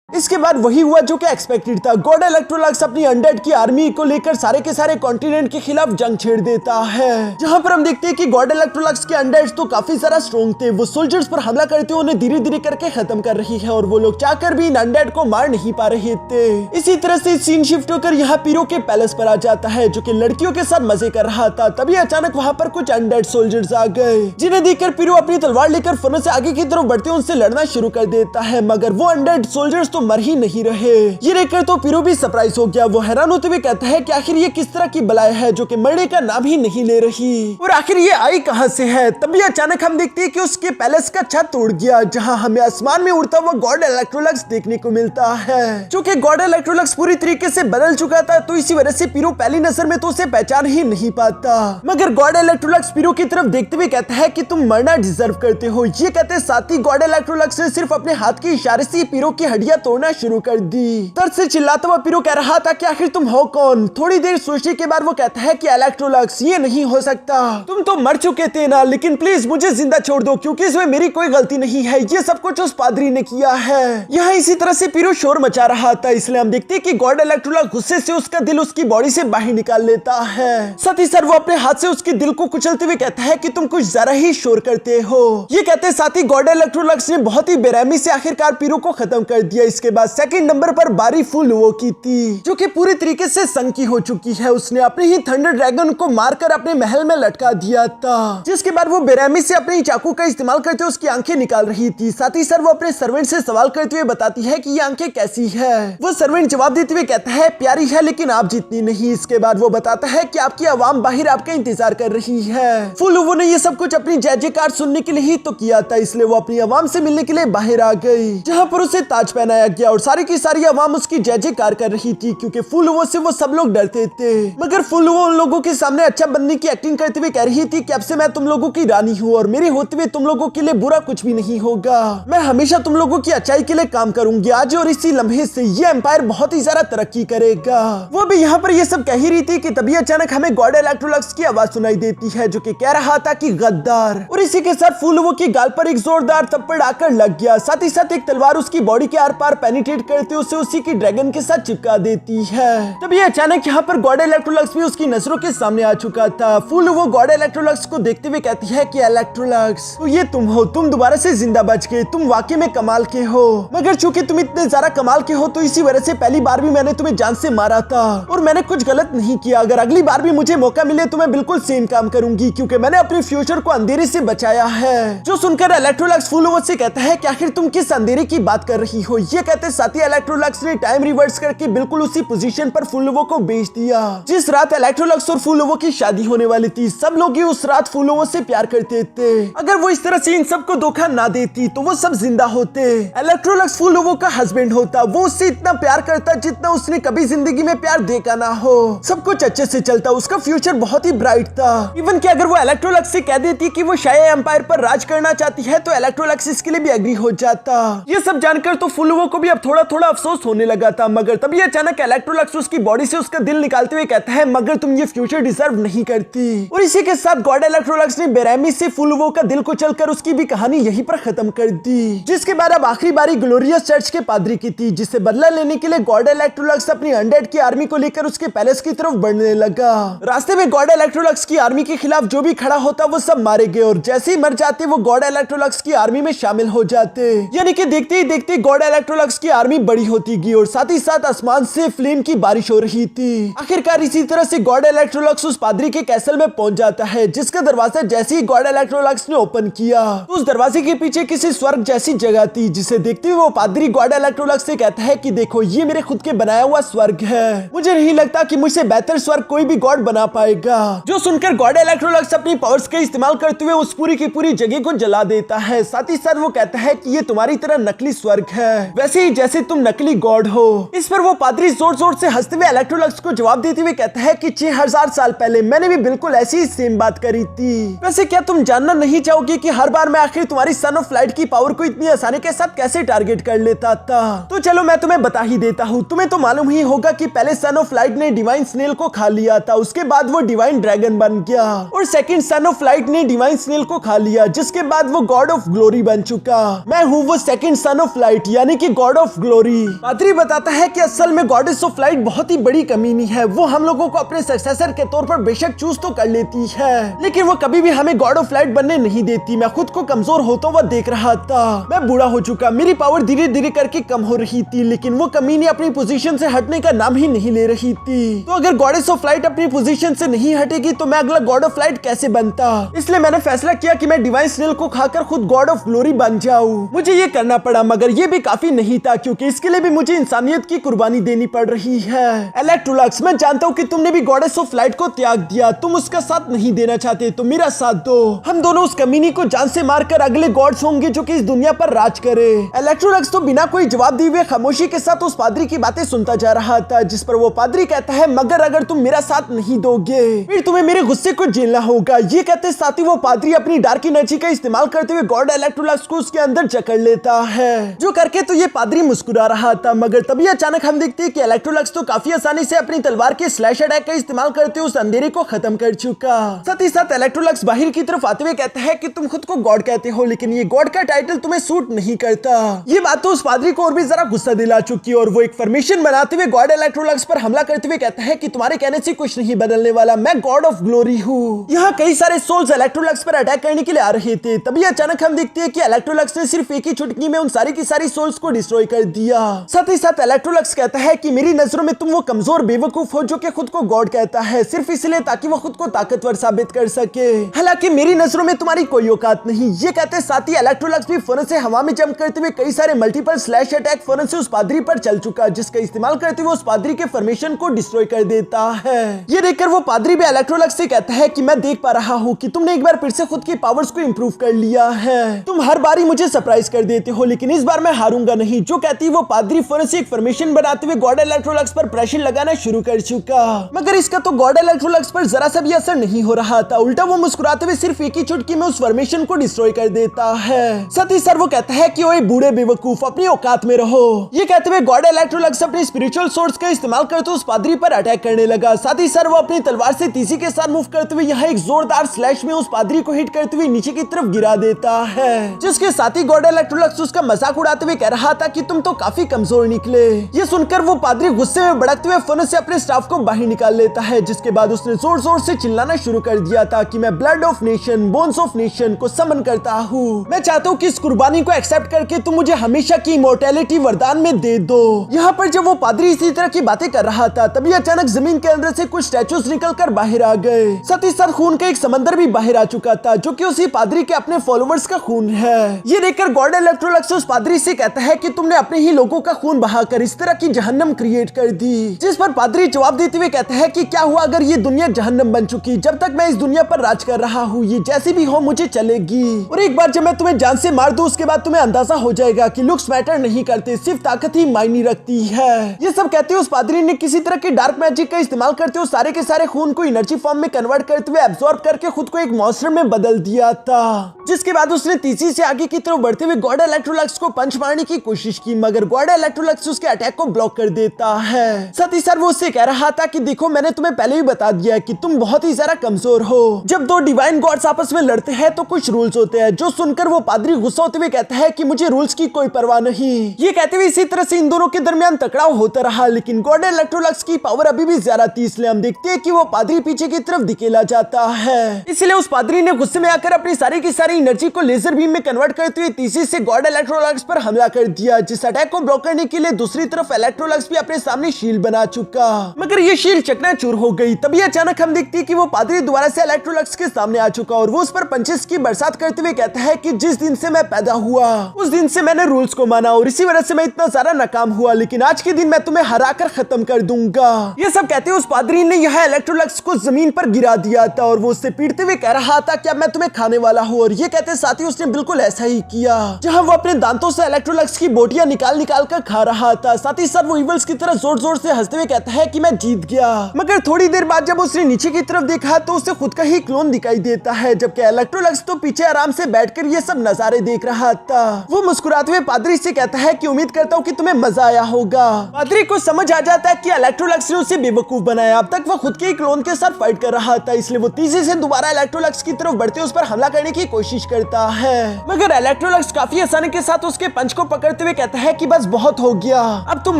इसके बाद वही हुआ जो कि एक्सपेक्टेड था। गॉड इलेक्ट्रोलक्स अपनी अनडेड की आर्मी को लेकर सारे के सारे कॉन्टिनेंट के खिलाफ जंग छेड़ देता है, जहां पर हम देखते हैं कि गॉड इलेक्ट्रोलक्स के अनडेड तो काफी सारा स्ट्रॉन्ग थे। वो सोल्जर्स पर हमला करते हुए उन्हें धीरे धीरे करके खत्म कर रही है, और वो लोग चाहकर भी इन अनडेड को मार नहीं पा रहे थे। इसी तरह से सीन शिफ्ट होकर यहाँ पीरो के पैलेस पर आ जाता है, जो कि लड़कियों के साथ मजे कर रहा था। तभी अचानक वहाँ पर कुछ अनडेड सोल्जर्स आ गए, जिन्हें देखकर पीरो अपनी तलवार लेकर फनों से आगे की तरफ बढ़ते उनसे लड़ना शुरू कर देता है, मगर वो अनडेड सोल्जर्स तो मर ही नहीं रहे। ये देखकर तो पीरू भी सरप्राइज हो गया। वो हैरान होते हुए कहता है कि आखिर ये किस तरह की बलाय है जो कि मरने का नाम ही नहीं ले रही और आखिर ये आई कहां से है। तभी अचानक हम देखते हैं कि उसके पैलेस का छत उड़ गया, जहां हमें आसमान में उड़ता हुआ गॉड इलेक्ट्रोलक्स देखने को मिलता है। चूंकि गॉड इलेक्ट्रोलक्स पूरी तरीके से बदल चुका था तो इसी वजह से पीरू पहली नजर में तो उसे पहचान ही नहीं पाता। मगर गॉड इलेक्ट्रोलक्स पीरू की तरफ देखते हुए कहता है कि तुम मरना डिजर्व करते हो। ये कहते साथ ही गॉड इलेक्ट्रोलक्स ने सिर्फ अपने हाथ के इशारे से पीरू की हड्डियां तोड़ना शुरू कर दी। दर्द से चिल्लाता हुआ पीरू कह रहा था कि आखिर तुम हो कौन। थोड़ी देर सोचने के बाद वो कहता है कि इलेक्ट्रोलक्स ये नहीं हो सकता, तुम तो मर चुके थे ना, लेकिन प्लीज मुझे जिंदा छोड़ दो क्योंकि इसमें मेरी कोई गलती नहीं है। ये सब कुछ उस पादरी ने किया है। यहाँ इसी तरह से पीरू शोर मचा रहा था, इसलिए हम देखते हैं कि गॉड इलेक्ट्रोलक्स गुस्से से उसका दिल उसकी बॉडी से बाहर निकाल लेता है। साथ ही सर वो अपने हाथ से उसके दिल को कुचलते हुए कहता है कि तुम कुछ जरा ही शोर करते हो। ये कहते साथ ही गॉड इलेक्ट्रोलक्स ने बहुत ही बेरहमी से आखिरकार पीरू को खत्म कर दिया। इसके बाद सेकंड नंबर पर बारी फुलवो की थी, जो कि पूरी तरीके से संकी हो चुकी है। उसने अपने ही थंडर ड्रैगन को मारकर अपने महल में लटका दिया था, जिसके बाद वो बेरहमी से अपने चाकू का इस्तेमाल करते हुए उसकी आंखें निकाल रही थी। साथ ही सर वो अपने सर्वेंट से सवाल करते हुए बताती है कि ये आंखें कैसी है। वो सर्वेंट जवाब देते हुए कहता है प्यारी है लेकिन आप जितनी नहीं। इसके बाद वो बताता है कि आपकी आवाम बाहर आपका इंतजार कर रही है। फुलवो ने ये सब कुछ अपनी जय जयकार सुनने के लिए ही तो किया था, इसलिए वो अपनी आवाम से मिलने के लिए बाहर आ गई, जहाँ पर उसे ताज पहनाया गया और सारी की सारी आवाम उसकी जय जयकार कर रही थी क्योंकि फुलवो से वो सब लोग डरते थे। मगर फुलवो उन लोगों के सामने अच्छा बनने की एक्टिंग करते हुए कह रही थी कि अब से मैं तुम लोगों की रानी हूँ और मेरे होते हुए तुम लोगों के लिए बुरा कुछ भी नहीं होगा। मैं हमेशा तुम लोगों की अच्छाई के लिए काम करूंगी। आज और इसी लम्हे से ये एम्पायर बहुत ही ज्यादा तरक्की करेगा। वो भी यहाँ पर ये सब कह ही रही थी कि तभी अचानक हमें गॉड इलेक्ट्रोलक्स की आवाज सुनाई देती है, जो कि कह रहा था कि गद्दार। और इसी के साथ फुलवो की गाल पर एक जोरदार थप्पड़ आकर लग गया। साथ ही साथ एक तलवार उसकी बॉडी के आर पार पेनिट्रेट करते उसे उसी की ड्रैगन के साथ चिपका देती है। तभी अचानक यहाँ पर गॉड इलेक्ट्रोलक्स भी उसकी नजरों के सामने आ चुका था। फुलवो गॉड इलेक्ट्रोलक्स को देखते हुए कहती है कि इलेक्ट्रोलक्स तो ये तुम हो, तुम दोबारा से जिंदा बच गए, तुम वाकई में कमाल के हो। मगर चूंकि तुम इतने ज्यादा कमाल के हो तो इसी वजह से पहली बार भी मैंने तुम्हें जान से मारा था और मैंने कुछ गलत नहीं किया। अगर अगली बार भी मुझे मौका मिले तो मैं बिल्कुल सेम काम करूंगी क्योंकि मैंने अपने फ्यूचर को अंधेरे से बचाया है। जो सुनकर इलेक्ट्रोलक्स फुलवो से कहता है कि आखिर तुम किस अंधेरे की बात कर रही हो। ये कहते साथ ही इलेक्ट्रोलक्स ने टाइम रिवर्स करके बिल्कुल उसी पोजीशन पर फुलवो को भेज दिया जिस रात इलेक्ट्रोलक्स और फुलवो की शादी होने वाली थी। सब लोग ही उस रात फुलवो से प्यार करते थे। अगर वो इस तरह से इन सबको धोखा ना देती तो वो सब जिंदा होते। इलेक्ट्रोलक्स फुलवो का हस्बैंड होता, वो उससे इतना प्यार करता जितना उसने कभी जिंदगी में प्यार देखा ना हो। सब कुछ अच्छे से चलता, उसका फ्यूचर बहुत ही ब्राइट था। इवन कि अगर वो इलेक्ट्रोलक्स से कह देती कि वो शाया एम्पायर पर राज करना चाहती है तो इलेक्ट्रोलक्स इसके लिए भी एग्री हो जाता। ये सब जानकर तो फुलवो को भी अब थोड़ा थोड़ा अफसोस होने लगा था। मगर तभी अचानक इलेक्ट्रोलक्स उसकी बॉडी से उसका दिल निकालते हुए कहता है मगर तुम ये फ्यूचर डिजर्व नहीं करती। और इसी के साथ गॉड इलेक्ट्रोलक्स ने बेरहमी से फुलवो का दिल कुचलकर उसकी भी कहानी यहीं पर खत्म कर दी। जिसके बाद अब आखिरी बारी ग्लोरियस चर्च के पादरी की थी, जिससे बदला लेने के लिए गॉड इलेक्ट्रोलक्स अपनी अनडेड की आर्मी को लेकर उसके पैलेस की तरफ बढ़ने लगा। रास्ते में गॉड इलेक्ट्रोलक्स की आर्मी के खिलाफ जो भी खड़ा होता वो सब मारे गए और जैसे ही मर जाते वो गॉड इलेक्ट्रोलक्स की आर्मी में शामिल हो जाते। यानी कि देखते ही देखते गॉड इलेक्ट्रोलक्स की आर्मी बड़ी होती गई और साथ ही साथ आसमान से फ्लेम की बारिश हो रही थी। आखिरकार इसी तरह से गॉड इलेक्ट्रोलक्स उस पादरी के कैसल में पहुंच जाता है, जिसका दरवाजा जैसे ही गॉड इलेक्ट्रोलक्स ने ओपन किया तो उस दरवाजे के पीछे किसी स्वर्ग जैसी जगह थी, जिसे देखते हुए वो पादरी गॉड इलेक्ट्रोलक्स से कहता है कि देखो ये मेरे खुद के बनाया हुआ स्वर्ग है, मुझे नहीं लगता कि मुझसे बेहतर स्वर्ग कोई भी गॉड बना पाएगा। जो सुनकर गॉड इलेक्ट्रोलक्स अपनी पावर्स का इस्तेमाल करते हुए उस पूरी की पूरी जगह को जला देता है। साथ ही साथ वो कहता है कि ये तुम्हारी तरह नकली स्वर्ग है, वैसे ही जैसे तुम नकली गॉड हो। इस पर वो पादरी जोर जोर से हंसते हुए इलेक्ट्रोलक्स को जवाब देते हुए कहता है कि 6000 साल पहले मैंने भी बिल्कुल ऐसी ही सेम बात करी थी। वैसे क्या तुम जानना नहीं चाहोगे कि हर बार मैं आखिर तुम्हारी सन ऑफ लाइट की पावर को इतनी आसानी के साथ कैसे टारगेट कर लेता था? तो चलो मैं तुम्हें बता ही देता हूँ। तुम्हें तो मालूम ही होगा कि पहले सन ऑफ लाइट ने डिवाइन स्नेल को खा लिया था, उसके बाद वो डिवाइन ड्रैगन बन गया और सेकंड सन ऑफ लाइट ने डिवाइन स्नेल को खा लिया, जिसके बाद वो गॉड ऑफ ग्लोरी बन चुका। मैं हूँ वो सेकंड सन ऑफ लाइट यानी कि गॉड ऑफ ग्लोरी। पादरी बताता है कि असल में गॉडेस ऑफ लाइट बहुत ही बड़ी कमीनी है। वो हम लोगों को अपने सक्सेसर के तौर पर बेशक चूज तो कर लेती है, लेकिन वो कभी भी हमें गॉड ऑफ लाइट बनने नहीं देती। मैं खुद को कमजोर होता हुआ देख रहा था, मैं बूढ़ा हो चुका, मेरी पावर धीरे धीरे करके कम हो रही थी, लेकिन वो कमीनी अपनी पोजीशन से हटने का नाम ही नहीं ले रही थी। तो अगर गॉडेस ऑफ लाइट अपनी पोजीशन से नहीं हटेगी तो मैं अगला गॉड ऑफ लाइट कैसे बनता? इसलिए मैंने फैसला किया कि मैं डिवाइन स्नेल को खाकर खुद गॉड ऑफ ग्लोरी बन जाऊं। मुझे ये करना पड़ा, मगर ये भी काफी नहीं था, क्योंकि इसके लिए भी मुझे इंसानियत की कुर्बानी देनी पड़ रही है। इलेक्ट्रोलक्स, मैं जानता हूँ कि तुमने भी गॉडेस ऑफ लाइट को त्याग दिया, तुम उसका साथ नहीं देना चाहते, तो मेरा साथ दो। हम दोनों उस कमीनी को जान से मारकर अगले गॉड्स होंगे जो कि इस दुनिया पर राज करे। इलेक्ट्रोलक्स तो बिना कोई जवाब दिए हुए खामोशी के साथ उस पादरी की बातें सुनता जा रहा था, जिस पर वो पादरी कहता है, मगर अगर तुम मेरा साथ नहीं दोगे फिर तुम्हें मेरे गुस्से को झेलना होगा। ये कहते साथ ही वो पादरी अपनी डार्क एनर्जी का इस्तेमाल करते हुए गॉड इलेक्ट्रोलक्स को उसके अंदर जकड़ लेता है। जो करके तो ये पादरी मुस्कुरा रहा था, मगर तभी अचानक हम देखते हैं कि इलेक्ट्रोलक्स तो काफी आसानी से अपनी तलवार के स्लैश अटैक का इस्तेमाल करते हुए उस अंधेरे को खत्म कर चुका। साथ ही साथ इलेक्ट्रोलक्स बाहर की तरफ आते हुए कहता है कि तुम खुद को गॉड कहते हो, लेकिन ये गॉड का टाइटल तुम्हें सूट नहीं करता। ये बात तो उस पादरी को और भी जरा गुस्सा दिला चुकी है और वो एक फॉर्मेशन बनाते हुए गॉड इलेक्ट्रोलक्स पर हमला करते हुए कहता है कि तुम्हारे कहने से कुछ नहीं बदलने वाला, मैं गॉड ऑफ ग्लोरी हूँ। यहाँ कई सारे सोल्स इलेक्ट्रोलक्स पर अटैक करने के लिए आ रहे थे, तभी अचानक हम देखते हैं कि इलेक्ट्रोलक्स ने सिर्फ एक ही चुटकी में उन सारी की सारी सोल्स को डिस्ट्रॉय कर दिया। साथ ही साथ इलेक्ट्रोलक्स कहता है कि मेरी नजरों में तुम वो कमजोर बेवकूफ हो जो कि खुद को गॉड कहता है सिर्फ इसलिए ताकि वो खुद को ताकतवर साबित कर सके, हालांकि मेरी नजरों में तुम्हारी कोई औकात नहीं। ये कहते साथ ही इलेक्ट्रोलक्स भी फौरन से हवा में जंप करते हुए कई सारे मल्टीपल स्लैश अटैक फौरन से उस पादरी पर चल चुका, जिसका इस्तेमाल करते हुए उस पादरी के फॉर्मेशन को डिस्ट्रॉय कर देता है। ये देखकर वो पादरी भी इलेक्ट्रोलक्स से कहता है कि मैं देख पा रहा हूँ कि तुमने एक बार फिर से खुद की पावर्स को इंप्रूव कर लिया है, तुम हर बारी मुझे सरप्राइज कर देते हो, लेकिन इस बार मैं हारूंगा नहीं। जो कहती वो पादरी फौरन से एक फॉर्मेशन बनाते हुए गॉड इलेक्ट्रोलक्स पर प्रेशर लगाना शुरू कर चुका, मगर इसका तो गॉड इलेक्ट्रोलक्स पर जरा सा भी असर नहीं हो रहा था। उल्टा वो मुस्कुराते हुए सिर्फ एक ही चुटकी में उस फॉर्मेशन को डिस्ट्रॉय कर देता है। साथ ही सर वो कहता है कि ओए बूढ़े बेवकूफ, अपनी औकात में रहो। ये कहते हुए गॉड इलेक्ट्रोलक्स अपने स्पिरिचुअल सोर्स का इस्तेमाल करते उस पादरी पर अटैक करने लगा। साथ ही सर वो अपनी तलवार से तेजी के साथ मूव करते हुए यहाँ एक जोरदार स्लैश में उस पादरी को हिट करते हुए नीचे की तरफ गिरा देता है, जिसके साथ ही गॉड इलेक्ट्रोलक्स उसका मजाक उड़ाते हुए कह रहा था कि तुम तो काफी कमजोर निकले। ये सुनकर वो पादरी गुस्से में भड़कते हुए फौरन से अपने स्टाफ को बाहर निकाल लेता है, जिसके बाद उसने जोर जोर से चिल्लाना शुरू कर दिया था कि मैं blood of nation, bones of nation को समन करता हूँ। मैं चाहता हूँ कि इस कुर्बानी को एक्सेप्ट करके तुम मुझे हमेशा की इमॉर्टैलिटी वरदान में दे दो। यहाँ पर जब वो पादरी इसी तरह की बातें कर रहा था, तभी अचानक जमीन के अंदर से कुछ स्टैचूज निकलकर बाहर आ गए। साथ ही साथ खून का एक समंदर भी बाहर आ चुका था, जो कि उसी पादरी के अपने फॉलोअर्स का खून है। ये देखकर गॉड इलेक्ट्रोलक्स उस पादरी से कहता है कि तुमने अपने ही लोगों का खून बहाकर इस तरह की जहन्नम क्रिएट कर दी, जिस पर पादरी जवाब देते हुए कहता है कि क्या हुआ अगर ये दुनिया जहन्नम बन चुकी, जब तक मैं इस दुनिया पर राज कर रहा हूँ ये जैसी भी हो मुझे चलेगी, और एक बार जब मैं तुम्हें जान से मार दूं उसके बाद तुम्हें अंदाजा हो जाएगा कि लुक्स मैटर नहीं करते, सिर्फ ताकत ही मायने रखती है। ये सब कहते हुए उस पादरी ने किसी तरह के डार्क मैजिक का इस्तेमाल करते हुए सारे के सारे खून को एनर्जी फॉर्म में कन्वर्ट करते हुए एब्जॉर्ब करके खुद को एक मॉन्स्टर में बदल दिया था, जिसके बाद उसने तेजी से आगे की तरफ बढ़ते हुए गॉड इलेक्ट्रोलक्स को पंच मारने की कोशिश की, मगर गॉड इलेक्ट्रोलक्स उसके अटैक को ब्लॉक कर देता है। साथ ही सर वो उससे कह रहा था कि देखो मैंने तुम्हें पहले ही बता दिया कि तुम बहुत ही ज्यादा कमजोर हो। जब दो डिवाइन गॉड्स आपस में लड़ते हैं तो कुछ रूल्स होते हैं। जो सुनकर वो पादरी गुस्सा होते हुए कहता है कि मुझे रूल्स की कोई परवाह नहीं। ये कहते हुए इसी तरह से इन दोनों के दरमियान टकराव होता रहा, लेकिन गॉड इलेक्ट्रोलक्स की पावर अभी भी ज्यादा थी, इसलिए हम देखते हैं कि वो पादरी पीछे की तरफ धकेला जाता है। इसलिए उस पादरी ने गुस्से में आकर अपनी सारी की सारी एनर्जी को लेजर बीम में कन्वर्ट करते हुए तेजी से गॉड इलेक्ट्रोलक्स पर हमला कर दिया, जिस अटैक को ब्लॉक करने के लिए दूसरी तरफ इलेक्ट्रोलक्स भी अपने सामने शील्ड बना चुका, मगर ये शील्ड चकनाचूर हो गई। तभी अचानक हम देखते हैं कि वो पादरी दोबारा से इलेक्ट्रोलक्स के सामने आ चुका और वो उस पर पंचेस की बरसात करते हुए कहता है कि जिस दिन से मैं पैदा हुआ उस दिन से मैंने रूल्स को माना और इसी वजह से मैं इतना सारा नाकाम हुआ, लेकिन आज के दिन मैं तुम्हें हराकर खत्म कर दूंगा। ये सब कहते हुए उस पादरी ने यहाँ इलेक्ट्रोलक्स को जमीन पर गिरा दिया था और वो उससे पीटते हुए कह रहा था कि अब मैं तुम्हें खाने वाला हूँ, और ये कहते साथ ही उसने बिल्कुल ऐसा ही किया, जहाँ वो अपने दांतों से इलेक्ट्रोलक्स की बोटियां निकाल निकाल कर खा रहा था। साथ ही साथ वो इवल्स की तरह जोर जोर से हंसते हुए कहता है कि मैं जीत गया, मगर थोड़ी देर बाद जब उसने नीचे की तरफ देखा तो उसे खुद का ही क्लोन दिखाई देता है, जबकि इलेक्ट्रोलक्स तो पीछे आराम से बैठकर ये सब नजारे देख रहा था। वो मुस्कुराते हुए पादरी से कहता है कि उम्मीद करता हूँ कि तुम्हें मजा आया होगा। पादरी को समझ आ जाता है कि इलेक्ट्रोलक्स ने उसे बेवकूफ बनाया, अब तक वो खुद के क्लोन के साथ फाइट कर रहा था, इसलिए वो तेजी से दोबारा इलेक्ट्रोलक्स की तरफ बढ़ते उस पर हमला करने की कोशिश करता है, मगर इलेक्ट्रोलक्स काफी आसानी के साथ उसके पंच को पकड़ते हुए कहता है कि बस बहुत हो गया, अब तुम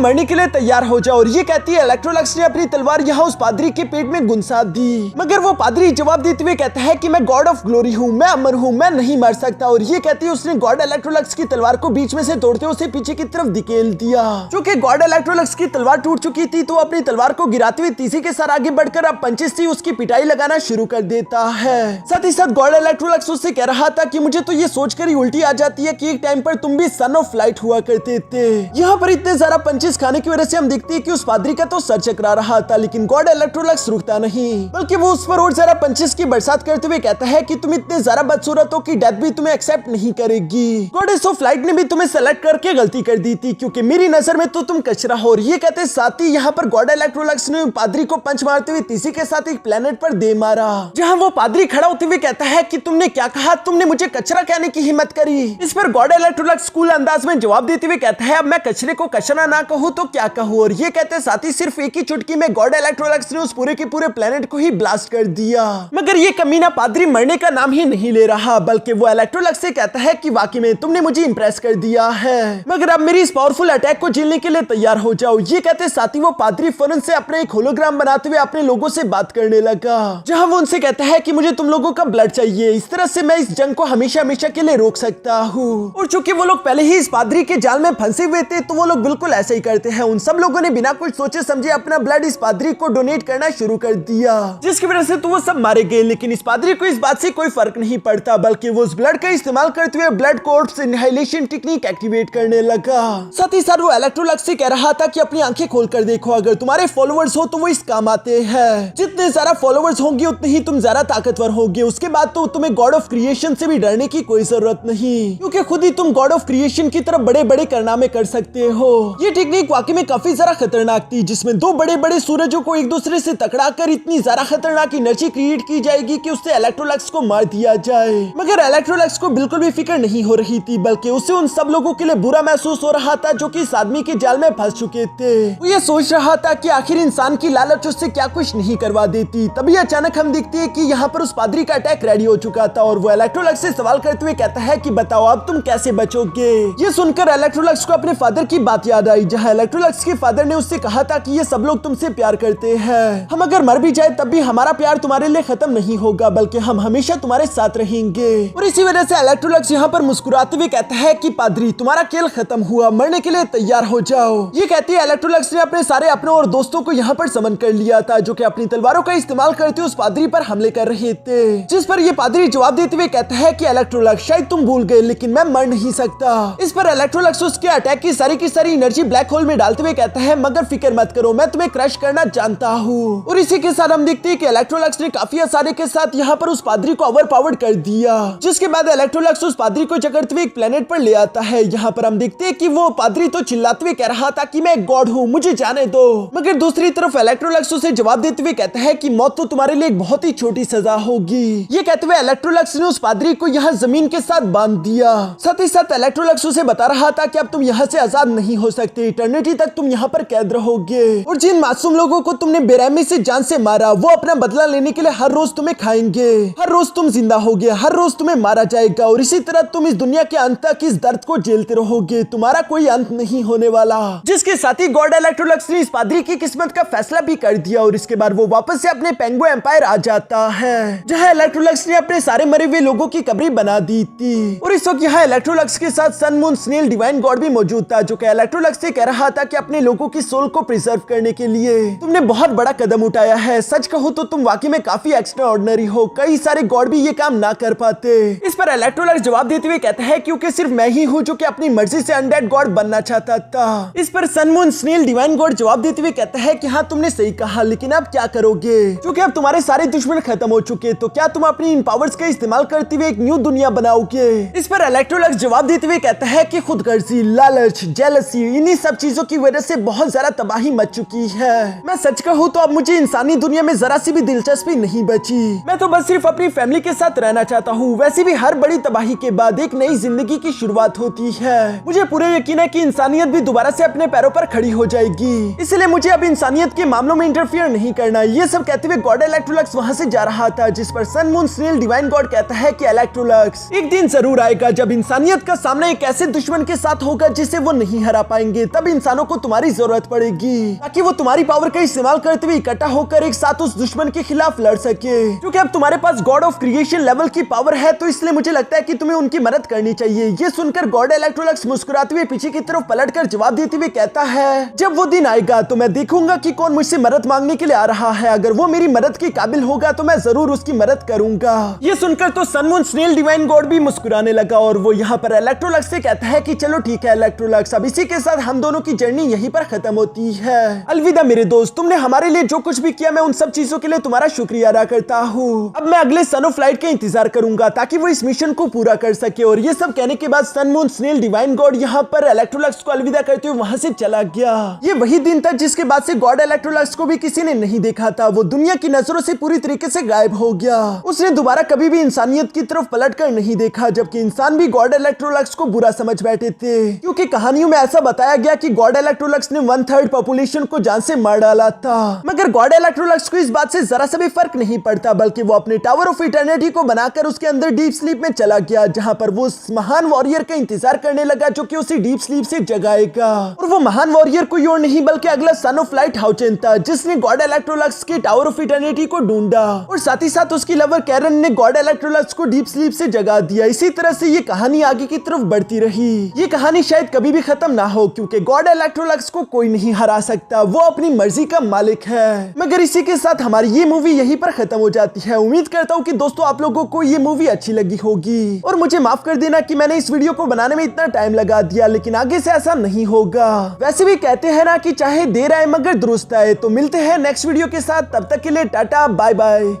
मरने के लिए तैयार हो जाओ। और ये कहती है इलेक्ट्रोलक्स ने अपनी तलवार यहाँ उस पादरी के पेट में गुनसा दी, मगर वो पादरी जवाब देते हुए कहता है कि मैं गॉड ऑफ ग्लोरी हूँ, मैं अमर हूँ, मैं नहीं मर सकता। और ये कहती है उसने गॉड इलेक्ट्रोलक्स की तलवार को बीच में से तोड़ते उसे पीछे की तरफ धकेल दिया। चूंकि गॉड इलेक्ट्रोलक्स की तलवार टूट चुकी थी तो अपनी तलवार को गिराते हुए तेजी के साथ आगे बढ़कर अब पंचेस से उसकी पिटाई लगाना शुरू कर देता है। साथ ही साथ गॉड इलेक्ट्रोलक्स उससे कह रहा था कि मुझे तो ये सोचकर ही उल्टी आ जाती है कि एक टाइम पर तुम भी सन ऑफ लाइट हुआ हुआ करते थे। यहाँ पर इतने ज्यादा पंचेस खाने की वजह से हम देखते हैं कि उस पादरी का तो सर चकरा रहा था, लेकिन गॉड इलेक्ट्रोलक्स रुकता नहीं, बल्कि वो उस पर और ज्यादा पंचेस की बरसात करते हुए कहता है कि तुम इतने ज्यादा बदसूरत हो कि डेथ भी तुम्हें एक्सेप्ट नहीं करेगी। गॉडेस ऑफ लाइट ने भी तुम्हें सेलेक्ट करके गलती कर दी थी, क्योंकि मेरी नजर में तो तुम कचरा हो। और ये कहते साथ ही यहाँ पर गॉड इलेक्ट्रोलक्स ने पादरी को पंच मारते हुए तीसी के साथ एक प्लेनेट पर दे मारा, जहाँ वो पादरी खड़ा होते हुए कहता है कि तुमने क्या कहा, तुमने मुझे कचरा कहने की हिम्मत करी। इस पर गॉड इलेक्ट्रोलक्स कूल अंदाज में जवाब देते हुए कहता है अब मैं कचरे को कचरा ना कहूँ तो क्या कहूँ। और ये कहते साथ ही सिर्फ एक ही चुटकी में गॉड इलेक्ट्रोलक्स ने उस पूरे के पूरे प्लेनेट को ही ब्लास्ट कर दिया। मगर ये कमीना पादरी मरने का नाम ही नहीं ले रहा, बल्कि वो इलेक्ट्रोलक्स से कहता है कि वाकई में तुमने मुझे इंप्रेस कर दिया है, मगर अब मेरी इस पावरफुल अटैक को झेलने के लिए तैयार हो जाओ। ये कहते साथ ही वो पादरी फौरन से अपने एक होलोग्राम बनाते हुए अपने लोगों से बात करने लगा, जहां वो उनसे कहता है कि मुझे तुम लोगों का ब्लड चाहिए, इस तरह से मैं इस जंग को हमेशा हमेशा के लिए रोक सकता हूँ। और चूंकि वो लोग पहले ही इस पादरी के जाल में फंसे हुए थे, तो वो लोग बिल्कुल ऐसे ही करते हैं। उन सब लोगों ने बिना कुछ सोचे समझे अपना ब्लड इस पादरी को डोनेट करना शुरू कर दिया, जिसकी वजह से तो वो सब मारे गए। लेकिन इस पादरी को इस बात से कोई फर्क नहीं पड़ता, बल्कि वो उस ब्लड का इस्तेमाल करते हुए blood corpse inhalation technique activate करने लगा। साथ ही साथ वो इलेक्ट्रोलक्स से कह रहा था कि अपनी आंखें खोलकर देखो, अगर तुम्हारे फॉलोअर्स हो तो वो इस काम आते हैं, जितने ज्यादा फॉलोअर्स होंगे उतने ही तुम ज्यादा ताकतवर होगे। उसके बाद तो तुम्हें गॉड ऑफ क्रिएशन से भी डरने की कोई जरूरत नहीं, क्योंकि खुद ही तुम गॉड ऑफ क्रिएशन की तरफ बड़े बड़े कारनामे कर सकते हो। ये टेक्निक वाकई में काफी ज्यादा खतरनाक थी, जिसमें दो बड़े बड़े सूरजों को एक दूसरे से टकराकर इतनी ज्यादा खतरनाक एनर्जी क्रिएट की जाएगी कि उससे इलेक्ट्रोलक्स को मार दिया जाए। मगर इलेक्ट्रोलक्स को बिल्कुल भी फिक्र नहीं हो रही थी, बल्कि उसे उन सब लोगों के लिए बुरा महसूस हो रहा था जो कि इस आदमी के जाल में फंस चुके थे। वो ये सोच रहा था कि आखिर इंसान की लालच उससे क्या कुछ नहीं करवा देती। तभी अचानक हम देखते हैं कि यहाँ पर उस पादरी का अटैक रेडी हो चुका था, और वो इलेक्ट्रोलक्स से सवाल करते हुए कहता है कि बताओ अब तुम कैसे बचोगे। ये सुनकर इलेक्ट्रोलक्स को अपने फादर की बात याद आई, जहाँ इलेक्ट्रोलक्स के फादर ने उससे कहा था कि ये सब लोग तुमसे प्यार करते हैं, हम अगर मर भी जाए तब भी हमारा प्यार तुम्हारे लिए खत्म नहीं होगा, बल्कि हम हमेशा तुम्हारे साथ रहेंगे। और इसी वजह से इलेक्ट्रोलक्स यहाँ पर मुस्कुराते हुए कहता है कि पादरी तुम्हारा खेल खत्म हुआ, मरने के लिए तैयार हो जाओ। ये कहती है इलेक्ट्रोलक्स ने अपने सारे अपनों और दोस्तों को यहाँ पर समन कर लिया था, जो कि अपनी तलवारों का इस्तेमाल करते उस पादरी पर हमले कर रहे थे। जिस पर ये पादरी जवाब देते हुए कहता है कि इलेक्ट्रोलक्स शायद तुम भूल गए, लेकिन मैं मर नहीं सकता। इस पर इलेक्ट्रोलक्स उसके अटैक की सारी एनर्जी ब्लैक होल में डालते हुए कहता है मगर फिक्र मत करो, मैं तुम्हें क्रश करना जानता हूँ। और इसी के साथ हम देखते हैं कि इलेक्ट्रोलक्स ने काफी आसानी के साथ यहाँ पर उस पादरी को ओवरपावर्ड कर दिया, जिसके बाद इलेक्ट्रोलक्स उस पादरी को जकड़ते हुए एक प्लेनेट पर ले आता है। यहाँ पर हम देखते हैं कि वो पादरी तो चिल्लाते हुए कह रहा था कि मैं गॉड हूँ, मुझे जाने दो, मगर दूसरी तरफ इलेक्ट्रोलक्स उसे जवाब देते हुए कहता है कि मौत तो तुम्हारे लिए एक बहुत ही छोटी सजा होगी। ये कहते हुए इलेक्ट्रोलक्स ने उस पादरी को यहाँ जमीन के साथ बांध दिया। साथ ही साथ इलेक्ट्रोलक्स उसे बता रहा था कि अब तुम यहाँ से आजाद नहीं हो सकते, इटर्निटी तक तुम यहाँ पर कैद रहोगे, और जिन मासूम लोगों को तुमने बेरहमी से जान से मारा वो अपना बदला लेने के लिए हर रोज तुम्हें खाएंगे, हर रोज तुम जिंदा होगे, हर रोज तुम्हें मारा जाएगा, और इसी तरह तुम इस दुनिया के अंत तक इस दर्द को झेलते रहोगे, तुम्हारा कोई अंत नहीं होने वाला। जिसके साथ ही गॉड इलेक्ट्रोलक्स ने इस पादरी की किस्मत का फैसला भी कर दिया, और इसके बाद वो वापस से अपने पेंगो एम्पायर आ जाता है, जहाँ इलेक्ट्रोलक्स ने अपने सारे मरे हुए लोगों की कब्रें बना दी थी। और इस वक्त यहाँ इलेक्ट्रोलक्स के साथ Sun moon snail divine God भी मौजूद था, जो कि इलेक्ट्रोलक्स से कह रहा था कि अपने लोगों की सोल को प्रिजर्व करने के लिए तुमने बहुत बड़ा कदम उठाया है, सच कहूँ तो तुम वाकई में काफी एक्स्ट्रा ऑर्डिनरी हो, कई सारे गॉड भी ये काम ना कर पाते। इस पर इलेक्ट्रोलक्स जवाब देते हुए कहता है क्योंकि सिर्फ मैं ही हूँ जो कि अपनी मर्जी से अनडेड गॉड बनना चाहता था। इस पर sun moon snail divine God जवाब देते हुए कहता है कि हाँ तुमने सही कहा, लेकिन अब क्या करोगे, क्योंकि अब तुम्हारे सारे दुश्मन खत्म हो चुके, तो क्या तुम अपनी इन पावर्स का इस्तेमाल करते हुए एक न्यू दुनिया बनाओगे। इस पर इलेक्ट्रोलक्स जवाब देते हुए कहता है कि खुदगर्जी, लालच, जेलसी, इन्हीं सब चीजों की वजह से बहुत ज्यादा तबाही मच चुकी है। मैं सच कहूँ तो अब मुझे इंसानी दुनिया में जरा सी भी दिलचस्पी नहीं बची, मैं तो बस सिर्फ अपनी फैमिली के साथ रहना चाहता हूँ। वैसे भी हर बड़ी तबाही के बाद एक नई जिंदगी की शुरुआत होती है, मुझे पूरे यकीन है कि इंसानियत भी दोबारा से अपने पैरों पर खड़ी हो जाएगी, इसलिए मुझे अब इंसानियत के मामलों में इंटरफियर नहीं करना। ये सब कहते हुए गॉड इलेक्ट्रोलक्स वहाँ से जा रहा था, जिस पर sun moon snail divine God कहता है कि इलेक्ट्रोलक्स एक दिन जरूर आएगा जब इंसानियत का सामना एक ऐसे दुश्मन के साथ होगा जिसे वो नहीं हरा पाएंगे, तब इंसानों को तुम्हारी जरूरत पड़ेगी ताकि वो तुम्हारी पावर का इस्तेमाल करते हुए इकट्ठा होकर एक साथ उस दुश्मन के खिलाफ लड़ सके। क्योंकि अब तुम्हारे पास गॉड ऑफ क्रिएशन लेवल की पावर है, तो इसलिए मुझे लगता है कि तुम्हें उनकी मदद करनी चाहिए। ये सुनकर गॉड इलेक्ट्रोलक्स मुस्कुराते हुए पीछे की तरफ पलटकर जवाब देते हुए कहता है जब वो दिन आएगा तो मैं देखूंगा कि कौन मुझसे मदद मांगने के लिए आ रहा है, अगर वो मेरी मदद के काबिल होगा तो मैं जरूर उसकी मदद करूंगा। ये सुनकर तो Sun moon snail divine God भी मुस्कुराने लगा, और वो यहाँ पर इलेक्ट्रोलक्स से कहता है कि चलो ठीक है इलेक्ट्रोलक्स, अब इसी के साथ हम दोनों की जर्नी यहीं पर खत्म होती है। अलविदा मेरे दोस्त, तुमने हमारे लिए जो कुछ भी किया मैं उन सब चीजों के लिए तुम्हारा शुक्रिया अदा करता हूँ। अब मैं अगले सन ऑफ फ्लाइट का इंतजार करूंगा ताकि वो इस मिशन को पूरा कर सके। और ये सब कहने के बाद सन, मून, स्नेल, डिवाइन गॉड यहाँ पर इलेक्ट्रोलक्स को अलविदा करते हुए वहां से चला गया। ये वही दिन था जिसके बाद से गॉड इलेक्ट्रोलक्स को भी किसी ने नहीं देखा था। वो दुनिया की नजरों से पूरी तरीके से गायब हो गया। उसने दोबारा कभी भी इंसानियत की तरफ पलटकर नहीं देखा, जबकि इंसान भी गॉड इलेक्ट्रोलक्स को बुरा समझ बैठे थे, क्योंकि कहानियों में ऐसा बताया गया कि गॉड इलेक्ट्रोलक्स ने 1/3 पॉपुलेशन को जान से मार डाला था। मगर गॉड इलेक्ट्रोलक्स को इस बात से जरा सा भी फर्क नहीं पड़ता, बल्कि वो अपने टावर ऑफ इटर्निटी को बनाकर उसके अंदर डीप स्लीप में चला गया, जहां पर वो उस महान वॉरियर का इंतजार करने लगा जो कि उसे डीप स्लीप से जगाएगा। और वो महान वॉरियर कोई और नहीं बल्कि अगला सन ऑफ फ्लाइट हाउचेन था, जिसने गॉड इलेक्ट्रोलक्स के टावर ऑफ इटर्निटी को ढूंढा और साथ ही साथ उसकी लवर कैरन ने गॉड इलेक्ट्रोलक्स को डीप स्लीप से जगा दिया। इसी तरह से ये कहानी आगे की तरफ बढ़ती रही। ये कहानी शायद कभी भी खत्म ना हो, क्योंकि गॉड इलेक्ट्रोलक्स को कोई नहीं हरा सकता, वो अपनी मर्जी का मालिक है। मगर इसी के साथ हमारी ये मूवी यहीं पर खत्म हो जाती है। उम्मीद करता हूँ कि दोस्तों आप लोगों को ये मूवी अच्छी लगी होगी, और मुझे माफ कर देना कि मैंने इस वीडियो को बनाने में इतना टाइम लगा दिया, लेकिन आगे से ऐसा नहीं होगा। वैसे भी कहते हैं ना कि चाहे देर आए मगर दुरुस्त आए। तो मिलते हैं नेक्स्ट वीडियो के साथ, तब तक के लिए टाटा बाय बाय।